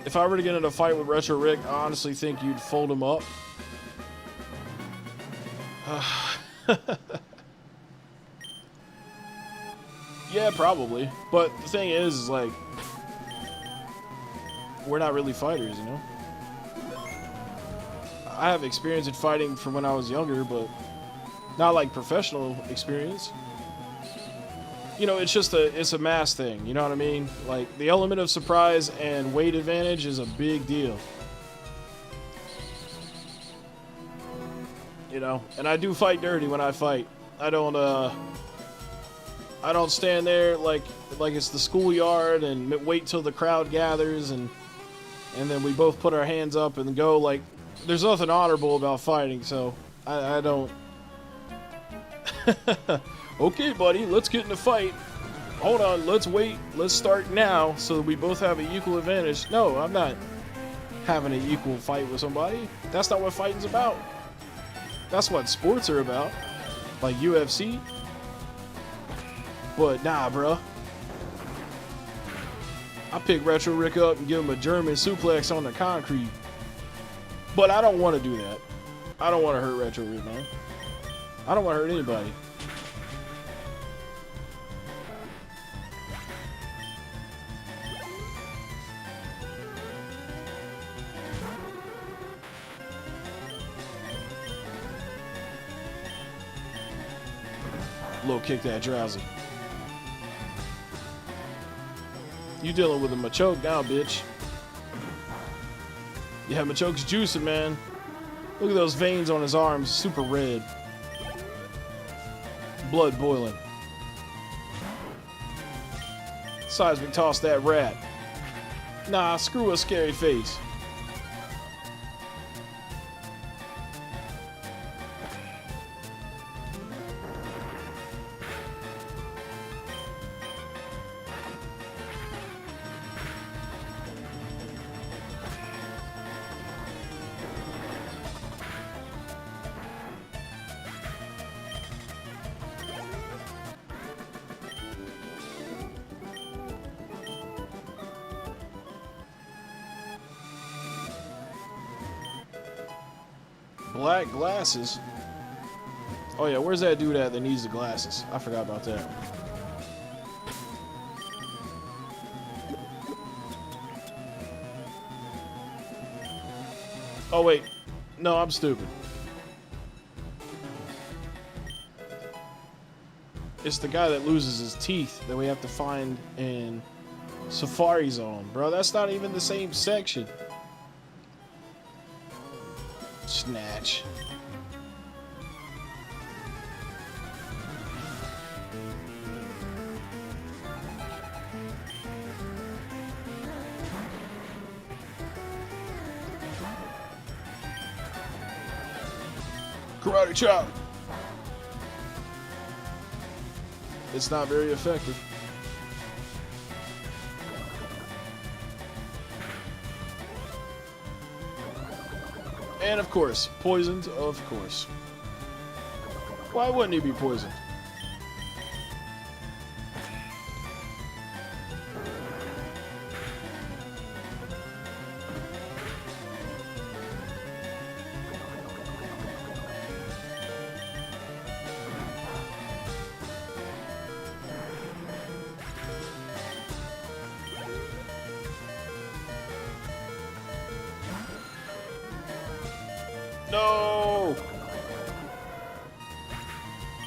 If I were to get in a fight with Retro Rick, I honestly think you'd fold him up. Yeah, probably. But the thing is like, we're not really fighters, you know? I have experience in fighting from when I was younger, but not like professional experience. You know, it's just it's a mass thing, you know what I mean? Like, the element of surprise and weight advantage is a big deal. You know, and I do fight dirty when I fight. I don't stand there like it's the schoolyard and wait till the crowd gathers and then we both put our hands up and go. Like, there's nothing honorable about fighting, so I don't. Okay, buddy, let's get in a fight. Hold on, let's wait. Let's start now so that we both have an equal advantage. No, I'm not having an equal fight with somebody. That's not what fighting's about. That's what sports are about, like UFC. But nah, bruh. I pick Retro Rick up and give him a German suplex on the concrete. But I don't want to do that. I don't want to hurt Retro Rick, man. I don't want to hurt anybody. Low kick that drowsy. You dealing with a Machoke now, bitch. Yeah, Machoke's juicing, man. Look at those veins on his arms, super red. Blood boiling. Seismic toss that rat. Nah, screw a scary face. Black glasses? Oh yeah, where's that dude at that needs the glasses? I forgot about that. Oh wait, no, I'm stupid. It's the guy that loses his teeth that we have to find in Safari Zone. Bro, that's not even the same section. Snatch. Karate chop. It's not very effective. And of course, poisoned, of course. Why wouldn't he be poisoned? No!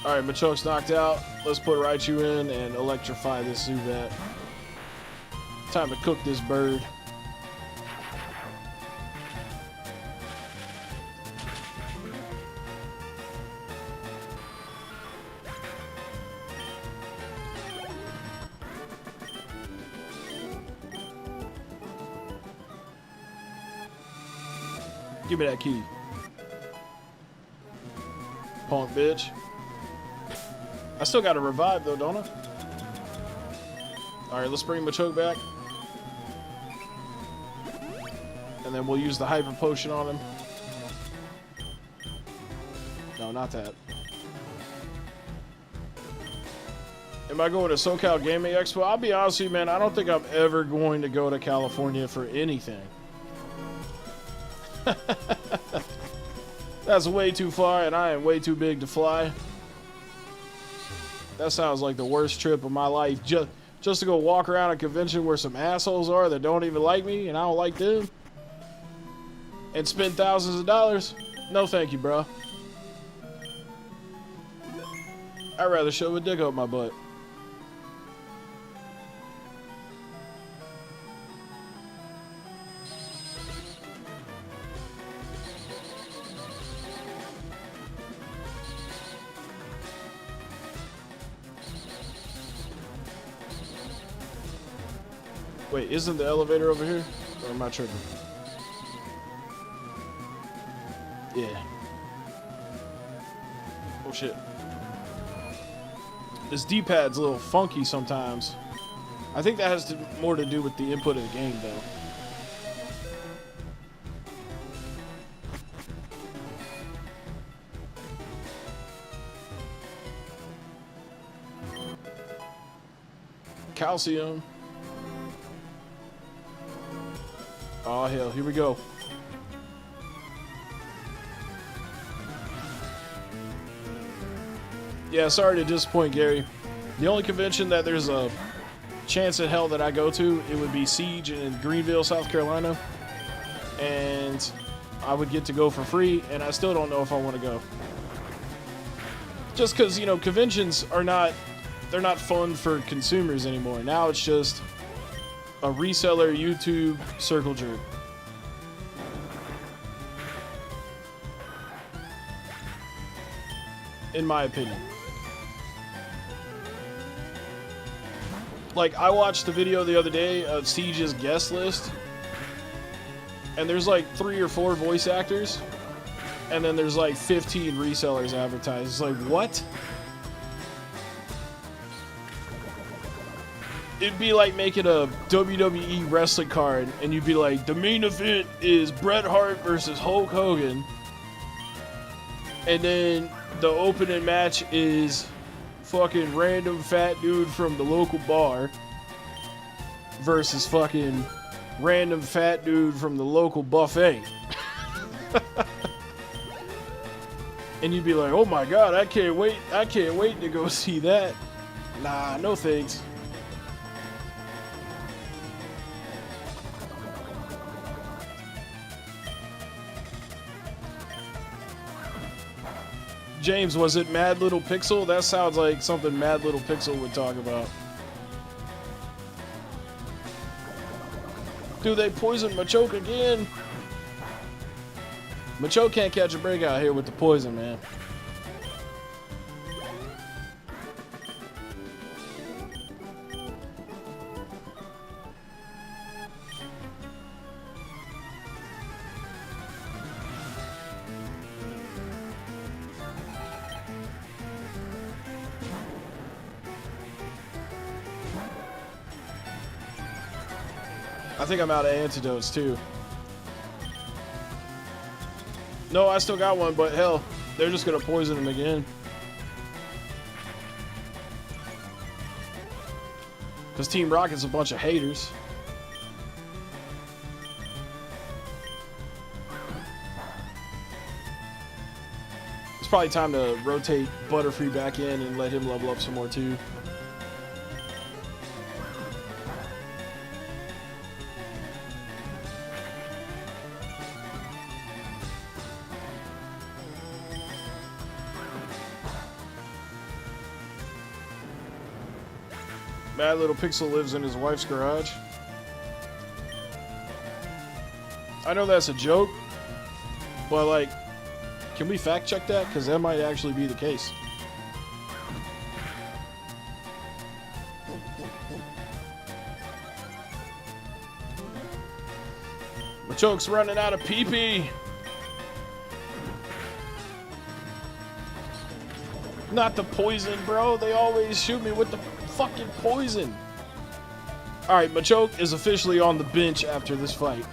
Alright, Machoke's knocked out. Let's put Raichu in and electrify this Zubat. Time to cook this bird. Give me that key. Punk bitch. I still got to revive though, don't I? Alright, let's bring Machoke back. And then we'll use the Hyper Potion on him. No, not that. Am I going to SoCal Gaming Expo? I'll be honest with you, man. I don't think I'm ever going to go to California for anything. That's way too far, and I am way too big to fly. That sounds like the worst trip of my life. Just to go walk around a convention where some assholes are that don't even like me, and I don't like them. And spend thousands of dollars. No thank you, bro. I'd rather shove a dick up my butt. Wait, isn't the elevator over here? Or am I tripping? Yeah. Oh shit. This D-pad's a little funky sometimes. I think that has more to do with the input of the game, though. Calcium. Oh hell, here we go. Yeah, sorry to disappoint, Gary. The only convention that there's a chance in hell that I go to, it would be Siege in Greenville, South Carolina. And I would get to go for free, and I still don't know if I want to go. Just because, you know, conventions are not, they're not fun for consumers anymore. Now it's just a reseller YouTube circle jerk. In my opinion. Like, I watched the video the other day of Siege's guest list, and there's like 3 or 4 voice actors, and then there's like 15 resellers advertised. It's like, what? It'd be like making a WWE wrestling card, and you'd be like, the main event is Bret Hart versus Hulk Hogan, and then the opening match is fucking random fat dude from the local bar versus fucking random fat dude from the local buffet. And you'd be like, oh my god, I can't wait to go see that. Nah, no thanks. James, was it Mad Little Pixel? That sounds like something Mad Little Pixel would talk about. Do they poison Machoke again? Machoke can't catch a break out here with the poison, man. I think I'm out of antidotes too. No, I still got one, but hell, they're just gonna poison him again. Because Team Rocket's a bunch of haters. It's probably time to rotate Butterfree back in and let him level up some more too. Mad Little Pixel lives in his wife's garage. I know that's a joke, but like, can we fact check that? Because that might actually be the case. Machoke's running out of pee-pee. Not the poison, bro. They always shoot me with the fucking poison. Alright, Machoke is officially on the bench after this fight.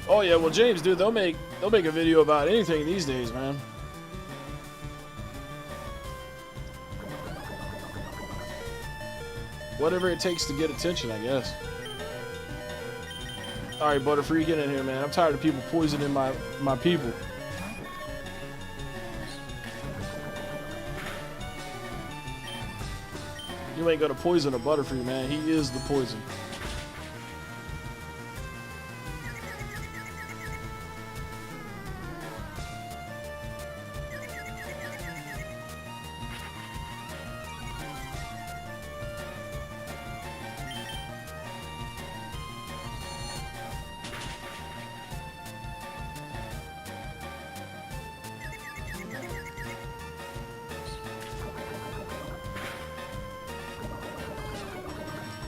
Oh yeah, well James, dude, they'll make a video about anything these days, man. Whatever it takes to get attention, I guess. Alright, Butterfree, get in here, man. I'm tired of people poisoning my people. You ain't gonna poison a Butterfree, man. He is the poison.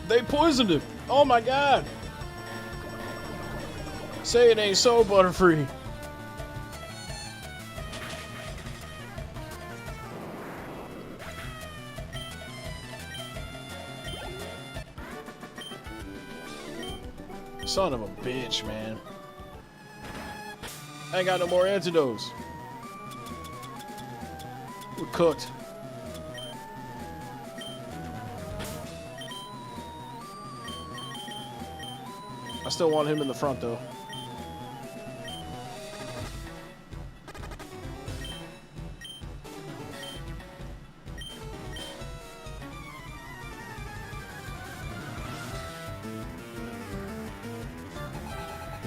They poisoned him. Oh my god. Say it ain't so, Butterfree. Son of a bitch, man. I ain't got no more antidotes. We're cooked. I still want him in the front, though.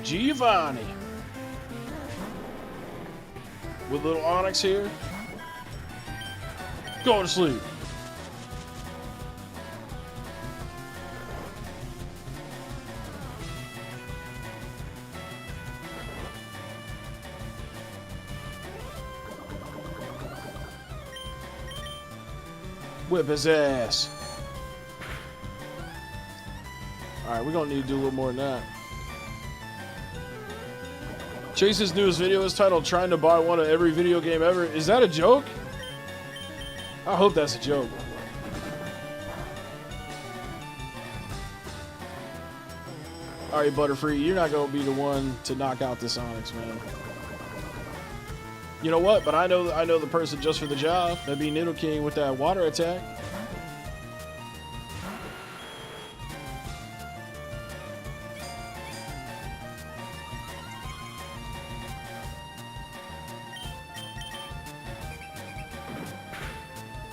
Giovanni. With little Onyx here. Go to sleep. Whip his ass. Alright, we're gonna need to do a little more than that. Chase's newest video is titled "Trying to Buy One of Every Video Game Ever." Is that a joke? I hope that's a joke. Alright, Butterfree, you're not gonna be the one to knock out this Onyx, man. You know what? But I know the person just for the job. That'd be Nido King with that water attack.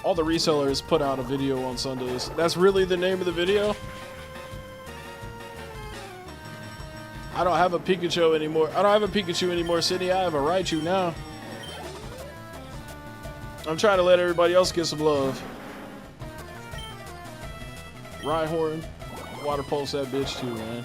All the resellers put out a video on Sundays. That's really the name of the video? I don't have a Pikachu anymore. I don't have a Pikachu anymore, City. I have a Raichu now. I'm trying to let everybody else get some love. Rhyhorn. Water pulse that bitch too, man.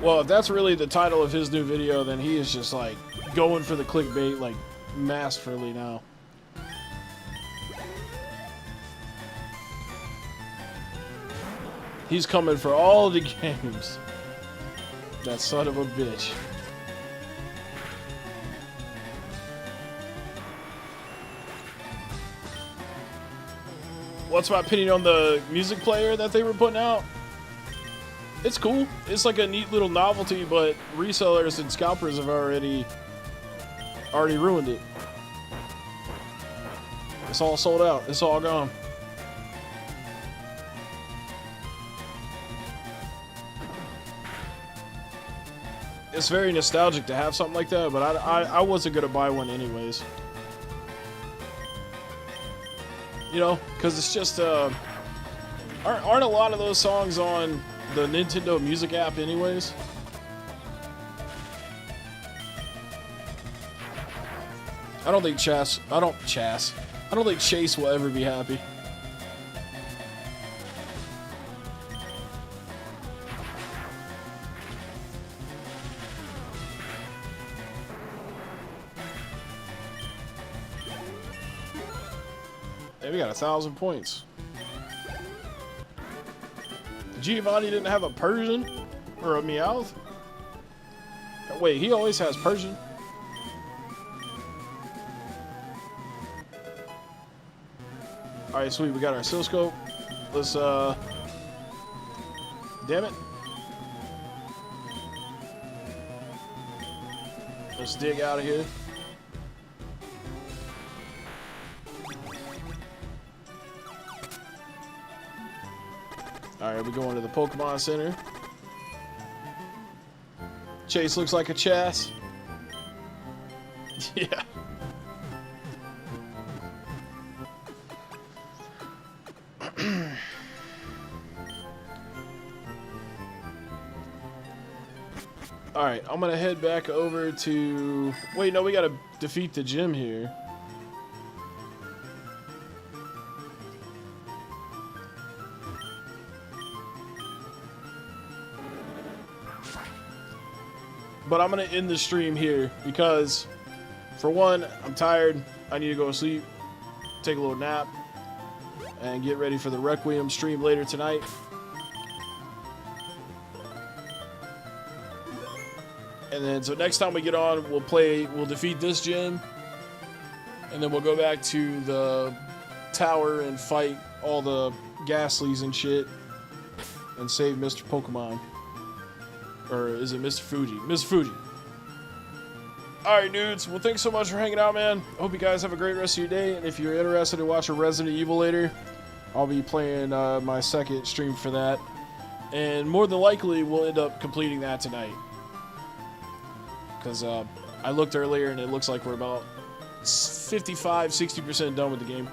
Well, if that's really the title of his new video, then he is just like going for the clickbait like masterfully now. He's coming for all the games. That son of a bitch. What's my opinion on the music player that they were putting out? It's cool. It's like a neat little novelty, but resellers and scalpers have already ruined it. It's all sold out. It's all gone. It's very nostalgic to have something like that, but I wasn't gonna buy one anyways. You know, because it's just aren't a lot of those songs on the Nintendo Music app anyways? I don't think Chase will ever be happy. Hey, we got 1,000 points. Giovanni didn't have a Persian or a Meowth? Wait, he always has Persian. Alright, sweet, we got our oscilloscope. Let's, damn it. Let's dig out of here. Alright, we're going to the Pokemon Center. Chase looks like a Chas. Yeah. Alright, I'm gonna head back over to... Wait, no, we gotta defeat the gym here. But I'm going to end the stream here because, for one, I'm tired. I need to go to sleep, take a little nap, and get ready for the Requiem stream later tonight. And then, so next time we get on, we'll defeat this gym, and then we'll go back to the tower and fight all the Ghastlies and shit, and save Mr. Pokemon. Or is it Mr. Fuji? Mr. Fuji. Alright, dudes. Well, thanks so much for hanging out, man. Hope you guys have a great rest of your day. And if you're interested in watching Resident Evil later, I'll be playing my second stream for that. And more than likely, we'll end up completing that tonight. because I looked earlier and it looks like we're about 55, 60% done with the game.